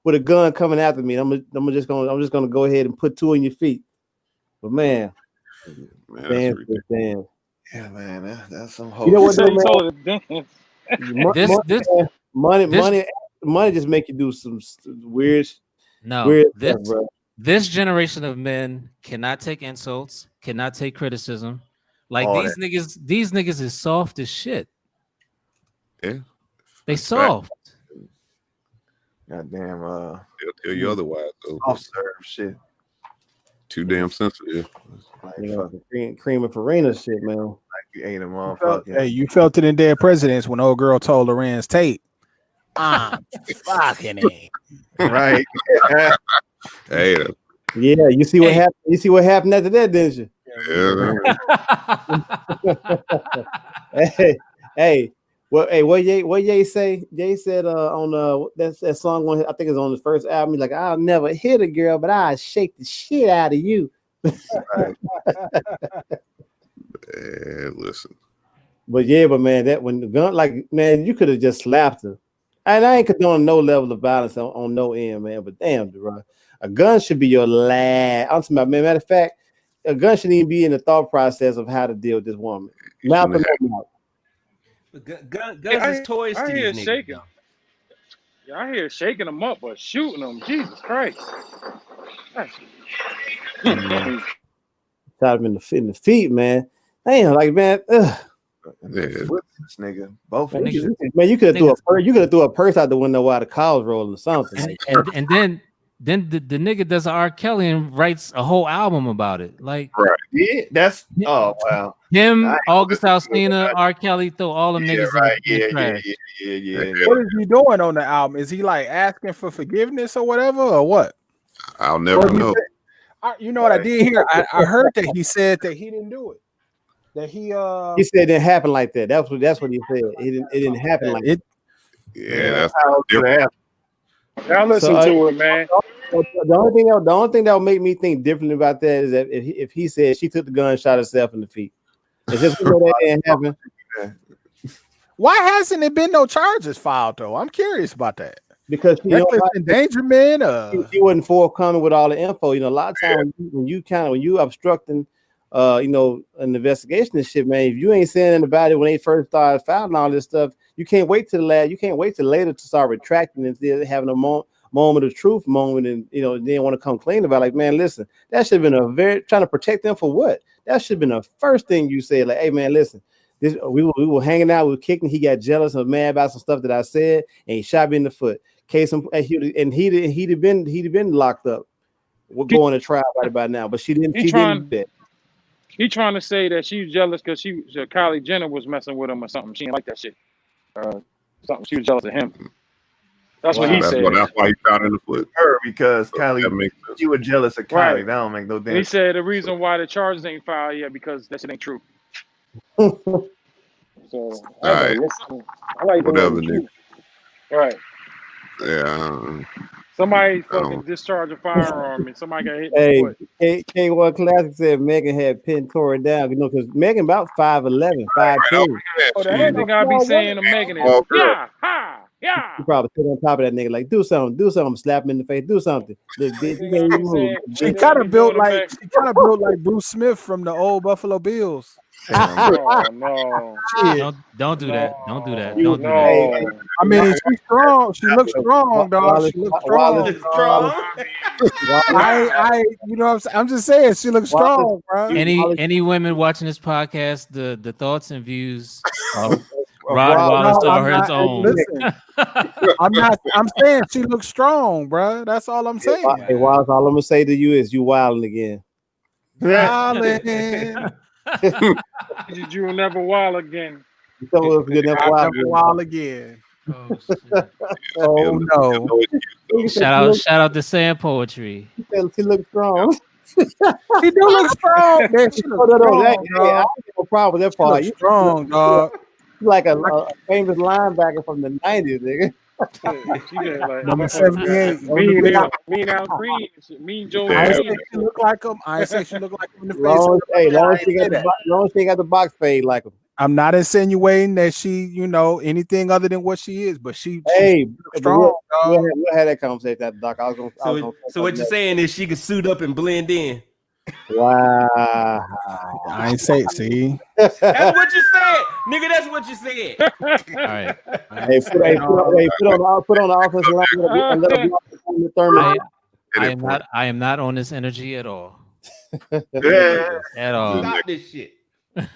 with a gun coming after me. I'm just gonna go ahead and put two in your feet. But man, damn. Yeah, man, that's some hope. You know what, money just make you do some weird. Stuff, bro. This generation of men cannot take insults, cannot take criticism. Like these niggas is soft as shit. Yeah, they soft. Goddamn. They'll tell you otherwise. Soft serve shit. Too damn sensitive. Like cream and Farina shit, man. Like you ain't a motherfucker. Hey, you felt it in Dead Presidents when old girl told Lorenz Tate, "I'm fucking it." Right. Hey. Yeah, you see what happened. You see what happened after that, didn't you? Yeah. What Ye say? Ye said on that song on I think it's on his first album. He's like, I'll never hit a girl, but I'll shake the shit out of you. Listen. But man, that when the gun, like, man, you could have just slapped her. And I ain't condoning no level of violence on no end, man. But damn, bro, a gun should be your last. I'm talking about, man. Matter of fact, a gun shouldn't even be in the thought process of how to deal with this woman. Mouth to mouth. Guns is toys to these niggas. Shaking. Yeah, I hear shaking them up, but shooting them. Jesus Christ. Shot him in the feet, man. Damn, like, man. This nigga, both niggas. Man, you could have threw a purse out the window while the car was rolling or something. And then then the nigga does R. Kelly and writes a whole album about it. Like, right? Yeah, that's wow. Him, August Alsina, R. Kelly, throw all them niggas right. in the trash. Yeah. What is he doing on the album? Is he like asking for forgiveness or whatever, or what? I'll never know. You know what I did hear? I heard that he said that he didn't do it. That he said it didn't happen like that. That's what he said. It didn't happen like that. Yeah, that's how different. Y'all listen to it, man. The only thing that will make me think differently about that is that if he said she took the gun and shot herself in the feet, it's just that didn't happen. Why hasn't there been no charges filed though? I'm curious about that. Because reckless endangerment. She wasn't forthcoming with all the info. You know, a lot of times when you obstructing, an investigation and shit, man. If you ain't saying anything about it when they first started filing all this stuff, you can't wait till you can't wait till later to start retracting and having a moment of truth moment, and then want to come clean about it. Like, man, listen, that should have been trying to protect them for what? That should have been the first thing you said. Like, hey, man, listen. We were hanging out, we were kicking. He got jealous and mad about some stuff that I said, and he shot me in the foot. He'd have been locked up. We're going to trial right about now, but she didn't. She didn't do that. He trying to say that she's jealous because Kylie Jenner was messing with him or something. She didn't like that shit. Something. She was jealous of him. That's what he said. That's why he shot in the foot. Her because Kylie, she was jealous of Kylie. Right. That don't make no difference. He said the reason why the charges ain't filed yet because that shit ain't true. So I like whatever, nigga. Right. Yeah. Somebody fucking discharged a firearm and somebody got hit in the foot. K1 Classic said Megan had pinned Tori down, because Megan about 5'11", 5'10". The only thing I be saying to Megan is, yeah. You probably sit on top of that nigga like, do something, slap him in the face, do something. She kind of built like Bruce Smith from the old Buffalo Bills. Oh, no. Don't do that. Don't do that. Don't do that. I mean, she's strong. She looks strong, dog. She looks strong. I'm just saying, she looks strong, bro. Any women watching this podcast, the thoughts and views of Rod Wallace are his own. Listen, I'm saying she looks strong, bro. That's all I'm saying. Hey, Wallace, all I'm gonna say to you is you wilding again. Wilding. You will never wild again. Never wild again. Oh no! Shout out to Sand Poetry. She looks strong. She do look strong. Man, she look strong. I have no problem with that part. You strong, dog. Like a famous linebacker from the 90s, nigga. Like number 78. Mean Al Green, Mean Joe. I ain't say she look like him. I ain't say she look like him in the face. Long as she got the box fade like him. I'm not insinuating that she, anything other than what she is, but she strong. We'll have that conversation, Doc. So what you're saying is she could suit up and blend in. Wow. I ain't say it, see. That's what you said, nigga. That's what you said. All right. Put on the offensive line. I am not on this energy at all. At all. Stop this shit. Block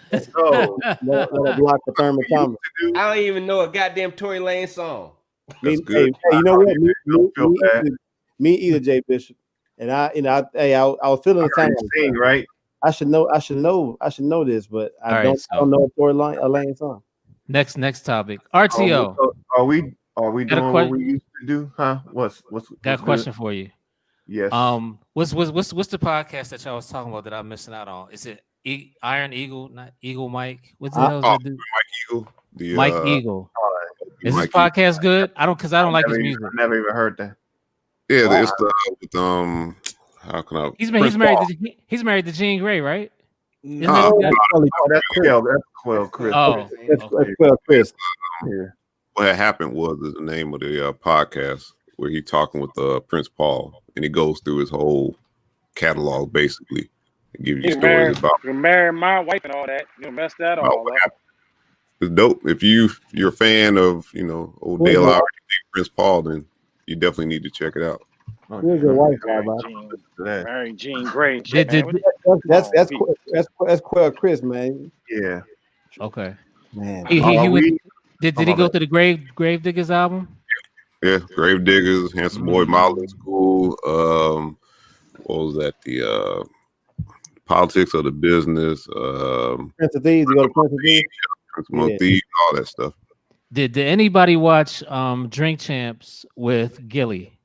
the thermometer. I don't even know a goddamn Tory Lanez song. Hey, you know what? Me either, Jay Bishop. And I was feeling the time. Right. I should know this, but I don't know a Tory Lanez song. Next topic. RTO. Are we doing what we used to do? Huh? What's got a question for you? Yes. What's the podcast that y'all was talking about that I'm missing out on? Is it Iron Eagle, not Eagle Mike? What the hell is that dude? Mike Eagle. Mike Eagle. Is this podcast good? I don't like his music. I've never even heard that. Yeah, it's the how can I? He's married to Jean Grey, right? That's Quell Chris. That's Quell Chris. What had happened was the name of the podcast where he talking with Prince Paul, and he goes through his whole catalog basically and gives you stories about. You married my wife and all that. You messed that all up. It's dope. If you're a fan of old Dale Lowry, Prince Paul, then you definitely need to check it out. Who's your wife, Mary Jean Grey. That's Quell Chris, man. Yeah. Okay. Man. Did he go to the Grave Diggers album? Yeah, Grave Diggers, Handsome Boy, Modeling School. What was that? The Politics of the Business. Prince of Thieves. You go to Prince of Thieves. Prince of Thieves, all that stuff. Did anybody watch Drink Champs with Gilly?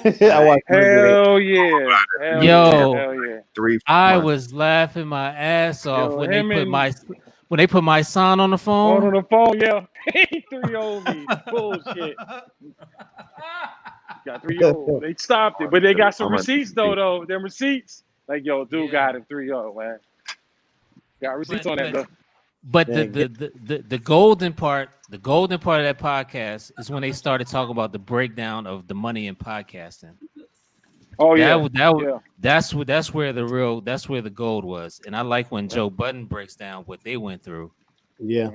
I watched Hell yeah. Yo, Three. I was laughing my ass off when they put my son on the phone. On the phone, yeah. 3-0 me. Bullshit. Got 3-0. They stopped it, but they got some receipts though. Them receipts, like yo, dude got him 3-0, man. Got receipts on that though. But the golden part of that podcast is when they started talking about the breakdown of the money in podcasting. Oh that's where the gold was. And I like when Joe Budden breaks down what they went through. Yeah,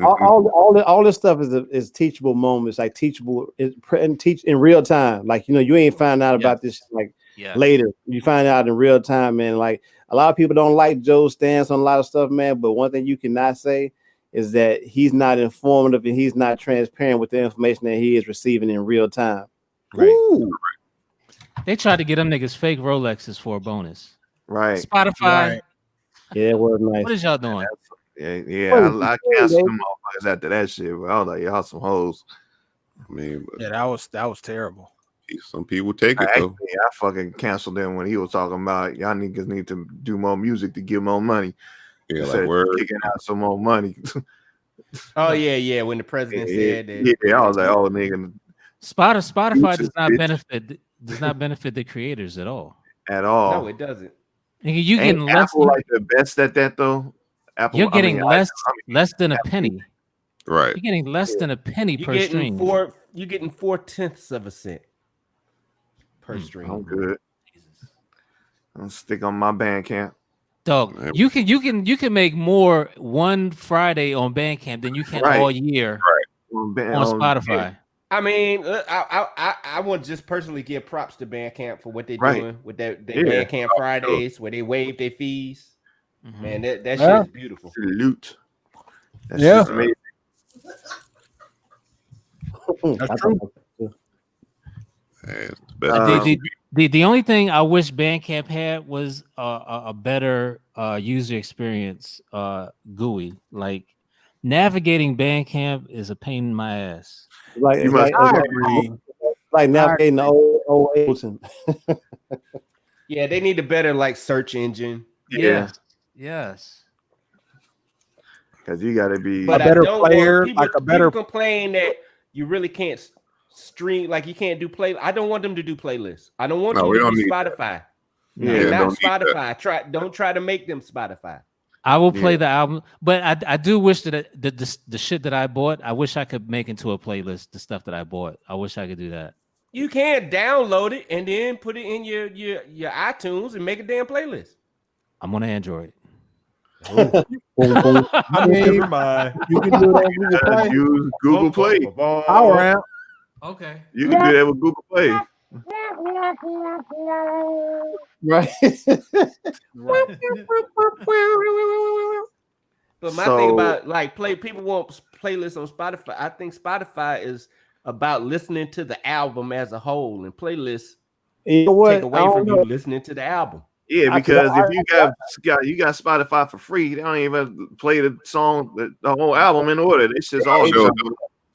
all this stuff is teachable moments, like teachable and teach in real time. Like you ain't find out about this like later. You find out in real time, man. Like a lot of people don't like Joe's stance on a lot of stuff, man. But one thing you cannot say is that he's not informative and he's not transparent with the information that he is receiving in real time. Right. Ooh. They tried to get them niggas fake Rolexes for a bonus. Right. Spotify. Right. Yeah, it was nice. What is y'all doing? I canceled them motherfuckers after that shit. But I was like, y'all some hoes. I mean, that was terrible. Some people take it though. I fucking canceled them when he was talking about y'all niggas need to do more music to get more money. Yeah, like we're kicking out some more money. Oh yeah. When the president said that, I was like, oh nigga. Spotify does not benefit the creators at all. At all. No, it doesn't. You getting less Apple like the best at that though. Apple, you're getting less than a penny. Right. You're getting less than a penny per stream. You're getting 0.4 of a cent per stream. I'm good. I'll stick on my Bandcamp. Dog, you can make more one Friday on Bandcamp than you can all year on Spotify. I mean, I want to just personally give props to Bandcamp for what they're doing with that Bandcamp Fridays where they waive their fees. Mm-hmm. Man, that shit is beautiful. Salute. That's amazing. That's true. The only thing I wish Bandcamp had was a better user experience GUI. Like navigating Bandcamp is a pain in my ass. Like navigating the old Ableton. Yeah, they need a better like search engine. Yes. Because you got to be a better player, like a better. People complain that you really can't stream, like you can't do play. I don't want them to do playlists. I don't want them to do Spotify. Not Spotify. Don't try to make them Spotify. I will play the album, but I do wish that the shit that I bought, I wish I could make into a playlist. The stuff that I bought, I wish I could do that. You can download it and then put it in your iTunes and make a damn playlist. I'm on Android. Never mind. You can do that. Use Google Play. Power amp. Okay. You can do that with Google Play. Right. But my thing about like people want playlists on Spotify. I think Spotify is about listening to the album as a whole, and playlists take away from you listening to the album. Yeah, because if you got Spotify for free, they don't even play the song, the whole album in order. It's just all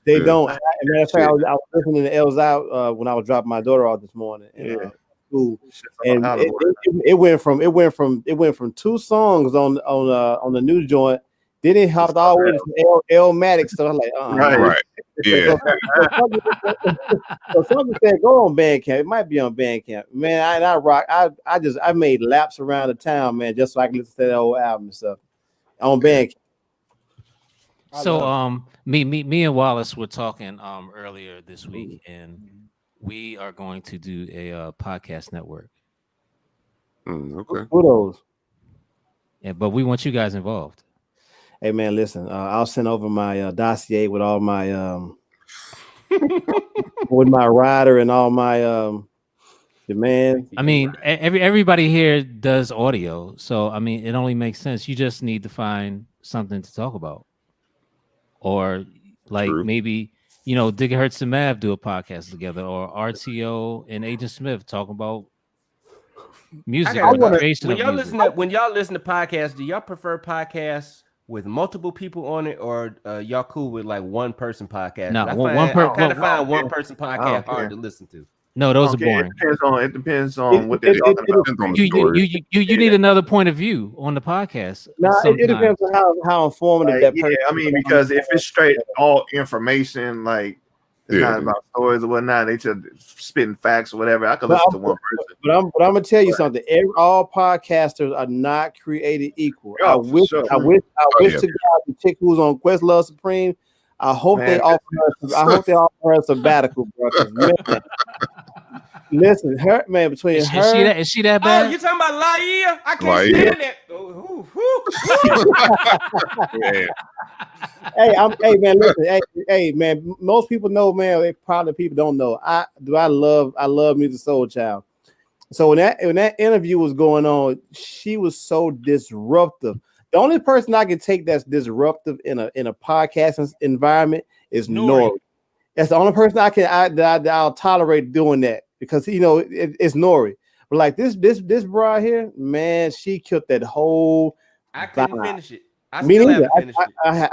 they don't. As a matter of fact, I was listening to Elza when I was dropping my daughter off this morning in school, and it went from 2 songs on the new joint. Then it hopped all the way to Elmatic. So I was like, right, yeah. So somebody said, go on Bandcamp. It might be on Bandcamp, man. I rock. I made laps around the town, man, just so I can listen to that old album and stuff on Bandcamp. So me and Wallace were talking earlier this week, and we are going to do a podcast network. Okay. Kudos. Yeah, but we want you guys involved. Hey man, listen. I'll send over my dossier with all my with my rider and all my demand. I mean, everybody here does audio, so I mean, it only makes sense. You just need to find something to talk about, or like maybe Gigahertz and Mav do a podcast together, or RTO and Agent Smith talking about music or the creation of music. When y'all listen to podcasts, do y'all prefer podcasts with multiple people on it, or y'all cool with like one person podcast? No, I kind of find one person podcast hard to listen to. No, those are boring. It depends on what they're talking about. You need another point of view on the podcast. No, it depends on how informative that person. I mean, because if it's straight all information, like it's not about stories or whatnot, they just spitting facts or whatever. I could listen to one person. But I'm gonna tell you something. All podcasters are not created equal. I wish to God the chick who's on Questlove Supreme. I hope they offer her a sabbatical, bro. Listen, her man between her is she that bad? Oh, you talking about Laia? I can't stand that. Hey man, listen, hey man. Most people know, man. Probably people don't know. I love Music Soul Child. So when that interview was going on, she was so disruptive. The only person I can take that's disruptive in a podcasting environment is Nori. That's the only person I'll tolerate doing that, because it's Nori. But like this bra here, man, she killed that whole. I couldn't finish it. Me neither.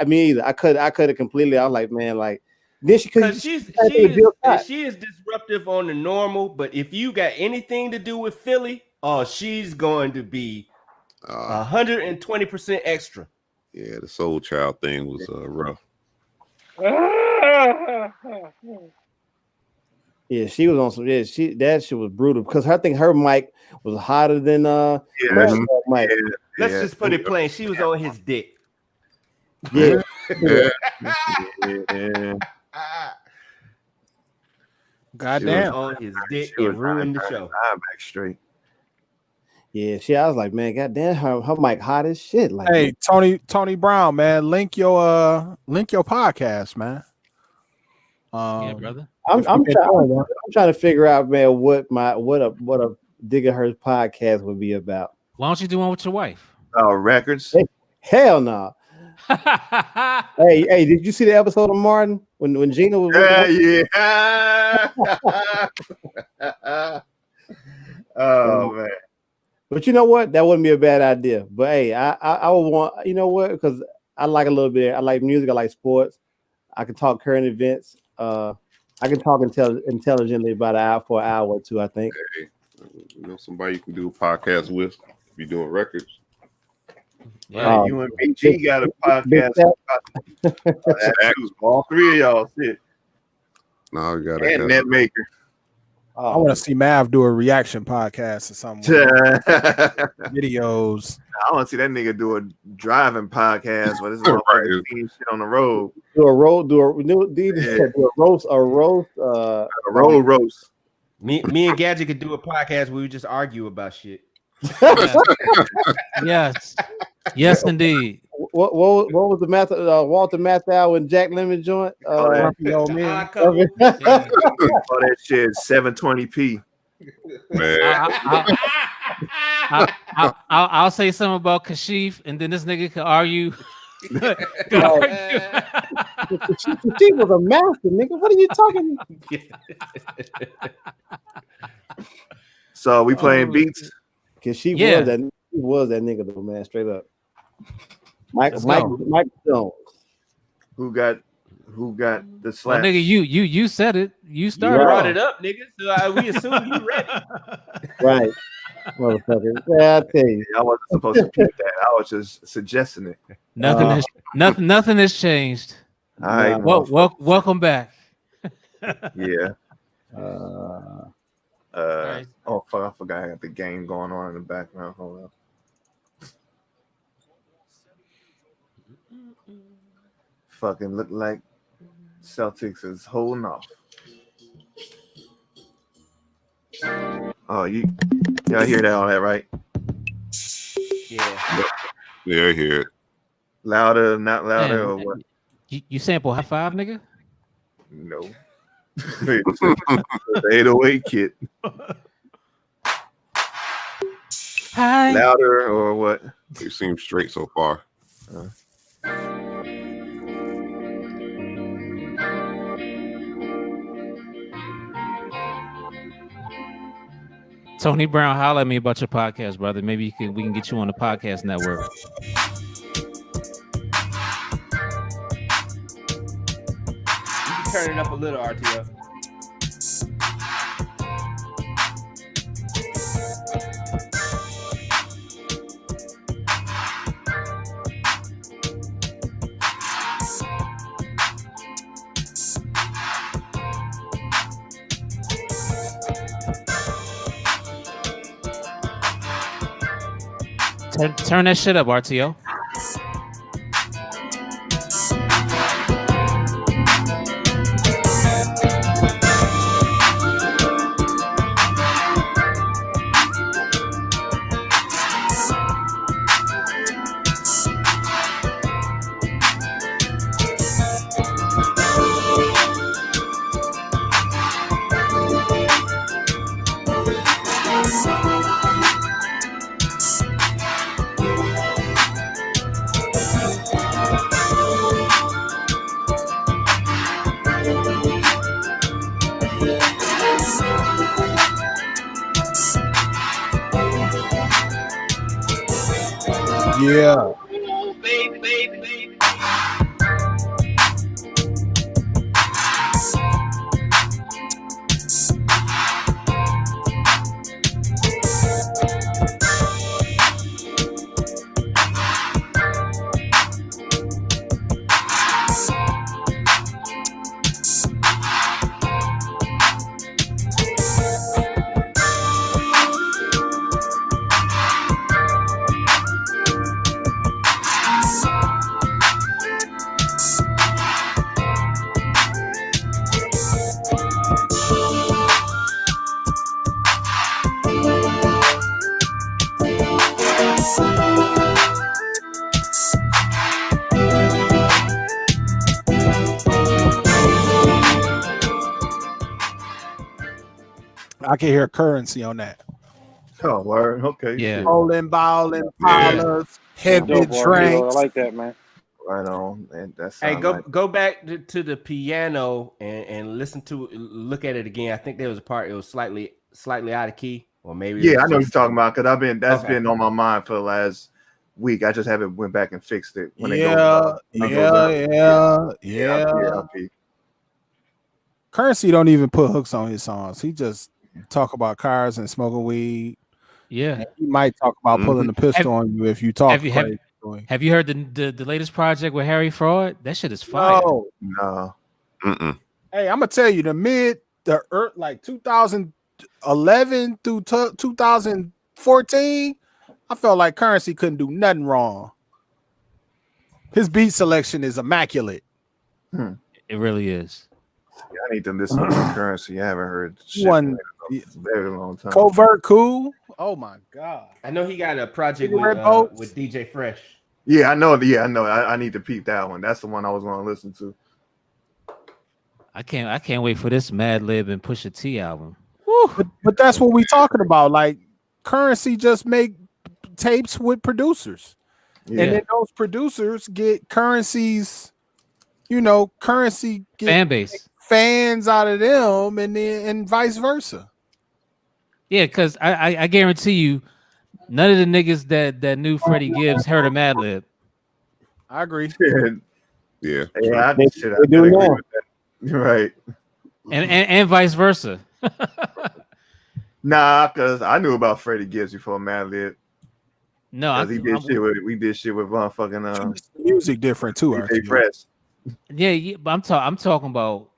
Me either. I could have completely. I was like, man, like then she is disruptive on the normal, but if you got anything to do with Philly, she's going to be 120% extra. Yeah, the Soul Child thing was rough. Yeah, she was on some. Yeah, that shit was brutal, because her mic was hotter than Mike. Let's just put it plain. She was on his dick. Yeah. Goddamn. On his dick and ruined the show. Back straight. Yeah, I was like, man, goddamn, her mic hot as shit. Like, hey, Tony Brown, man, link your podcast, man. Yeah, brother. I'm trying to figure out, man, what a Gigahertz podcast would be about. Why don't you do one with your wife? Records. Hey, hell no. hey, did you see the episode of Martin when Gina was? Oh man. But you know what? That wouldn't be a bad idea. But hey, I would want, because I like a little bit. I like music. I like sports. I can talk current events. I can talk intelligently about an hour or two, I think. Hey, somebody you can do a podcast with if you're doing records. Yeah, you and BG got a podcast. All three of y'all sit. No, we got and Netmaker. I want to see Mav do a reaction podcast or something. Videos. I want to see that nigga do a driving podcast where this is shit on the road. Do a roast. Me and Gadget could do a podcast where we just argue about shit. Yes, indeed. What was the Walter Matthau and Jack Lemmon joint? Oh, that shit 720p. Man. I'll say something about Kashif, and then this nigga can argue. She was a master, nigga. What are you talking about? So we playing beats? Cause she was that nigga though, man, straight up. Mike Jones. Who got the slap? Well, nigga, you said it. You started. You brought it up, nigga. So we assume you ready. Right. Motherfucker. Yeah, I tell you. I wasn't supposed to pick that. I was just suggesting it. Nothing has changed. All right. Welcome back. Yeah. Right. Oh fuck! I forgot I got the game going on in the background. Hold up. Fucking look like Celtics is holding off. Oh, y'all hear all that, right? Yeah. Yeah, I hear it. Louder, not louder, or what? You sample high five, nigga? No. The 808 kit. Hi. Louder or what? They seem straight so far. Tony Brown, holler at me about your podcast, brother. Maybe we can get you on the podcast network. You can turn it up a little, RTO. Turn that shit up, RTO. Yeah. I can hear Currency on that. Oh, word. Okay. Yeah. Rolling, bowling, pilots, heavy Dope, RTO. drinks. I like that, man. Right on. And that's Hey, go back to the piano and listen to look at it again. I think there was a part it was slightly out of key, or maybe yeah, I know what you're talking about because that's been on my mind for the last week. I just haven't went back and fixed it. When Yeah. Currency don't even put hooks on his songs. He just talk about cars and smoking weed. Yeah, and he might talk about pulling the pistol on you if you talk. Have you heard the latest project with Harry Fraud? That shit is fire. No. Hey, I'm gonna tell you like 2011 through 2014. I felt like Currency couldn't do nothing wrong. His beat selection is immaculate. It really is. Yeah, I need to listen to Currency. I haven't heard shit One in a very long time. Covert Cool. Oh my god! I know he got a project with DJ Fresh. Yeah, I know. Yeah, I know. I need to peep that one. That's the one I was going to listen to. I can't wait for this Mad Lib and Pusha T album. But that's what we talking about. Like Currency just make tapes with producers, and then those producers get Currency's, Currency get fan base, fans out of them, and vice versa. Yeah, because I guarantee you, none of the niggas that knew Freddie Gibbs heard of Mad Lib. I agree. Yeah. I do agree with that. You're right. And vice versa. Nah, because I knew about Freddie Gibbs before Mad Lib. No, we did shit with motherfucking music different too. DJ Fresh. Yeah, but I'm talking about.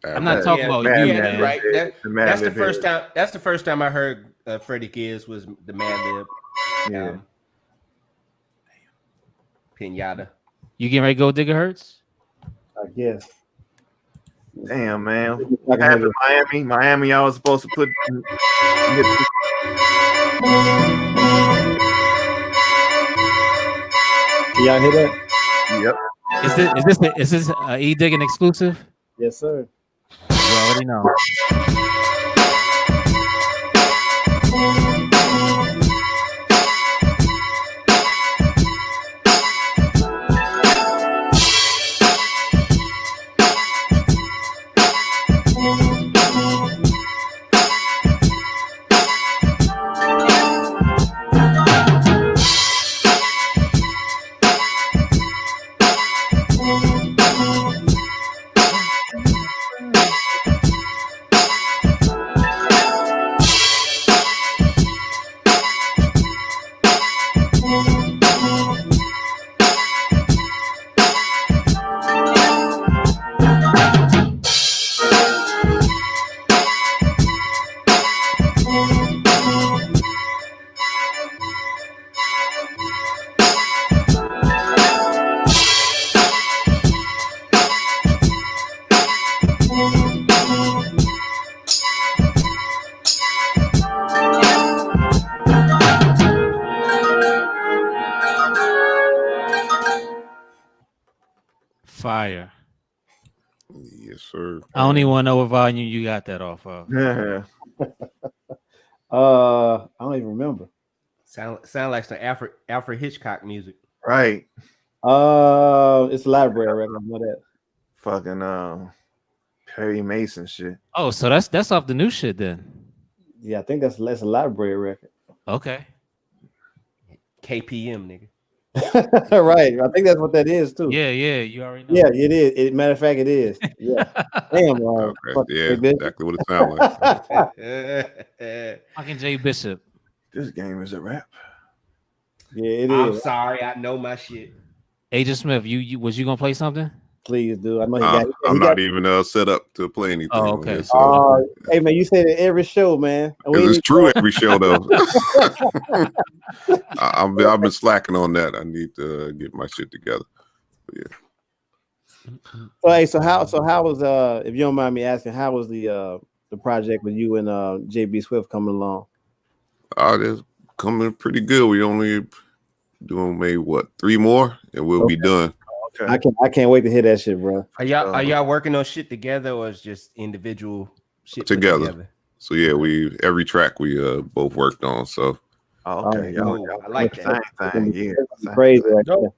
I'm not talking about you, man. Right. That's the first time. That's the first time I heard Freddie Gibbs was the Mad Lib. Yeah. Pinata. You getting ready to go Gigahertz? I guess. Damn, man. What happened in Miami, I was supposed to put. Y'all hear that? Yep. Is this E Digging exclusive? Yes, sir. You already know. fire. Yes, sir. I don't even want to know what volume you got that off of. Yeah. I don't even remember. Sound like some Alfred Hitchcock music. Right. It's a library record. I know that. Fucking Perry Mason shit. Oh, so that's off the new shit then. Yeah, I think that's a library record. Okay. KPM, nigga. Right. I think that's what that is too. Yeah, you already know. Yeah, it is. Matter of fact, it is. Yeah. Damn. Okay. Yeah, exactly what it sounds like. Fucking Jay Bishop. This game is a rap. Yeah, it I'm is. sorry, I know my shit. Agent Smith, you was you gonna play something? Please do. I know I'm not even set up to play anything. Oh, okay. Here, so. Hey man, you say it every show, man. It's true every show though. I've been slacking on that. I need to get my shit together. But yeah. So how was if you don't mind me asking, how was the project with you and JB Swift coming along? It's coming pretty good. We only doing maybe 3 more and we'll be done. Okay. I can't wait to hear that shit, bro. Are y'all working on shit together or is just individual shit together? So yeah, every track we both worked on. So okay, I like that. Same thing. Yeah, crazy. Right there.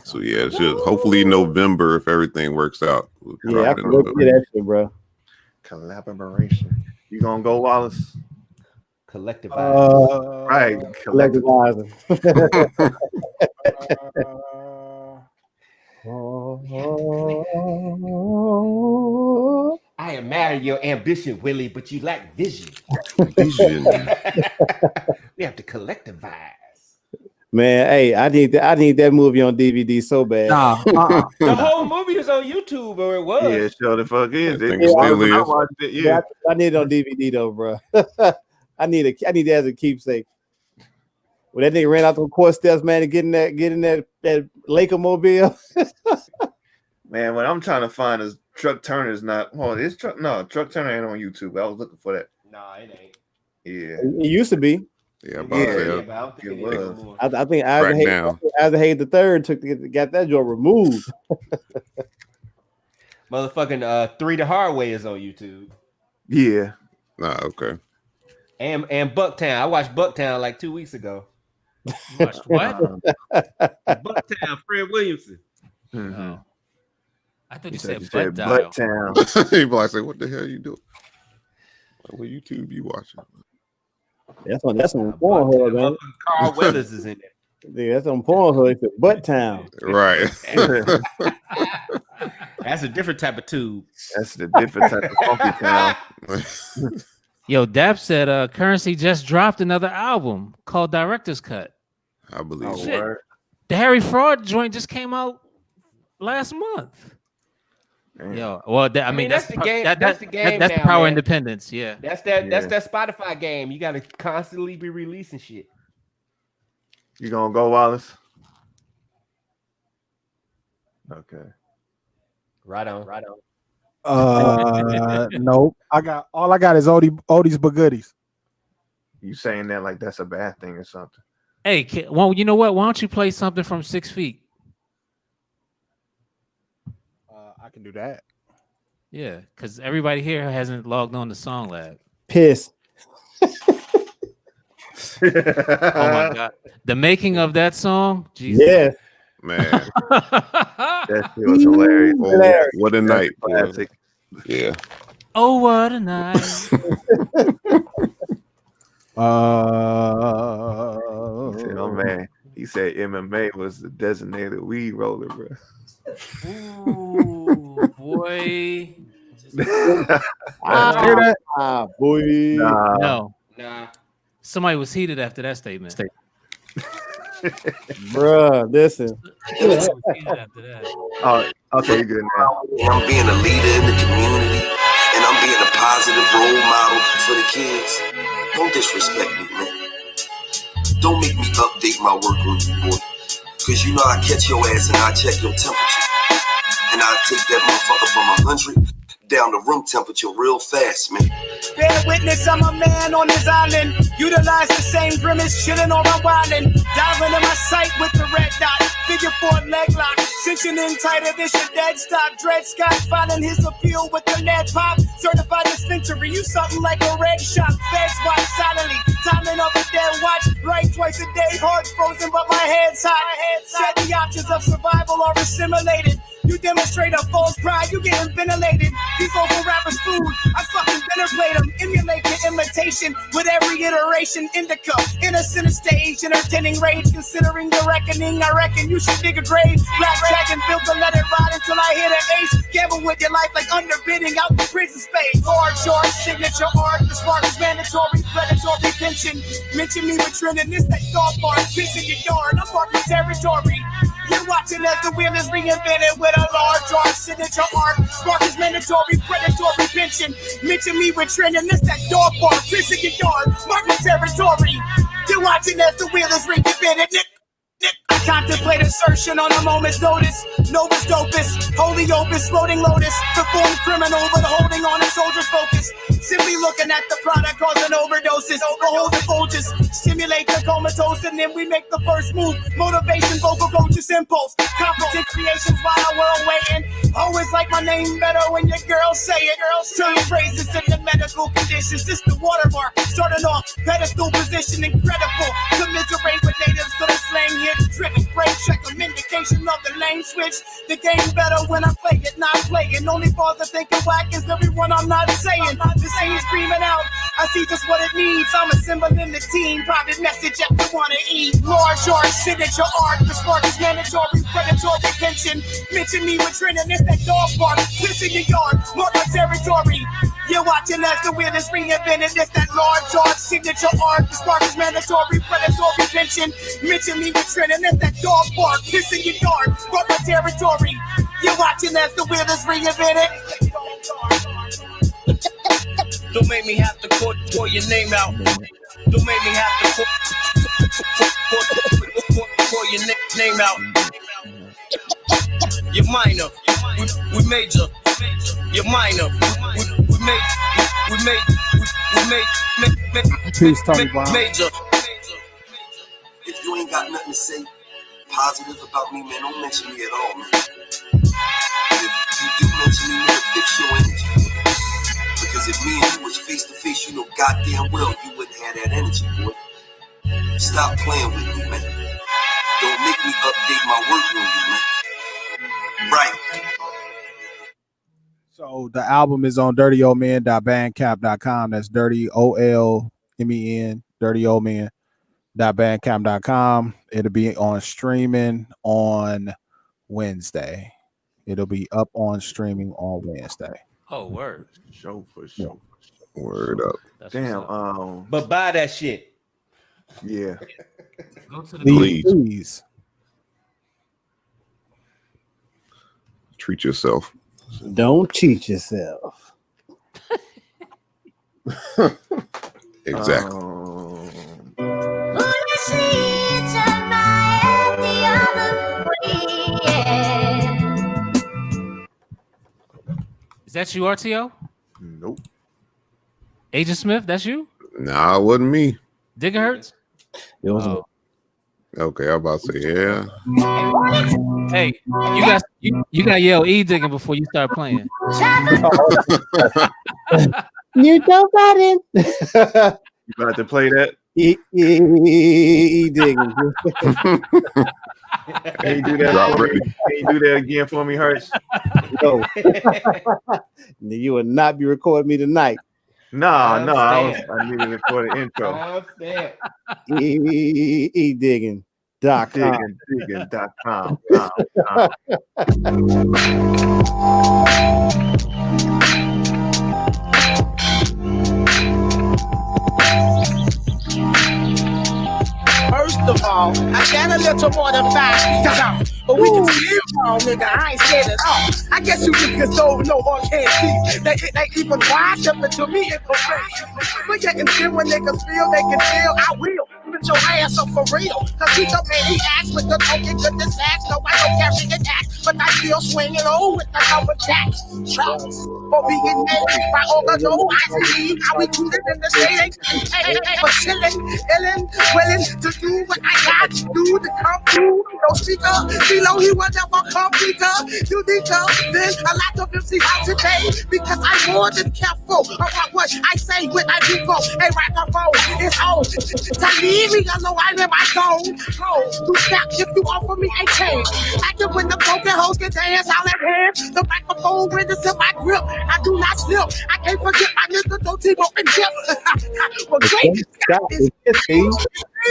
So yeah, it's just hopefully November if everything works out. Yeah, I can wait to hear that shit, bro. Collaboration. You gonna go, Wallace? Collective vibes. Right. Collective vibes. I admire your ambition, Willie, but you lack vision. Vision. We have to collectivize. Man, hey, I need that movie on DVD so bad. The whole movie is on YouTube, or it was. Yeah, sure the fuck is. I watched it. Yeah, I need it on DVD though, bro. I need that as a keepsake. When that nigga ran out the court steps, man, and getting that Laker mobile. Man, what I'm trying to find is Truck Turner's not. Well, Truck Turner ain't on YouTube. I was looking for that. Nah, it ain't. Yeah, it used to be. Yeah, but I don't think it was. I think Isaac Hayes the third got that joint removed. Motherfucking 3 the Hard Way is on YouTube. Yeah. Okay. And Bucktown. I watched Bucktown like 2 weeks ago. Watched what? Bucktown, Fred Williamson. Mm-hmm. Oh. I thought you said Bucktown. People like say, "What the hell are you doing? What YouTube you watching?" That's on Pornhub, man. Carl Weathers is in there. Yeah, that's on Pornhub. It's Bucktown. Right. That's a different type of tube. That's the different type of funky town. Yo, Dap said Currency just dropped another album called Director's Cut. I believe Shit. The Harry Fraud joint just came out last month. Damn. Yo, well, that's the game. That's the game. That's now, the power man. independence. Yeah, that's that Spotify game. You got to constantly be releasing shit. You gonna go, Wallace? Okay. Right on. Nope. All I got is oldies but goodies. You saying that like that's a bad thing or something? Hey, well, you know what? Why don't you play something from 6 Feet? I can do that. Yeah, because everybody here hasn't logged on to Song Lab. Piss. Oh my god, the making of that song. Jesus. Yeah, man, that shit was hilarious. Oh, what a night! Classic. Yeah. Oh, what a night. He said, oh man, he said MMA was the designated weed roller, bro. Ooh, boy. Boy. No. Somebody was heated after that statement. Bruh, listen. Oh, okay, you're good now. I'm being a leader in the community, and I'm being a positive role model for the kids. Don't disrespect me, man. Don't make me update my work on you, boy. Cause you know I catch your ass and I check your temperature. And I take that motherfucker from 100 down to room temperature real fast, man. Bear witness, I'm a man on this island. Utilize the same grimace, chillin' or I'm wildin'. Diving in my sight with the red dot. Figure 4 leg lock. Cinching in tighter than your dead stop. Dred Scott filing his appeal with the lead pop. Certified dispensary, you something like a red shot. Feds watch silently. Timing up a dead watch. Right twice a day, heart frozen, but my head's hot. Set the options of survival are assimilated. You demonstrate a false pride, you getting ventilated. These local rappers food, I fucking venerate them. Emulate the imitation with every iteration. Indica, in a center stage, entertaining rage. Considering the reckoning, I reckon you should dig a grave. Blackjack and built to let it ride until I hit an ace. Gamble with your life like underbidding out the prison space. Hard charge, signature art, the spark is mandatory. Predatory tension, mention me with trending. This that dog bar, pissing your yard. I'm marking territory. You're watching as the wheel is reinvented with a large art, signature art. Spark is mandatory, predatory pension. Mention me with trending. This that dog bar, pissing your yard. Marking territory. You're watching as the wheel is reinvented. I contemplate assertion on a moment's notice. Novus dopus, holy opus, floating lotus. Perform criminal, but holding on a soldier's focus. Simply looking at the product causing overdoses. Behold the Folgers, stimulate the comatose, and then we make the first move. Motivation, vocal coaches, impulse. Competent creations while we're waiting. Always like my name better when your girls say it. Turn phrases to the medical conditions. This the watermark. Starting off, pedestal position, incredible. Commiserate with natives to the slang hits. Driven, break, check them, indication of the lane switch. The game better when I play it, not playing. Only bother thinking whack is everyone I'm not saying. This ain't screaming out. I see just what it needs. I'm a symbol in the team. Private message if you wanna eat. Large art, signature art. The spark is mandatory, predatory tension. Mention me with trending. It's that dog bark. Piss in your yard. Mark my territory. You're watching as the wheel is reinvented. It's that large art, signature art. The spark is mandatory, predatory tension. Mention me with trending. It's that dog bark. Piss in your yard. Mark my territory. You're watching as the wheel is reinvented. Don't make me have to call your name out. Don't make me have to call your name out. You're minor, we major. You're minor, we major. If you ain't got nothing to say positive about me, man, don't mention me at all, man. If you do mention me, man, fix your energy. Because if me and you was face to face, you know goddamn well you wouldn't have that energy, boy. Stop playing with me, man. Don't make me update my work on you, man. Right. So the album is on dirtyoldman.bandcamp.com. That's dirtyoldmen, dirtyoldman.bandcamp.com. It'll be on streaming on Wednesday. It'll be up on streaming on Wednesday. Oh, word. Show for sure. Word up. That's Damn. But buy that shit. Yeah. Go to the Please. Treat yourself. Don't cheat yourself. Exactly. Is that you, RTO? Nope. Agent Smith, that's you? Nah, it wasn't me. Gigahertz? It was Okay, I'm about to say, yeah. Hey, you got yell E digging before you start playing. You don't got it. You about to play that? E digging. Can you do that? Can you do that again for me, Hurts? No. You will not be recording me tonight. No, I needed it for the intro. Digging.com. Digging.com. First of all, I got a little more than 5 feet tall. But we can see y'all, nigga. I ain't scared at all. I guess you just don't know or can't see. They even wise up to me in perfection. But yet until when niggas feel they can feel, I will. Put your ass up for real. Cause he told me he asked with the token good to sax. No, I don't carry an axe, but I still swinging low with the number jacks. For being made by Organo, I see how we do it in the state. For chillin', illin', willing to do what I got to do to come through. No speaker, below he will never come weaker. You need to then a lot of them see how today because I'm more than careful about what I say when I do go. Hey, microphone is on. To leave me alone, I'm in my zone. Go to step if you offer me a chance. I can win the broken hoes can dance, I'll have hands. The microphone renders in my grip. I do not slip. I can't forget my nigga, don't team up and dip. Well, great Scott is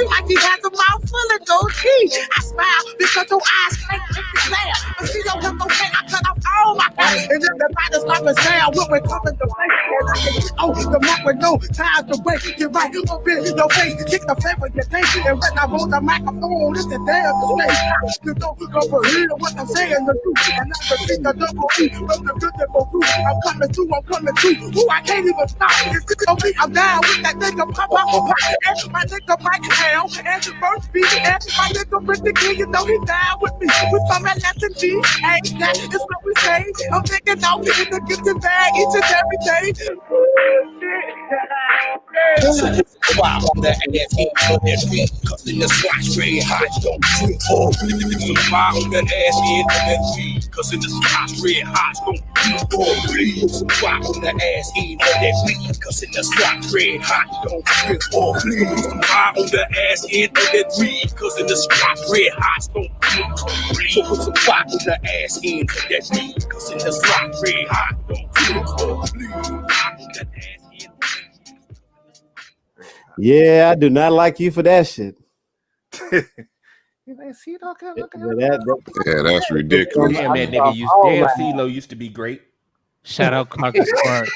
like he has a mouth full of gold teeth. I smile because your eyes can't make me laugh. But see, don't have no way. I cut off all my hair. And then the bodies start to sound when we're coming to play. And I can get on the mic with no time to wait. Get right up in your face. Kick the flavor you take. And when I roll the microphone, it's the damn mistake. You don't comprehend what I'm saying to you. And I repeat the double E from the good to go through. I'm coming through. Ooh, I can't even stop. It's still me. I'm down with that nigga pop. And my nigga Mike Hell. And the first beat. And my nigga Ricky King. You know he down with me. With some LSG. Ain't that is what we say. I'm thinking out in the kitchen bag each and every day. Wow, that ass in that beat, cutting the scratch very hot, don't trip. Oh, wow, that ass in that beat, cause in the scratch red hot, don't trip. Oh, please, wow, that ass in that beat, cause in the scratch red hot, don't trip. Oh, please, wow, that ass in that beat, cause in the scratch red hot, don't trip. So put some fire on the ass in that beat, cause in the scratch red hot, don't trip. Oh, please, wow, that ass. Yeah, I do not like you for that shit. Yeah, that's ridiculous. Damn, that nigga CeeLo used to be great. Shout out Clark the Spark.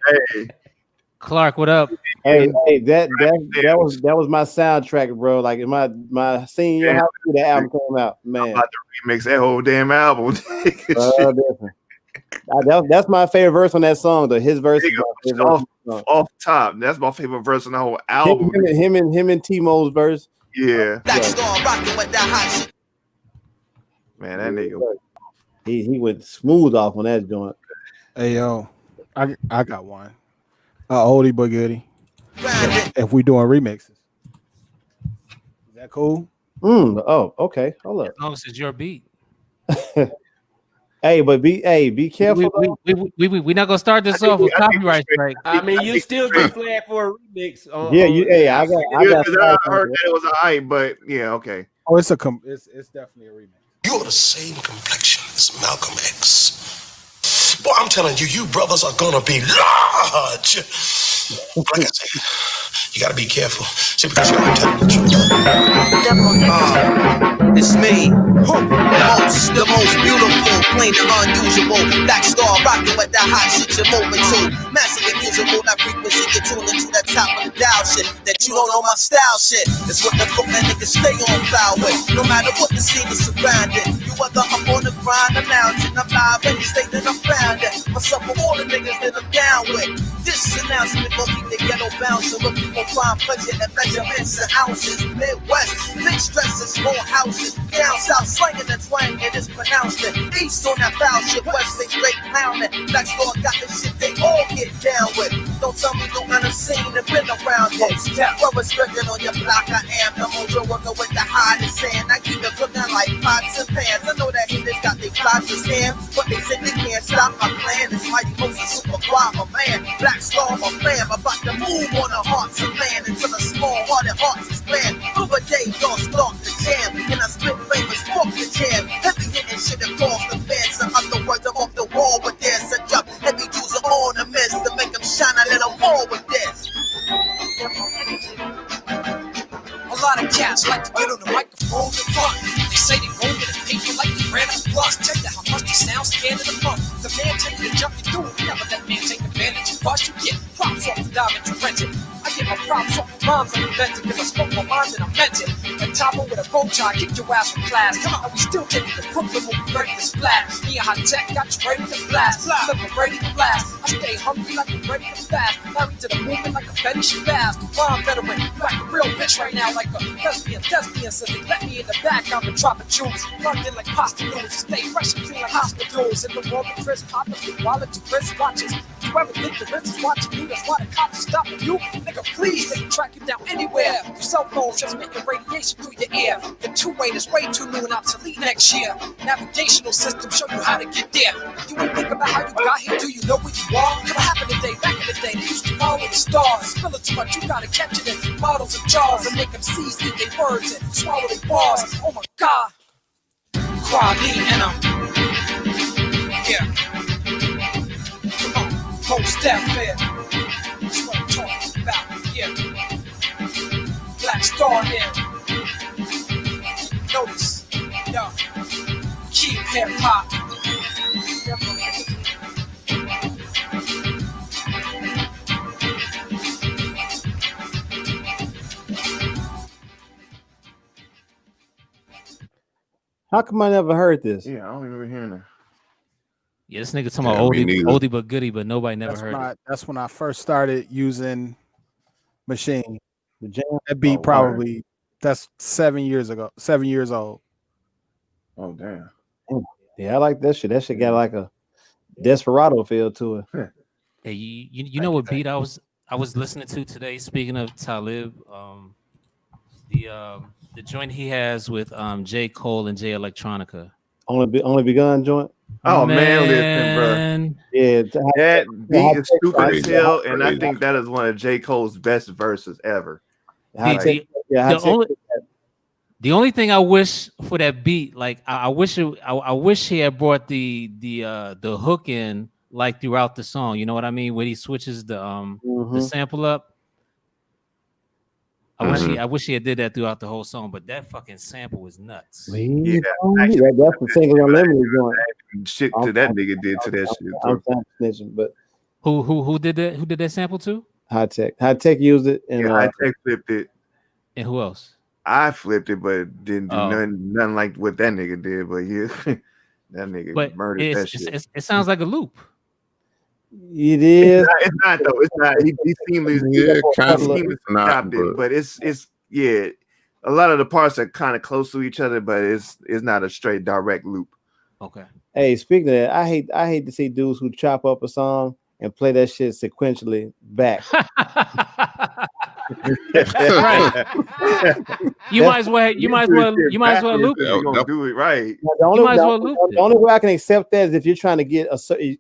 Hey, Clark, what up? Hey, that was my soundtrack, bro. Like in my senior year, how the album came out, man. I'm about to remix that whole damn album. That's my favorite verse on that song, though. His verse is off top. That's my favorite verse on the whole album. Him and T-Mo's verse. Yeah. Man, that nigga. He went smooth off on that joint. Hey yo, I got one. Oldie but goodie. If we doing remixes, is that cool? Oh, okay. Hold up. As long as it's your beat. Hey, but be careful. We're not gonna start this off with copyright strike. I mean, you still get flagged for a remix. I got. I heard that it was alright, but yeah, okay. Oh, it's definitely a remix. You're the same complexion as Malcolm X. Boy, I'm telling you, you brothers are gonna be large. Like I said, you gotta be careful. See, because you're not telling the truth. It's me, the most beautiful, plain and unusual. Black star rocking with that hot shit you're moving to. Massive and musical, that frequency you're tuning to that top of the dial shit. That you don't know my style shit. It's what the Brooklyn niggas stay on file with. No matter what the scene is surrounding. You whether I'm on the grind or lounging, I'm live in the state that I'm found at. What's up with all the niggas that I'm down with? This announcement gon' keep the ghetto bouncing. Where people find pleasure and measurements and ounces. Midwest, big stresses, small houses. Down south, slanging and twanging, it's pronounced it. East on that foul shit, west they straight pounding. Black Star got the shit they all get down with. Don't tell me don't understand and been around it. Well restricted on your block, I am the mojo worker with the hottest sand. I keep it cooking like pots and pans. I know that haters got their plots to stand, but they say they can't stop my plan. It's mighty Moses, super quiet, my man. Black Star, my fam, about to move on the hearts of man until the small-hearted hearts expand. Over day, don't start the jam, and I spit flavors, walk the jam. Heavy hitting shit across the fence. In other words, I'm off the wall with this. I drop heavy dudes on the mist to make them shine a little more with this. A lot of cats like to get on the microphone and run. They say they won't get a paper like they ran up plus. Check out how much they sound scared of the month. The man taking the jump you do it. Never let man take advantage of what you get. Props off the diamond you rent it. I get my props off the rhymes I'm inventing. Cause I spoke my mind and I meant it. And Topper with a bow tie, kick your ass from class. Come on, we still taking the Brooklyn when we ready to splash. blast. Me and hot tech got you ready to blast. Look, ready to blast. I stay hungry like I'm ready to fast. Married to the movement like a Betty Shabazz. Bomb veteran, like a real bitch right now, like a lesbian. So they let me in the back, I'm been dropping jewels. Plugged in like pasta noodles. Stay fresh and clean like hospitals. In the world of Chris Poppers with wallets and wrist watches. Do you ever think the wrist is watching you? That's why the cops are stopping you. Nigga, please, they can track you down anywhere. Your cell phone transmitting radiation through your ear. The two-way is way too new and obsolete next year. Navigational system show you how to get there. You ain't think about how you got here. Do you know where you are? What happened today? Back in the day, they used to follow the stars. Spill it too much, you gotta catch it in bottles of jars and make them seize, eat their words and swallow their bars. Oh my God. Cry me and I'm come on, post that fair. That's what I'm talking about, yeah. Black Star here. Notice, yo, keep hip hop. How come I never heard this? Yeah, I don't remember hearing that. Yeah, this nigga talking about oldie but goodie, but nobody never heard it. That's when I first started using Machine. The jam. That beat probably that's 7 years ago. 7 years old. Oh damn. Yeah, I like that shit. That shit got like a Desperado feel to it. Hey, you know what beat I was listening to today? Speaking of Talib, the joint he has with J. Cole and Jay Electronica. Only Begun joint. Oh man, listen, bro. Yeah, that beat is stupid as hell, and I think that is one of J. Cole's best verses ever. The only thing I wish for that beat, like I wish he had brought the hook in like throughout the song. You know what I mean? When he switches the sample up. I wish he had did that throughout the whole song, but that fucking sample was nuts. Yeah, that's the single Unlimited joint. Shit to that nigga did to that shit. I'm snitching, but who did that? Who did that sample to? High Tech used it, and High Tech flipped it. And who else? I flipped it, but didn't do nothing like what that nigga did. But yeah, that nigga murdered that shit. It sounds like a loop. It is. It's not though. It's not. He seamlessly stopped it, but it's yeah. A lot of the parts are kind of close to each other, but it's not a straight direct loop. Okay. Hey, speaking of that, I hate to see dudes who chop up a song and play that shit sequentially back. Right. You might as well loop it. Don't do it right. The only way I can accept that is if you're trying to get a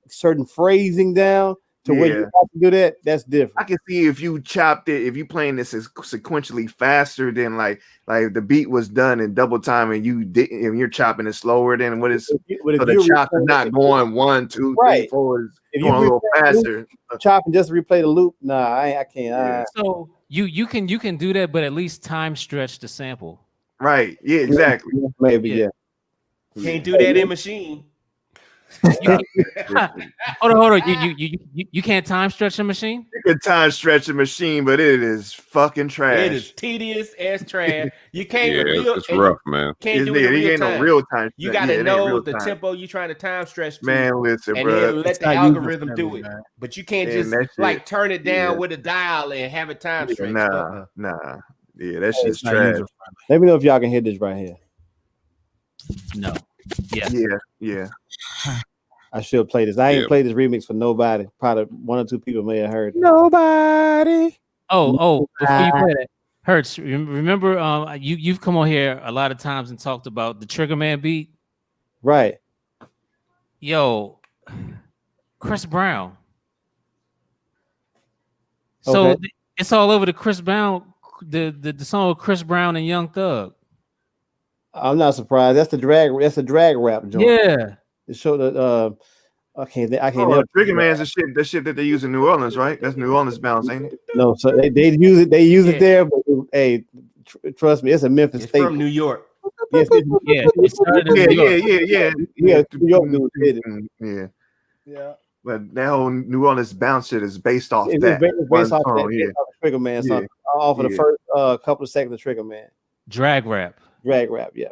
certain phrasing down to where you have to do that. That's different. I can see if you chopped it, if you playing this sequentially faster than like the beat was done in double time and you didn't, and you're chopping it slower than what is. So the chop is not going 1, 2, 3, 4. It's going a little faster. Chopping just to replay the loop. Nah, I can't. Yeah. So you can do that, but at least time stretch the sample. Right. Yeah. Exactly. Maybe. Yeah. Can't do that in Machine. Hold on. You can't time stretch a machine? You can time stretch a machine, but it is fucking trash. It is tedious as trash. You can't it's rough, man. Can't do it in real time. No real time. You gotta know the tempo you trying to time stretch to, man, listen, and bro. then let the algorithm do it. But you can't just like turn it down with a dial and have it time stretch. Nah. Yeah, that shit's trash. Let me know if y'all can hear this right here. No. Yeah. I should play this. I ain't played this remix for nobody. Probably 1 or 2 people may have heard it. Nobody. Oh, before you play that, Hertz, remember you've come on here a lot of times and talked about the Trigger Man beat. Right. Yo, Chris Brown. So it's all over the Chris Brown, the song with Chris Brown and Young Thug. I'm not surprised. That's a drag rap joint. Yeah. It showed that I can't. Trigger Man's the shit that they use in New Orleans, right? That's New Orleans bounce, ain't it? No, so they use it. They use it there, but hey, trust me, it's a Memphis it's state from New York. Yes, yeah. New York yeah. But that whole New Orleans bounce shit is based off that. It's based off the Trigger Man song. Off of the first couple of seconds of Trigger Man. Drag rap. Yeah.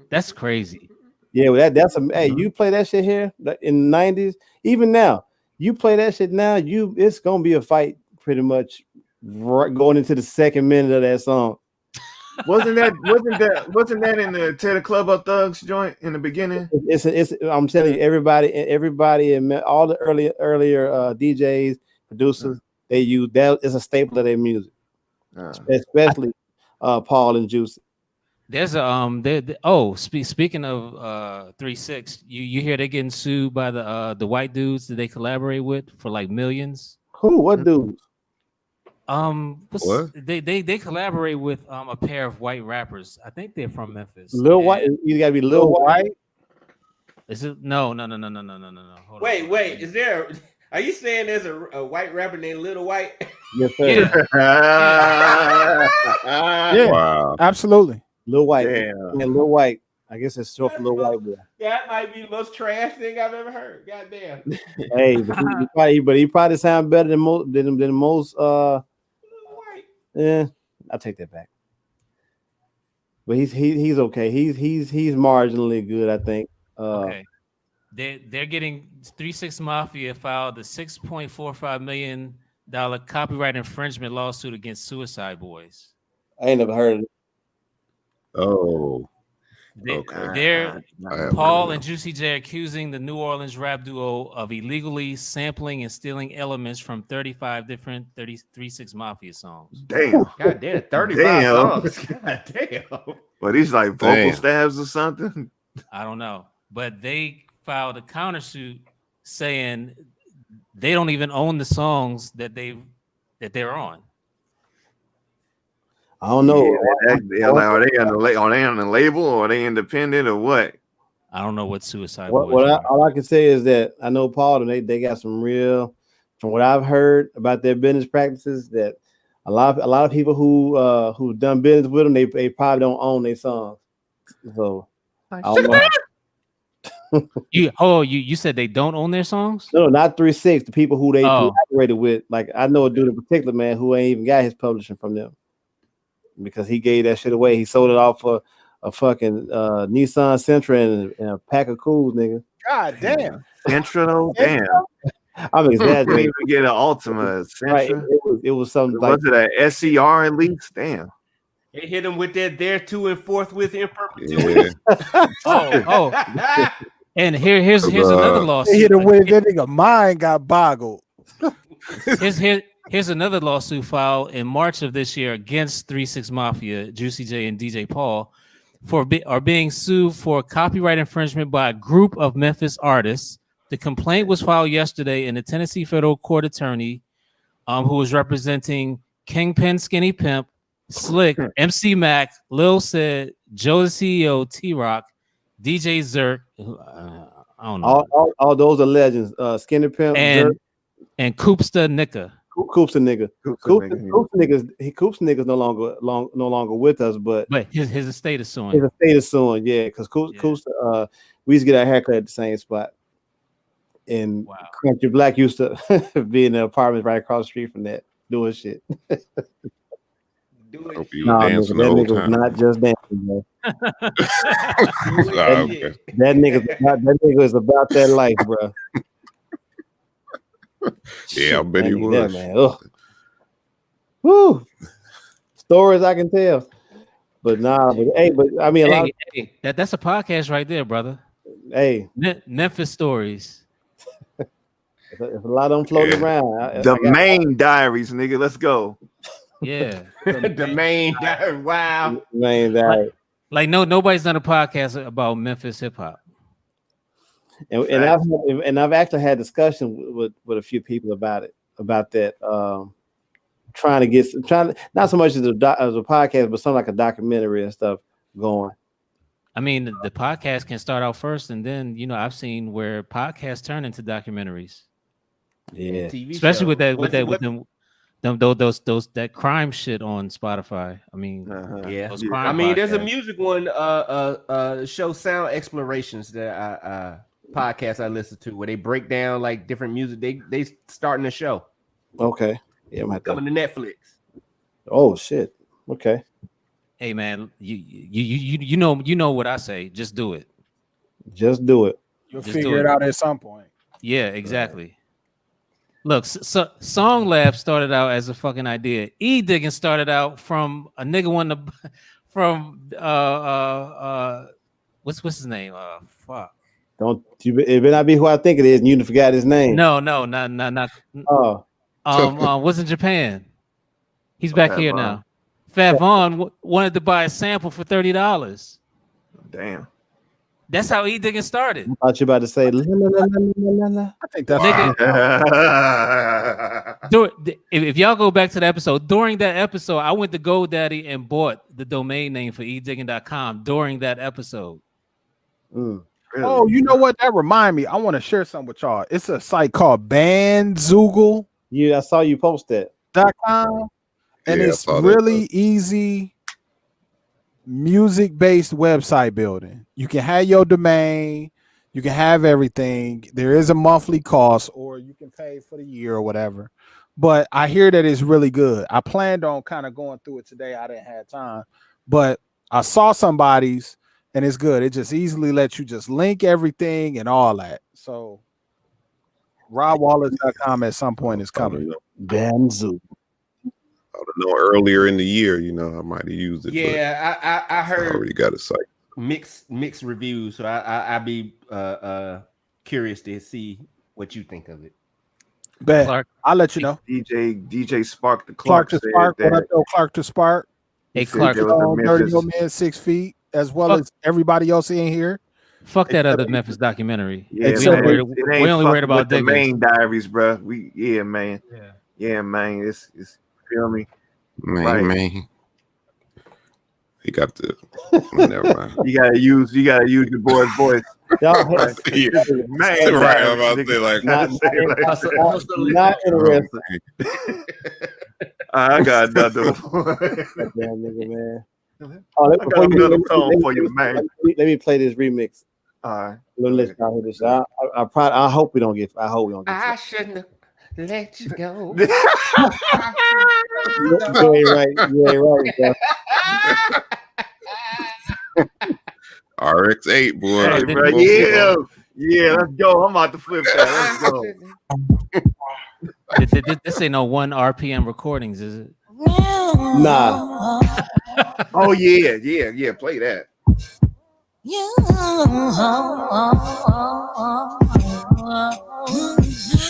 That's crazy. Yeah, well, that's a hey. You play that shit here in the 90s, even now. You play that shit now, it's gonna be a fight pretty much going into the second minute of that song. Wasn't that in the Tear the Club Up Thugs joint in the beginning? I'm telling you, everybody and all the earlier DJs, producers, they use that as a staple of their music, especially Paul and Juicy. There's a speaking of 3-6, you hear they're getting sued by the white dudes that they collaborate with for like millions. Who? What dudes? What? They collaborate with a pair of white rappers. I think they're from Memphis. Lil White, you gotta be Lil White. Is it no? Hold wait, is there? Are you saying there's a white rapper named Little White? Yes, sir. Yeah, wow. Absolutely. Lil White. And Lil White. I guess it's short for Lil White boy. That might be the most trash thing I've ever heard. Goddamn. Hey, but he probably sound better than most. Yeah, I'll take that back. But he's okay. He's marginally good, I think. Okay. They're getting 3-6 Mafia filed a $6.45 million copyright infringement lawsuit against Suicide Boys. I ain't never heard of it. Oh. They're Paul and Juicy J accusing the New Orleans rap duo of illegally sampling and stealing elements from 35 different 3-6 Mafia songs. Damn. God damn, 35 songs. God damn. But these like vocal stabs or something? I don't know. But they filed a countersuit saying they don't even own the songs that they're on. I don't know. Yeah, like, are they on the label or are they independent or what? I don't know what Suicide Boys are. All I can say is that I know Paul and they got some real, from what I've heard about their business practices, that a lot of people who've done business with them, they probably don't own their songs. So I don't know. You said they don't own their songs? No, not 3-6. The people who they collaborated with. Like I know a dude in particular, man, who ain't even got his publishing from them. Because he gave that shit away. He sold it off for a fucking Nissan Sentra and a pack of cools, nigga. God damn. Sentra though? Damn. I'm exaggerating. Didn't even get an Ultima Sentra. Right. It was something like was it a SCR at least? Damn. They hit him with that there 2 and 4th with in perpetuity. Yeah. And here's another lawsuit. They hit him with that nigga mind got boggled. Here's another lawsuit filed in March of this year against 3-6 Mafia, Juicy J and DJ Paul, are being sued for copyright infringement by a group of Memphis artists. The complaint was filed yesterday, and the Tennessee federal court attorney, who was representing Kingpin Skinny Pimp, Slick, MC Mac, Lil Sid, Joe the CEO, T-Rock, DJ Zerk, I don't know. All those are legends. Skinny Pimp and Koopsta Nika. Koopsta nigga. Koopsta nigga's no longer with us, but his estate is suing. Yeah, because Koopsta, we used to get our haircut at the same spot. And Country Black used to be in the apartment right across the street from that, doing shit. That nigga was not just dancing, bro. That nigga is about that life, bro. Yeah, I bet he was. Man. Woo. Stories I can tell. But I mean, that's a podcast right there, brother. Hey, Memphis stories. If a lot of them floating around. The main diaries, nigga. Let's go. Yeah. The main diary. Wow. Main diary. Like nobody's done a podcast about Memphis hip hop. And I've actually had discussion with a few people about that. Trying not so much as a podcast, but something like a documentary and stuff going. I mean, the podcast can start out first, and then I've seen where podcasts turn into documentaries. Yeah, especially with that crime shit on Spotify. I mean, I mean, there's a music one, show Sound Explorations that podcast I listen to where they break down like different music. They starting a show. Okay, yeah, coming to Netflix. Oh shit. Okay. Hey man, you know what I say. Just do it. Just do it. You'll Just figure do it out at some point. Yeah, exactly. Look, so Song Lab started out as a fucking idea. E-digging started out from a nigga wanting to from what's his name? Fuck. Don't you? It better not be who I think it is. And you forgot his name. No, not. Oh, was in Japan. He's back here now. Fat Vaughn wanted to buy a sample for $30. Damn. That's how E-digging started. I thought you about to say. La, la, la, la, la, la. I think that's if y'all go back to the episode, during that episode, I went to GoDaddy and bought the domain name for edigging.com during that episode. Really? Oh, you know what? That remind me. I want to share something with y'all. It's a site called Bandzoogle. Yeah, I saw you post that. .com, and it's really easy music-based website building. You can have your domain, you can have everything. There is a monthly cost, or you can pay for the year or whatever. But I hear that it's really good. I planned on kind of going through it today. I didn't have time, but I saw somebody's, and it's good. It just easily lets you just link everything and all that. So RobWallace.com at some point is coming. Bandzoogle. I don't know. Earlier in the year, I might have used it. Yeah, I heard. I already got a site. Mixed reviews, so I'd be curious to see what you think of it. Bet. I'll let you know. DJ Spark the Clark to Spark. What up, though, Clark to Spark? Hey, Clark. Dirty Old Man 6 feet, as well as everybody else in here. Fuck that other Memphis documentary. Yeah, we only worried about the Diggers. main diaries, bro. Man. Yeah, man. It's feel me, man. He got the. Never mind. You gotta use your boy's voice. Man, right. I'm about to say not interested. I got another Damn nigga, man. I got another song for you, man. Let me play this remix. All right. Let y'all hear this. I hope we don't get. I hope we don't get. I shouldn't have let you go. You ain't right. You ain't right. RX-8, boy. Hey, bro, yeah, let's go. I'm about to flip that. Let's go. This ain't no 1 RPM recordings, is it? Nah. Oh yeah. Play that.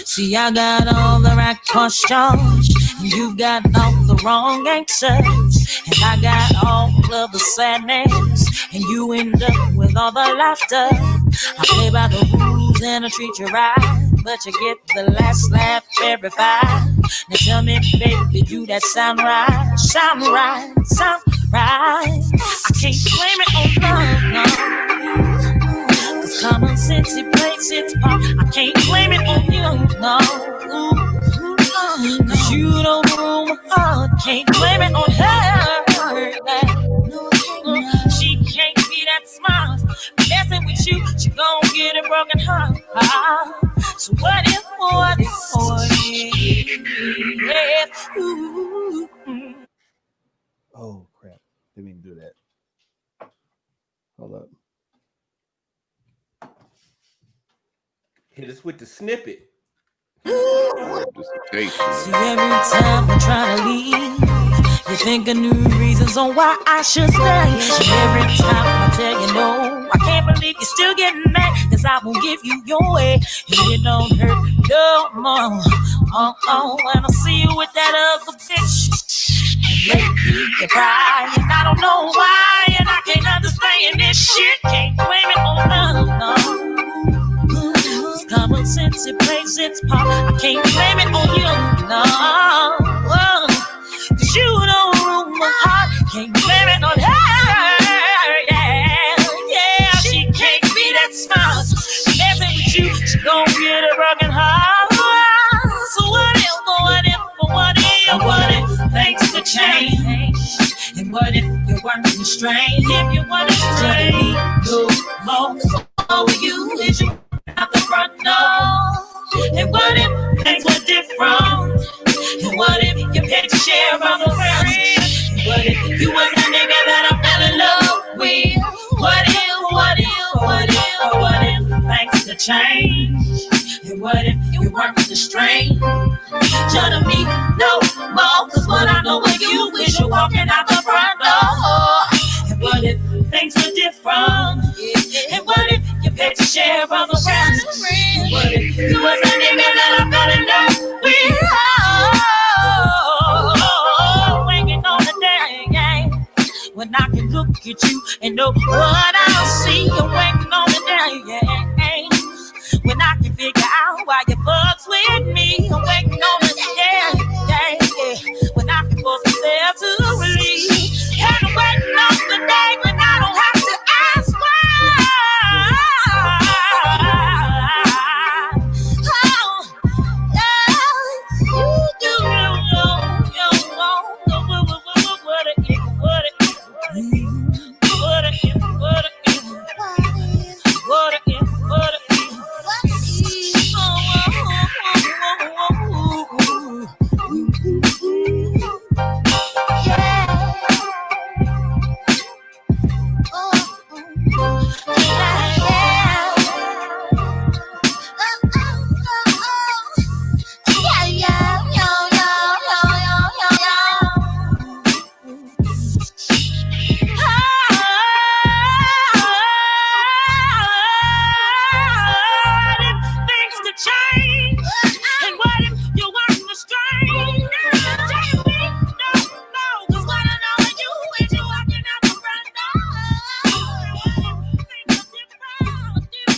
See, I got all the right questions, and you got all the wrong answers, and I got all of the sadness, and you end up with all the laughter. I play by the rules and I treat you right, but you get the last laugh every fight. Now tell me, baby, do that sound right? Sound right, sound right. I can't blame it on love, no. Cause common sense, it plays its part. I can't blame it on you, no. Cause you don't rule my heart. Can't blame it on her. She can't be that smart. Messing with you, she gon' get a broken heart. So what if? Oh crap! Didn't even do that. Hold up. Hit us with the snippet. See, every time I try to leave, you think of new reasons on why I should stay. And every time I tell you no, I can't believe you're still getting mad, cause I won't give you your way, and it don't hurt no more. When I see you with that other bitch, and lately you cry, and I don't know why, and I can't understand this shit. Can't blame it on none, no. Common sense, it plays its part. I can't blame it on you, no. Cause you don't rule my heart. Can't blame it on her. Yeah, she can't be that smart. Messing with you, she gon' get a broken heart. So what if things could change? And what if you weren't restrained? If you weren't restrained, you most of you is you out the front door. And what if things were different? And what if you paid your share of the worry? And what if you was the nigga that I fell in love with? What if to change? And what if you weren't the strain? Shouldn't me no more, cause what I know of you is you're walking out the front door. And what if things were different? And what if you paid your share of the rent? What if you was an nigga that I fell in love with? Oh, waiting on the day when I can look at you and know what I'll see. You're waiting on the day when I can figure out why you fucks with me. I'm waiting on the day when I can force myself to release. And I'm waiting on the day when I don't have to ask why.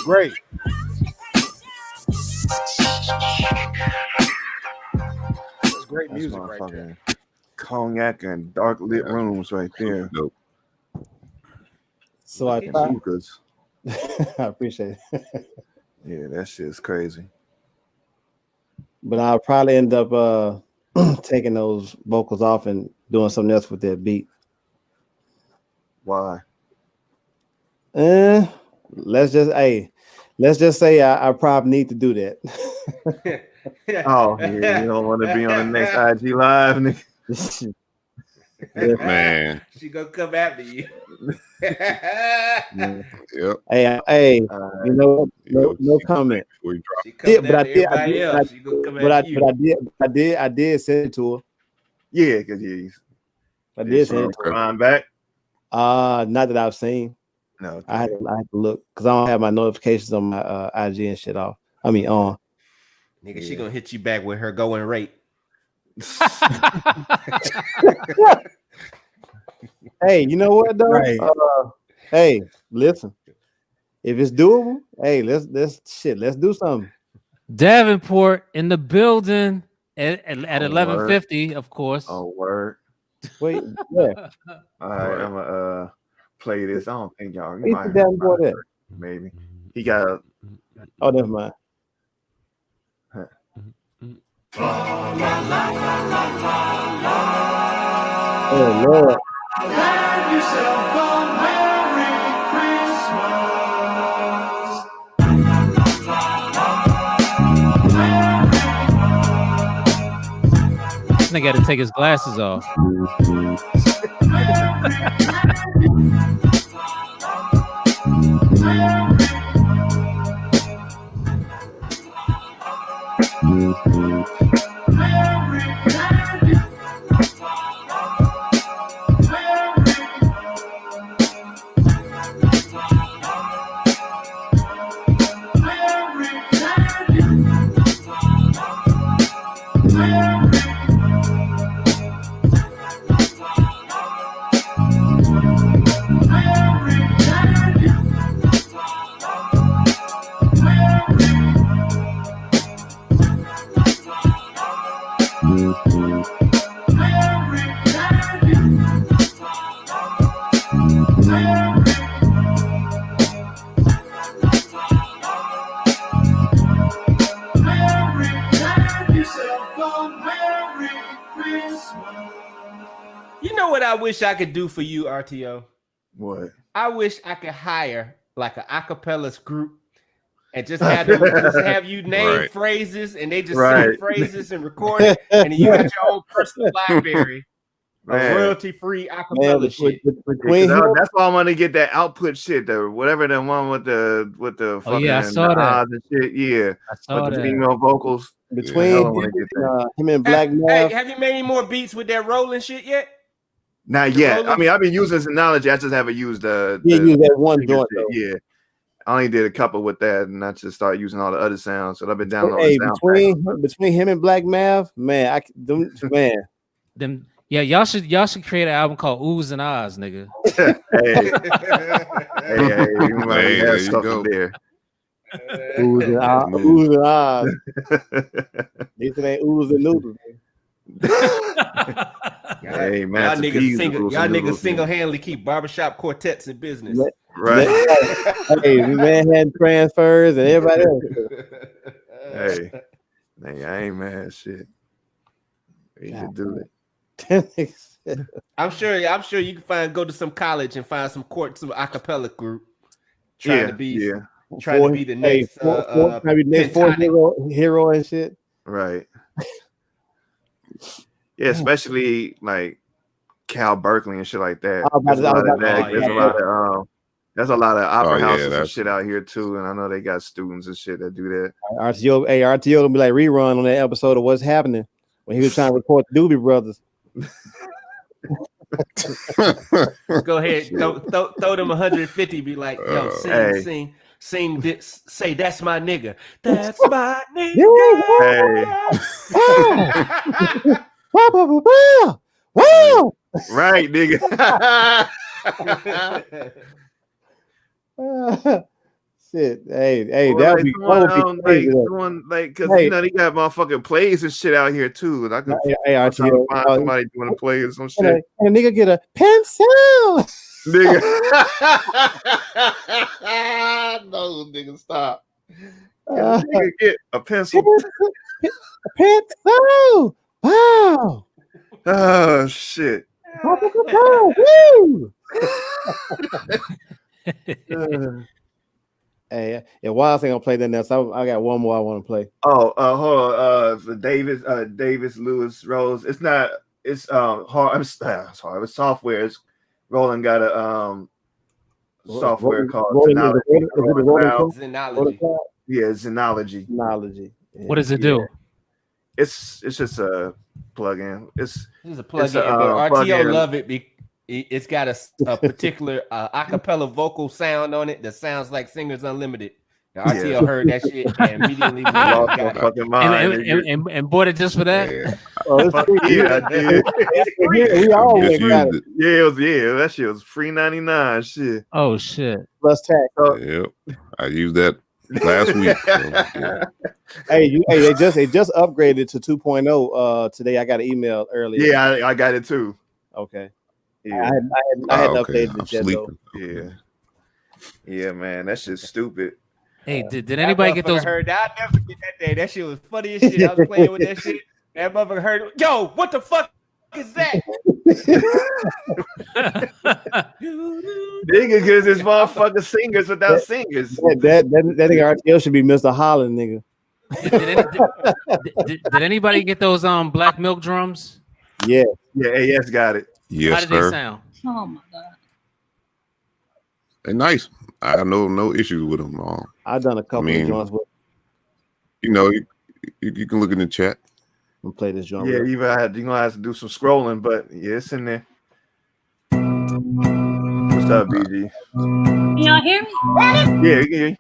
Great. That's great music right there. Cognac and dark lit rooms right there. Nope. So I appreciate it. Yeah, that shit's crazy. But I'll probably end up taking those vocals off and doing something else with that beat. Why? Let's just say I probably need to do that. Oh, yeah, you don't want to be on the next IG live, nigga. Man, she gonna come after you. Yep. Hey, you know, no comment. Yeah, but I did send it to her. Yeah, because I did send it to her. Back. Not that I've seen. No, I had to look because I don't have my notifications on my IG and shit off. I mean, on. Nigga, she gonna hit you back with her going rate. Hey, you know what though? Right. Hey, listen. If it's doable, hey, let's do something. Davenport in the building at 11:50, of course. Oh, word. Wait, yeah. All right, I'm gonna play this. I don't think y'all. Where's the Davenport at? Maybe he got a. Oh, never mind. Oh Lord. Have yourself a Merry Christmas. This nigga got to take his glasses off. You know what I wish I could do for you, RTO? What? I wish I could hire like an acapella group and just have them, just have you name phrases and they just sing phrases and record it, and you got your own personal library. royalty-free acapella shit. That's why I want to get that output shit, though. Whatever the one with the fucking I saw that. and shit. Yeah, I saw with that. the female vocals. Between him and Black Math. Have you made any more beats with that rolling shit yet? Not yet. I mean, I've been using Synology. I just haven't used the use that one joint. Yeah, I only did a couple with that, and I just started using all the other sounds. So I've been downloading. Between him and Black Math, man, y'all should create an album called Oohs and Ahs, nigga. hey, there you go. There. Oohs and Ahs. These ain't oohs and noodles. Hey man, y'all niggas single-handedly keep barbershop quartets in business. Right. Hey, man had transfers and everybody else. Hey, I ain't mad. Shit, you should do it. I'm sure you can go to some college and find some acapella group trying to be the next fourth hero and shit. Right. Yeah, especially like Cal Berkeley and shit like that. There's a lot of opera houses and shit out here too, and I know they got students and shit that do that. RTO gonna be like rerun on that episode of What's Happening when he was trying to record the Doobie Brothers. Go ahead, throw them 150. Be like, yo, sing this. Say that's my nigga. That's my nigga. Wow. Right, nigga. Shit. Hey, that would be crazy. Because you know they got motherfucking plays and shit out here too. And I can find somebody doing a play or some shit. And nigga get a pencil. Nigga. No, nigga, stop. Nigga get a pencil. A pencil. Wow. Oh shit. Hey, Wild thing gonna play that next. I got one more I want to play. Hold on. For Davis Lewis Rose. It's not. It's hard. It's hard. It's software. It's Roland got a software called Synology. Yeah, Synology. Synology. What does it do? It's just a plugin. It's a plugin. But RTO love it. It's got a particular acapella vocal sound on it that sounds like Singers Unlimited. RTO heard that shit and immediately lost my fucking mind and bought it just for that. Yeah. I did. We all got it. Yeah, that shit was free 99. Shit. Oh shit. Plus tax. Yep, I used that last week. So, yeah. Hey, they just upgraded to 2.0 today. I got an email earlier. Yeah, I got it too. Okay. Yeah. I had updated it yet though. Yeah, man, that shit's stupid. Hey, did anybody get those? I'll never forget that day. That shit was funny as shit. I was playing with that shit. That motherfucker heard it. Yo, what the fuck is that? Nigga, because it's motherfucking singers without singers. That nigga RTL should be Mr. Holland, nigga. Did anybody get those black milk drums? Yeah. Yeah, AS got it. Yes, how did they sound? Oh my god. They're nice. I have no issues with them. I've done a couple of joints with. You know, you can look in the chat. We'll play this drum. Yeah, you're gonna have to do some scrolling, but yeah, it's in there. What's up, BG? Y'all hear me? Yeah, you can hear you.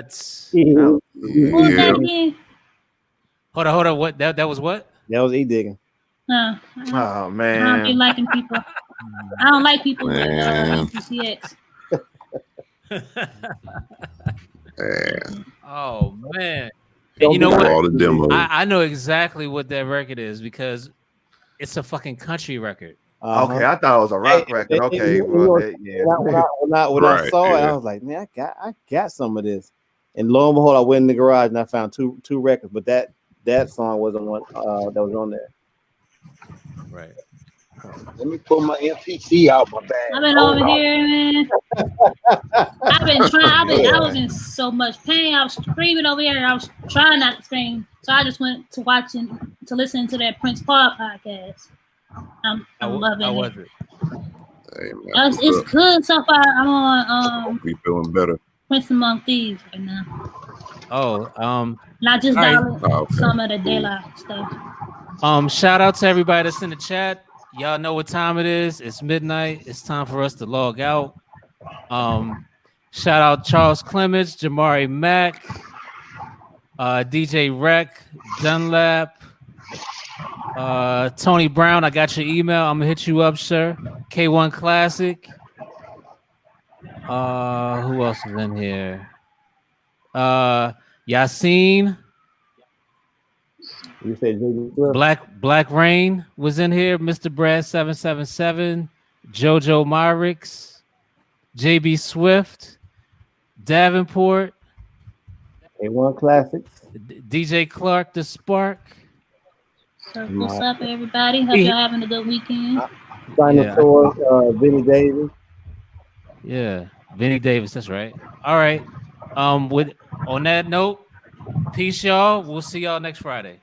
nuts. What was that again? Hold on. What that was what? That was digging. Oh man. I don't be liking people. I don't like people with NPCX. Oh man. And you know what? I know exactly what that record is because it's a fucking country record. Okay, I thought it was a rock record. Okay, well, yeah. When I saw it, I was like, man, I got some of this. And lo and behold, I went in the garage and I found two records, but that song wasn't one that was on there. Right. Let me pull my MPC out my bag. I've been over here, man. I've been trying. I was in so much pain. I was screaming over here. I was trying not to scream, so I just went to listening to that Prince Paul podcast. I'm loving it. It's good so far. I'm on be feeling better. Prince Among Thieves right now. Oh, not just some of the daylight stuff. Shout out to everybody that's in the chat. Y'all know what time it is. It's midnight. It's time for us to log out. Shout out Charles Clements, Jamari Mack, DJ Rec, Dunlap, Tony Brown. I got your email. I'm gonna hit you up, sir. K1 Classic. Who else is in here? Yassine. You said Black Rain was in here. Mr. Brad 777, Jojo Myrix, JB Swift, Davenport, K1 Classics, DJ Clark the Spark. So what's up, everybody? Hope you're having a good weekend. Dinosaur, Vinny Davis. Yeah, Vinny Davis. That's right. All right. On that note, peace, y'all. We'll see y'all next Friday.